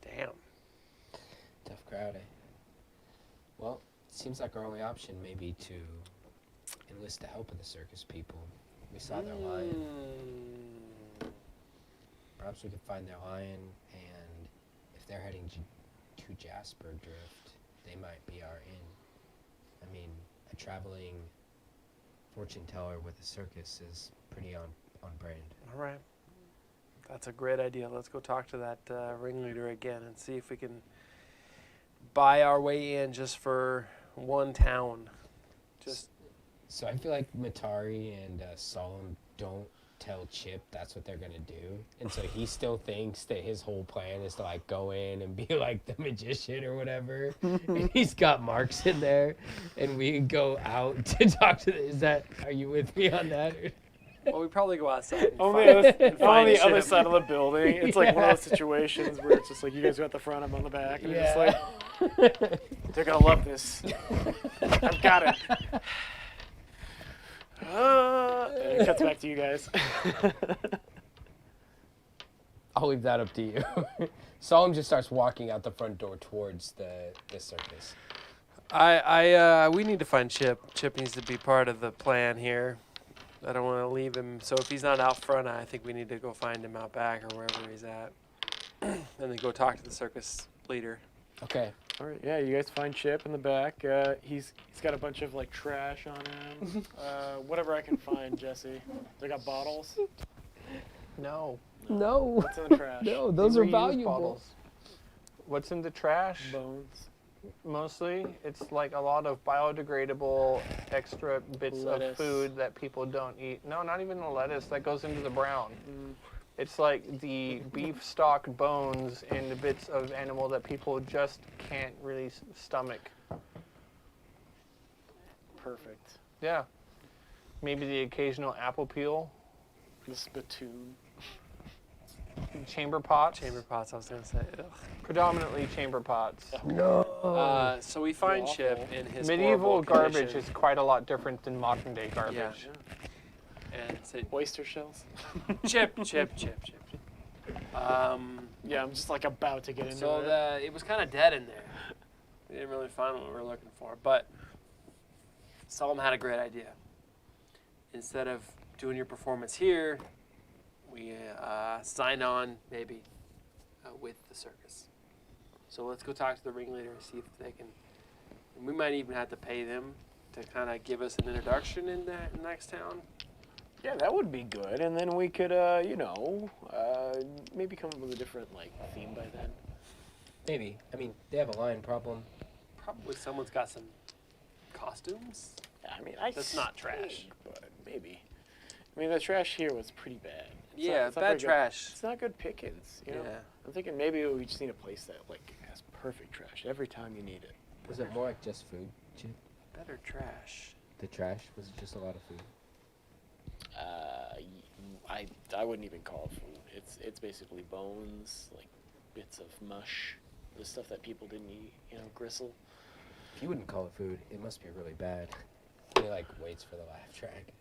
Damn. Tough crowd, eh? Well, seems like our only option may be to enlist the help of the circus people. We saw their lion. Perhaps we could find their lion, and if they're heading to Jasper Drift, they might be our in. I mean, a traveling fortune teller with a circus is pretty on brand. All right. That's a great idea. Let's go talk to that ringleader again and see if we can buy our way in just for one town. Just So I feel like Matari and Solemn don't tell Chip that's what they're gonna do, and so he still thinks that his whole plan is to like go in and be like the magician or whatever. And he's got Marks in there, and we go out to talk to. Are you with me on that? well, we probably go outside. And On find- the find other Chip. side of the building, it's like one of those situations where it's just like you guys are at the front, I'm on the back, and it's like they're gonna love this. I've got it. And it cuts back to you guys. I'll leave that up to you. Solemn just starts walking out the front door towards the circus. We need to find Chip. Chip needs to be part of the plan here. I don't want to leave him. So if he's not out front, I think we need to go find him out back or wherever he's at, and then go talk to the circus leader. Okay. All right, yeah, you guys find Chip in the back. He's got a bunch of like trash on him. Whatever I can find, Jesse. They got bottles. No. No. What's in the trash? No, those Reused are valuable. bottles. What's in the trash? Bones. Mostly, it's like a lot of biodegradable extra bits Lettuce. of food that people don't eat. No, not even the lettuce that goes into the brown. Mm. It's like the beef stock bones and the bits of animal that people just can't really stomach. Perfect. Yeah. Maybe the occasional apple peel, The spittoon. chamber pots. Chamber pots, I was going to say. Ugh. Predominantly chamber pots. No. So we find Awful. Chip in his Medieval horrible garbage condition. is quite a lot different than modern day garbage. Yeah. And say, Oyster shells. Chip. Yeah, I'm just like about to get into So it. it was kind of dead in there. We didn't really find what we were looking for, but Solomon had a great idea. Instead of doing your performance here, we sign on maybe with the circus. So let's go talk to the ringleader and see if they can. And we might even have to pay them to kind of give us an introduction in the next town. Yeah, that would be good. And then we could, maybe come up with a different like theme by then. Maybe. I mean, they have a lion problem. Probably someone's got some costumes. I mean, That's not trash. but maybe. I mean, the trash here was pretty bad. It's Yeah, it's bad very good- trash. It's not good pickings, you know. Yeah. I'm thinking maybe we just need a place that like has perfect trash every time you need it. Was it more like just food, Chip? Better trash. The trash? Was it just a lot of food? I wouldn't even call it food. It's basically bones, like bits of mush, the stuff that people didn't eat, gristle. If you wouldn't call it food, it must be really bad. He like waits for the laugh track.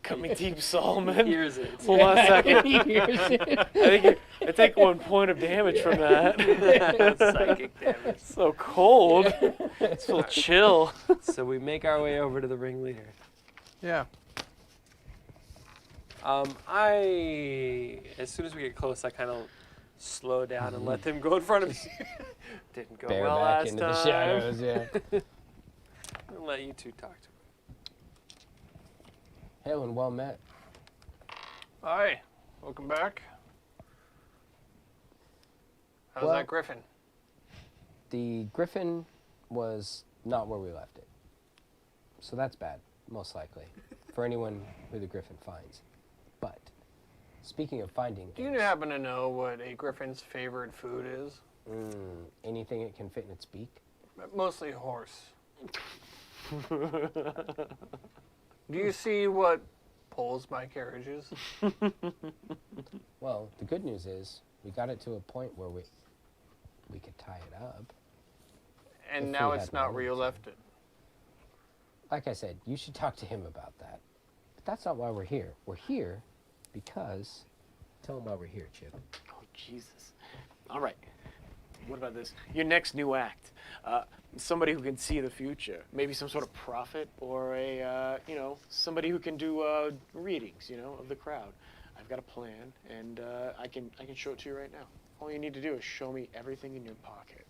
Cut me deep, Solomon. Here's it. Hold on a second. He hears it. I take 1 point of damage from that. Psychic damage. So cold. It's so chill. So we make our way over to the ringleader. Yeah. As soon as we get close, I kind of slow down and let them go in front of me. Didn't go Bear well back last into time. the shadows, yeah. I'll let you two talk to him. Hail and well met. Hi. Welcome back. How's Well- that griffin? The griffin was not where we left it. So that's bad, most likely, for anyone who the griffin finds. But, speaking of finding Do you things, happen to know what a griffin's favorite food is? anything it can fit in its beak? Mostly horse. Do you see what pulls my carriages? Well, the good news is we got it to a point where we could tie it up. And If now we it's had not room where you to. left it. Like I said, you should talk to him about that. But that's not why we're here. We're here because Tell them why we're here, Chip. Oh Jesus! All right, what about this? Your next new act. Somebody who can see the future. Maybe some sort of prophet or a, somebody who can do readings, of the crowd. I've got a plan, and I can show it to you right now. All you need to do is show me everything in your pocket.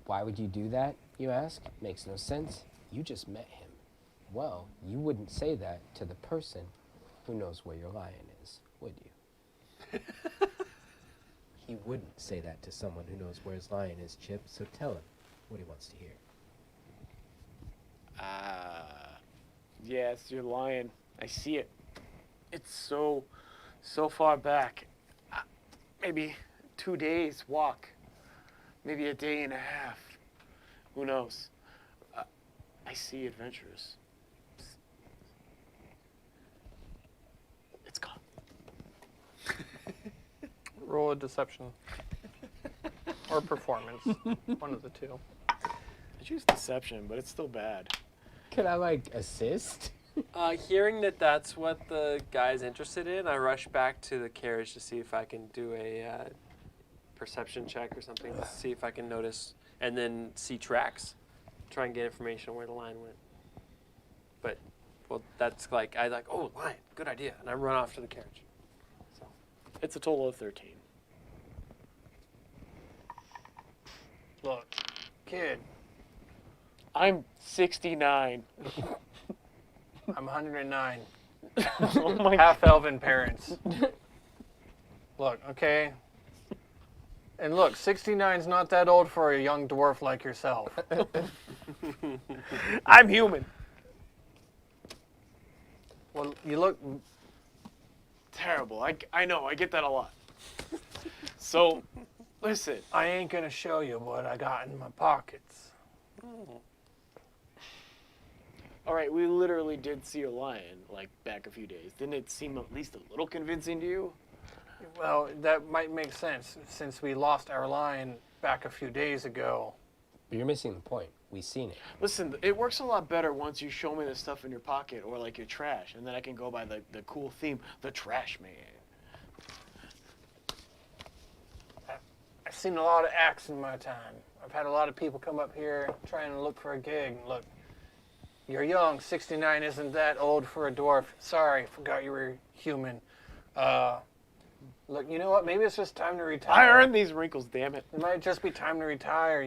Why would you do that, you ask? Makes no sense. You just met him. Well, you wouldn't say that to the person who knows where your lion is, would you? He wouldn't say that to someone who knows where his lion is, Chip, so tell him what he wants to hear. Yeah, it's your lion. I see it. It's so far back. Maybe 2 days walk. Maybe a day and a half. Who knows? I see adventurers. It's gone. Roll a deception. Or performance. One of the two. I choose deception, but it's still bad. Could I, assist? Hearing that that's what the guy's interested in, I rush back to the carriage to see if I can do a perception check or something to see if I can notice, and then see tracks, try and get information on where the line went. But, well, that's oh, line, good idea, and I run off to the carriage. So, It's a total of 13. Look, kid, I'm 69. I'm 109. Oh my Half elven parents. Look, okay? And look, 69's not that old for a young dwarf like yourself. I'm human. Well, you look... Terrible. I know. I get that a lot. So, listen. I ain't gonna show you what I got in my pockets. All right, we literally did see a lion, back a few days. Didn't it seem at least a little convincing to you? Well, that might make sense, since we lost our lion back a few days ago. But you're missing the point. We've seen it. Listen, it works a lot better once you show me the stuff in your pocket or, your trash, and then I can go by the cool theme, the trash man. I've seen a lot of acts in my time. I've had a lot of people come up here trying to look for a gig. Look, you're young. 69 isn't that old for a dwarf. Sorry, forgot you were human. Look, you know what? Maybe it's just time to retire. I earned these wrinkles, damn it. It might just be time to retire,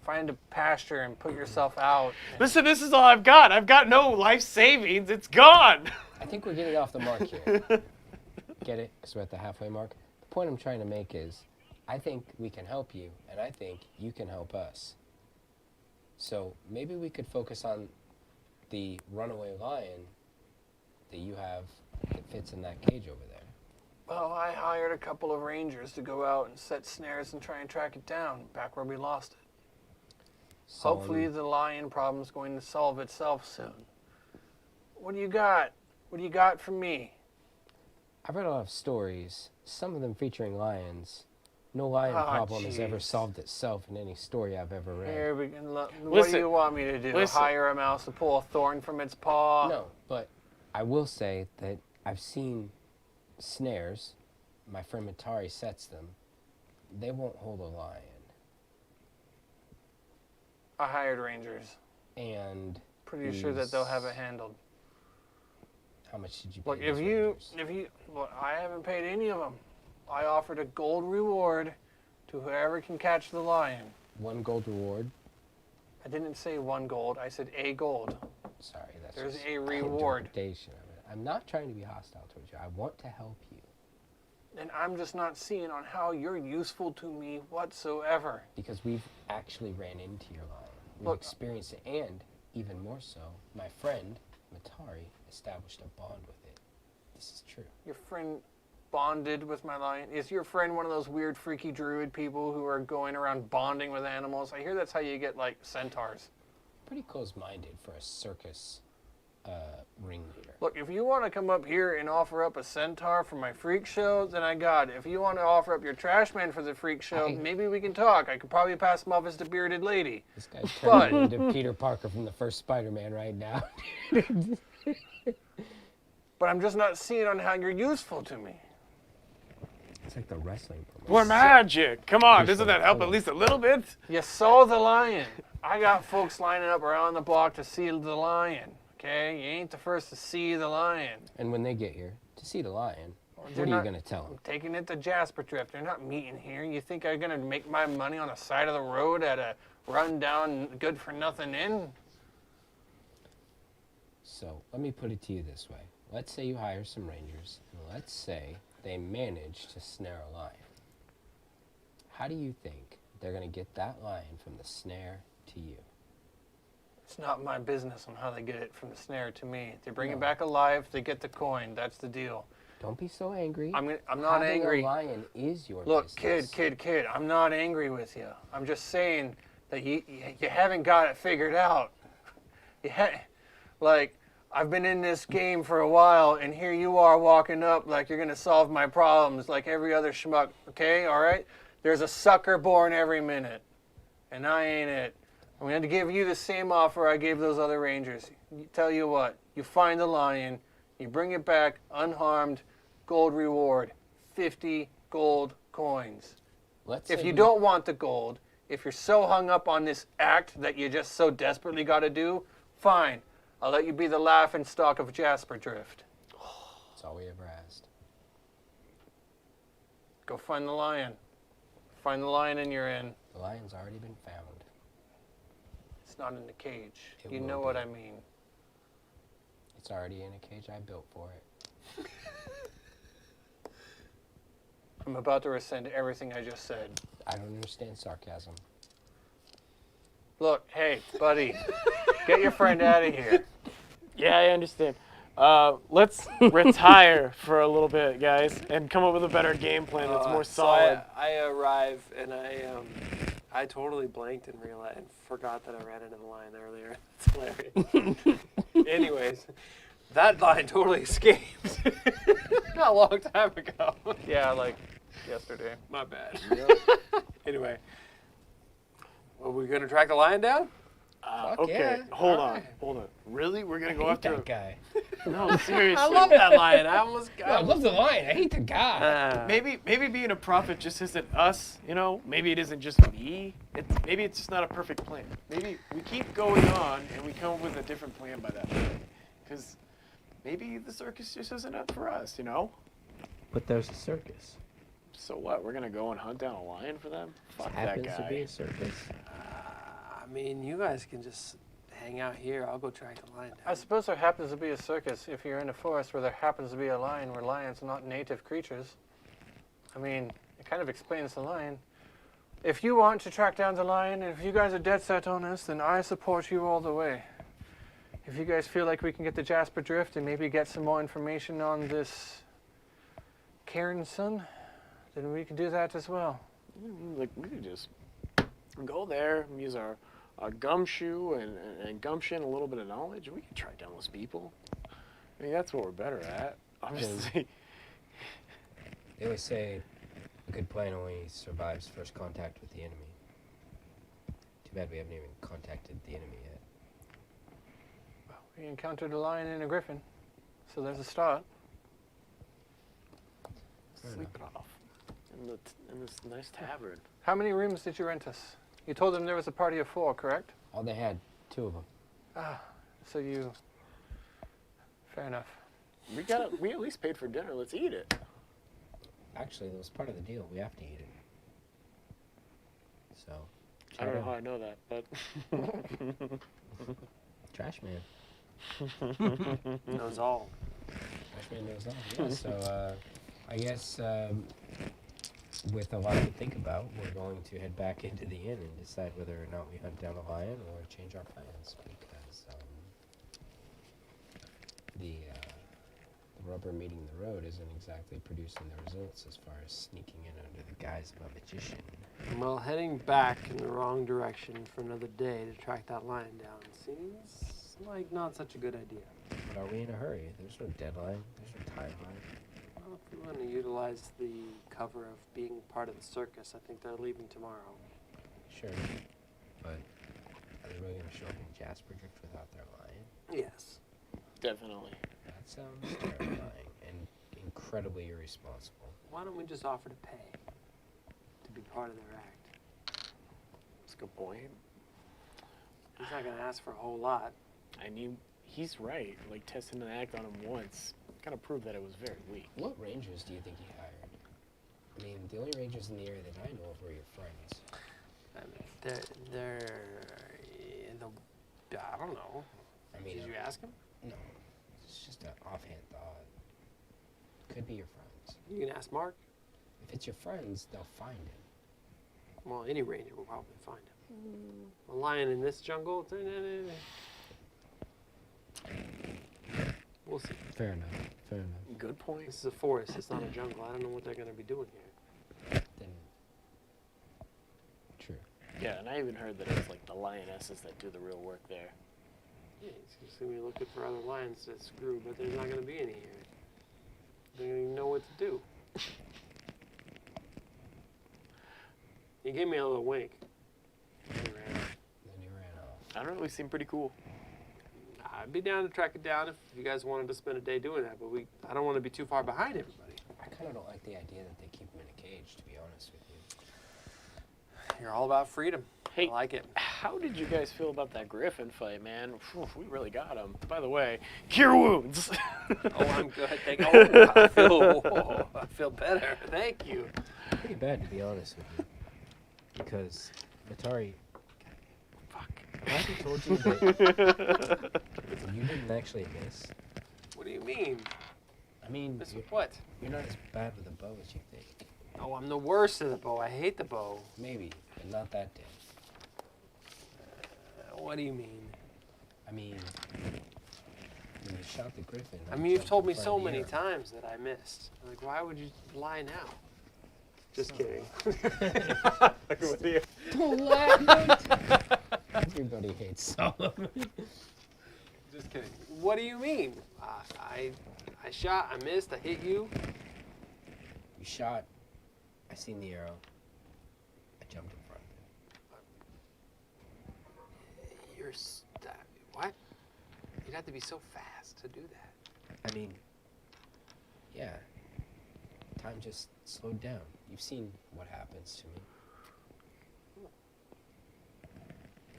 Find a pasture and put yourself out. Listen, this is all I've got. I've got no life savings. It's gone. I think we're getting off the mark here. Get it? Because we're at the halfway mark. The point I'm trying to make is, I think we can help you, and I think you can help us. So maybe we could focus on the runaway lion that you have that fits in that cage over there. Well, I hired a couple of rangers to go out and set snares and try and track it down back where we lost it. Hopefully the lion problem's going to solve itself soon. What do you got? What do you got for me? I've read a lot of stories, some of them featuring lions. No lion problem has ever jeez. solved itself in any story I've ever read. Here we can what Listen, do you want me to do? listen. Hire a mouse to pull a thorn from its paw? No, but I will say that I've seen snares. My friend Matari sets them. They won't hold a lion. I hired rangers. And Pretty sure that they'll have it handled. how much did you pay Look, these rangers? well, I haven't paid any of them. I offered a gold reward to whoever can catch the lion. 1 gold reward. I didn't say 1 gold. I said a gold. Sorry, that's There's just a my reward. interpretation of it. I'm not trying to be hostile towards you. I want to help you. And I'm just not seeing on how you're useful to me whatsoever. Because we've actually ran into your lion. We've Look, experienced it, and even more so, my friend Matari established a bond with it. This is true. Your friend bonded with my lion. Is your friend one of those weird, freaky druid people who are going around bonding with animals? I hear that's how you get, centaurs. Pretty close-minded for a circus ringleader. Look, if you want to come up here and offer up a centaur for my freak show, then I got it. If you want to offer up your trash man for the freak show, maybe we can talk. I could probably pass him off as the bearded lady. This guy's turning into Peter Parker from the first Spider-Man right now. But I'm just not seeing on how you're useful to me. It's like the wrestling promotion. More magic! Come on, Please doesn't don't that help tell at him. least a little bit? You saw the lion. I got folks lining up around the block to see the lion. Okay, you ain't the first to see the lion. And when they get here to see the lion, what they're are you not- going to tell them? I'm taking it to Jasper Drift. They're not meeting here. You think I'm gonna make my money on the side of the road at a run-down, good-for-nothing inn? So let me put it to you this way. Let's say you hire some rangers, and let's say they manage to snare a lion. How do you think they're going to get that lion from the snare to you? It's not my business on how they get it from the snare to me. They bring No. it back alive. They get the coin. That's the deal. Don't be so angry. I'm not Having angry. a lion is your Look, business. kid. I'm not angry with you. I'm just saying that you haven't got it figured out. Like, I've been in this game for a while, and here you are walking up like you're gonna solve my problems like every other schmuck. Okay, all right? There's a sucker born every minute, and I ain't it. I'm going to give you the same offer I gave those other rangers. Tell you what, you find the lion, you bring it back unharmed, gold reward, 50 gold coins. Let's If say you don't want the gold, if you're so hung up on this act that you just so desperately got to do, fine. I'll let you be the laughing stock of Jasper Drift. That's all we ever asked. Go find the lion. Find the lion and you're in. The lion's already been found. It's not in the cage. It You will know what be. I mean. It's already in a cage I built for it. I'm about to rescind everything I just said. I don't understand sarcasm. Look, hey, buddy, get your friend out of here. Yeah, I understand. Let's retire for a little bit, guys, and come up with a better game plan that's more solid. So I arrive and I totally blanked and realized and forgot that I ran into the lion earlier. It's hilarious. Anyways, that lion totally escaped. Not a long time ago. Yeah, like yesterday. My bad. Anyway, are we gonna track the lion down? Okay, yeah. hold Alright. on. Really? We're gonna I go hate after that guy. No, seriously. I love that lion. I almost No, I love the lion. I hate the guy. Maybe being a prophet just isn't us, you know? Maybe it isn't just me. Maybe it's just not a perfect plan. Maybe we keep going on and we come up with a different plan by that point. Because maybe the circus just isn't up for us, you know? But there's a circus. So what? We're gonna go and hunt down a lion for them? Fuck It that happens guy. to be a circus. I mean, you guys can just hang out here. I'll go track the lion I down. suppose there happens to be a circus if you're in a forest where there happens to be a lion where lions are not native creatures. I mean, it kind of explains the lion. If you want to track down the lion, and if you guys are dead set on this, then I support you all the way. If you guys feel like we can get the Jasper Drift and maybe get some more information on this Karen's son, then we can do that as well. Like, we could just go there, use our gumshoe and gumption, a little bit of knowledge, and we can track down those people. I mean, that's what we're better at. Obviously. They always say a good plan only survives first contact with the enemy. Too bad we haven't even contacted the enemy yet. We encountered a lion and a griffin, so there's a start. Sleep it off in this nice tavern. How many rooms did you rent us? You told them there was a party of 4, correct? All they had, 2 of them. Ah, so you... Fair enough. We at least paid for dinner. Let's eat it. Actually, that was part of the deal. We have to eat it. So, I don't know how try I know that, but to- Trash man. Knows all. Trash man knows all. Yeah, so, I guess with a lot to think about, we're going to head back into the inn and decide whether or not we hunt down a lion or change our plans, because the rubber meeting the road isn't exactly producing the results as far as sneaking in under the guise of a magician. Well, heading back in the wrong direction for another day to track that lion down seems like not such a good idea. But are we in a hurry? There's no deadline. There's no timeline. Well, if we want to utilize the cover of being part of the circus, I think they're leaving tomorrow. Sure. But are they really going to show up in Jasper Drift without their lion? Yes. Definitely. That sounds terrifying and incredibly irresponsible. Why don't we just offer to pay to be part of their act? That's a good point. He's not gonna ask for a whole lot. I mean, he's right. Like, testing an act on him once kind of proved that it was very weak. What rangers do you think he hired? I mean, the only rangers in the area that I know of were your friends. I mean, they're in the. I don't know. I mean, Did you ask him? No, it's just an offhand thought. Could be your friends. You can ask Mark. If it's your friends, they'll find him. Well, any ranger will probably find him. A lion in this jungle? We'll see. Fair enough. Fair enough. Good point. This is a forest. It's not a jungle. I don't know what they're going to be doing here. Then, true. Yeah, and I even heard that it's like the lionesses that do the real work there. Yeah, he's just going to be looking for other lions to screw, but there's not going to be any here. They don't even know what to do. He gave me a little wink. He ran off. Then he ran off. I don't know, he seemed pretty cool. I'd be down to track it down if you guys wanted to spend a day doing that, but I don't want to be too far behind everybody. I kind of don't like the idea that they keep him in a cage, to be honest with you. You're all about freedom. Hey, I like it. how did you guys feel about that Griffin fight, man? Phew, we really got him. By the way, cure wounds. Oh, I'm good. Thank you. Oh, I feel better. Thank you. Pretty bad, to be honest with you. Because, Matari, Fuck. have I told you that you didn't actually miss? What do you mean? I mean, Miss with what? you're not as bad with a bow as you think. Oh, I'm the worst at the bow. I hate the bow. Maybe, but not that day. What do you mean? I mean, when you shot the griffin. I mean, you've jumped told in me front so of the many arrow. times that I missed. Like, why would you lie now? Just kidding. Don't laugh. Everybody hates Solomon. Just kidding. What do you mean? I shot, I missed, I hit you. You shot. I seen the arrow. I jumped in front of it. You're what? You'd have to be so fast to do that. I mean, yeah. Time just slowed down. You've seen what happens to me.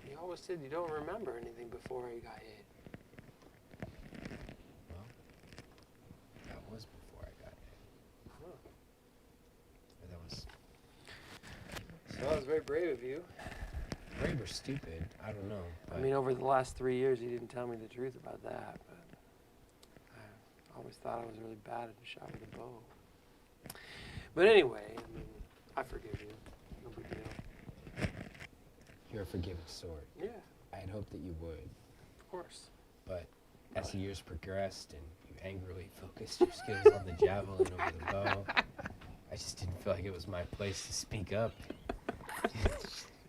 You always said you don't remember anything before you got hit. Well, that was before I got hit. Huh. Or that was So that was very brave of you. brave or stupid. I don't know. I But mean, over the last 3 years, you didn't tell me the truth about that, but I always thought I was really bad at a shot with a bow. But anyway, I mean, I forgive you. No big deal. you're a forgiving sort. Yeah, I had hoped that you would. of course. But as the years progressed and you angrily focused your skills on the javelin over the bow, I just didn't feel like it was my place to speak up.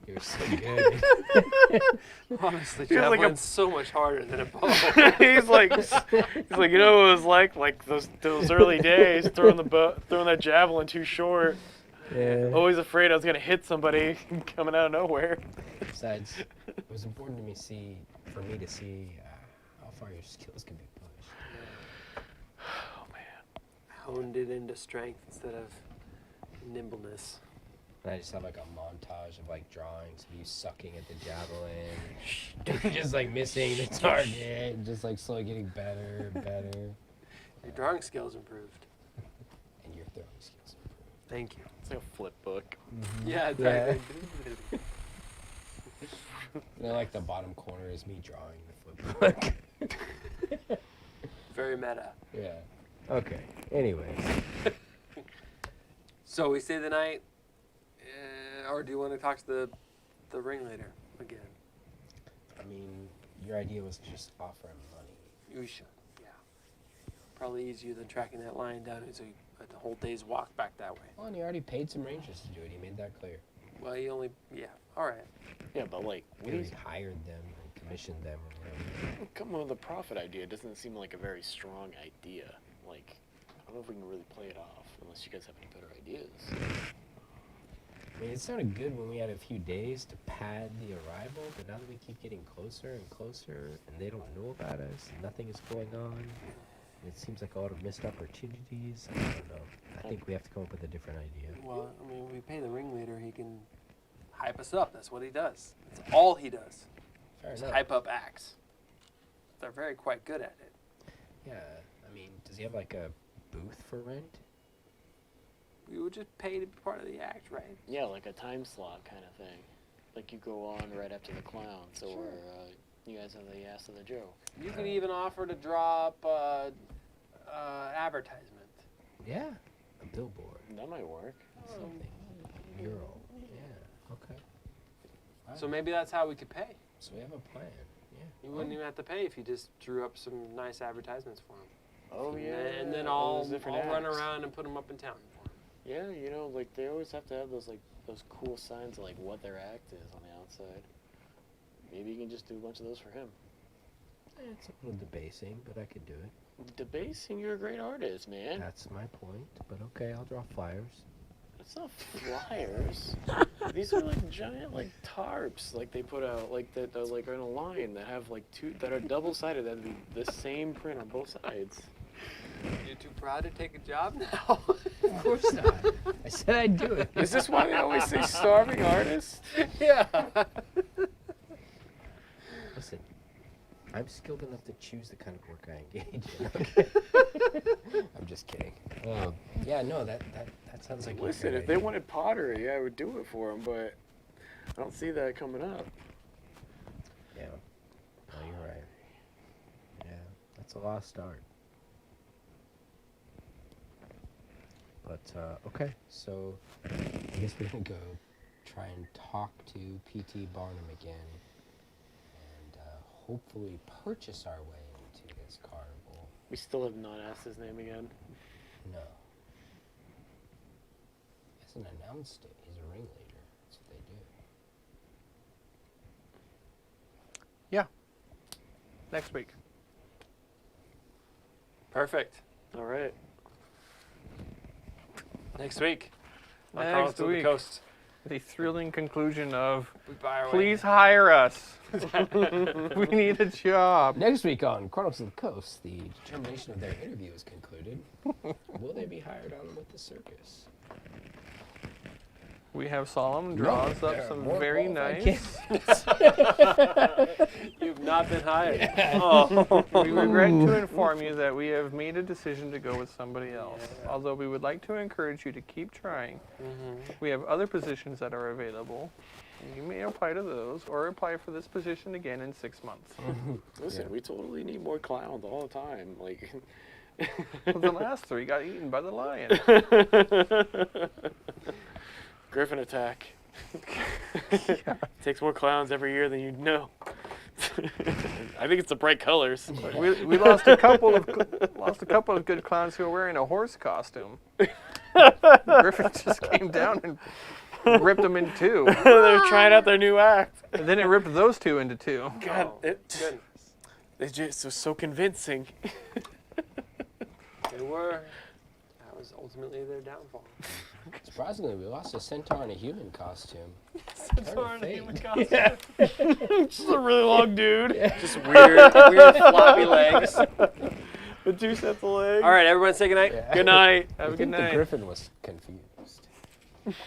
You were so good. Honestly, Feels like javelin's so much harder than a bow. he's like, you know what it was like those early days, throwing that javelin too short. Yeah. Always afraid I was gonna hit somebody coming out of nowhere. Besides, it was important to me for me to see how far your skills could be pushed. Oh man. Honed it into strength instead of nimbleness. And I just have like a montage of like drawings of you sucking at the javelin, just like missing the target, just like slowly getting better and better. Your drawing skills improved. And your throwing skills improved. Thank you. It's like a flip book. Yeah, exactly. You know, like the bottom corner is me drawing the flip book. Very meta. Yeah. Okay. Anyways. So we stay the night, or do you want to talk to the ringleader again? I mean, your idea was to just offer him money. We should, yeah. Probably easier than tracking that lion down, so you had the whole day's walk back that way. Well, and he already paid some rangers to do it. He made that clear. Well, you only, yeah, all right. Yeah, but like, He already hired them and commissioned them or whatever. coming with a profit idea doesn't seem like a very strong idea. Like, I don't know if we can really play it off unless you guys have any better ideas. I mean, it sounded good when we had a few days to pad the arrival, but now that we keep getting closer and closer and they don't know about us and nothing is going on, It seems like a lot of missed opportunities. I don't know. I think we have to come up with a different idea. Well, I mean, we pay the ringleader. He can hype us up. That's what he does. That's all he does. Fair Is enough. hype up acts. They're very quite good at it. Yeah, I mean, does he have like a booth for rent? We would just pay to be part of the act, right? Yeah, like a time slot kind of thing. Like you go on right after the clowns, or you guys have the ass of the joke. You could even offer to drop advertisement. Yeah, a billboard, That might work. something, mural. Yeah, okay. So maybe that's how we could pay. So we have a plan. Yeah. You wouldn't even have to pay if you just drew up some nice advertisements for him. Oh yeah. And then all I'll those different run acts. around and put them up in town for him. Yeah, you know, like they always have to have those cool signs of like what their act is on the outside. Maybe you can just do a bunch of those for him. It's a little debasing, but I could do it. Debasing, you're a great artist, man. That's my point. But okay, I'll draw flyers. It's not flyers. These are like giant like tarps, like they put out like that like are in a line that have like two that are double sided that be the same print on both sides. You're too proud to take a job now? Of course not. I said I'd do it. Is this why they always say starving artist? Yeah. Listen, I'm skilled enough to choose the kind of work I engage in. Okay? I'm just kidding. Yeah, no, that sounds like a Listen, good if they idea. wanted pottery, I would do it for them, but I don't see that coming up. Yeah. No, you're right. Yeah, that's a lost start. But, okay, so I guess we're gonna go try and talk to P.T. Barnum again, and hopefully purchase our way into this carnival. We still have not asked his name again. No. He hasn't announced it. He's a ringleader. That's what they do. Yeah. Next week. Perfect. All right. Next week. On Next Chronicles of the week. Coast. The thrilling conclusion of, We buy our way. please hire us. We need a job. Next week on Chronicles of the Coast, the determination of their interview is concluded. Will they be hired on with the circus? We have Solemn draws there up are some more very qualified nice. You've not been hired. Oh. We regret to inform you that we have made a decision to go with somebody else. Although we would like to encourage you to keep trying. We have other positions that are available. You may apply to those or apply for this position again in 6 months. Listen, we totally need more clowns all the time. Like, Well, the last 3 got eaten by the lion. Griffin attack. Takes more clowns every year than you'd know. I think it's the bright colors. We lost a couple of good clowns who were wearing a horse costume. Griffin just came down and ripped them in 2. They're trying out their new act. And then it ripped those 2 into 2. God, Oh, goodness. it just was so convincing. They were. That was ultimately their downfall. Surprisingly, we lost a centaur in a human costume. Centaur in a fake. human costume. Just a really long dude. Just weird floppy legs. With 2 sets of legs. All right, everyone say goodnight. Yeah. Good night. Have I a good think the night. griffin was confused.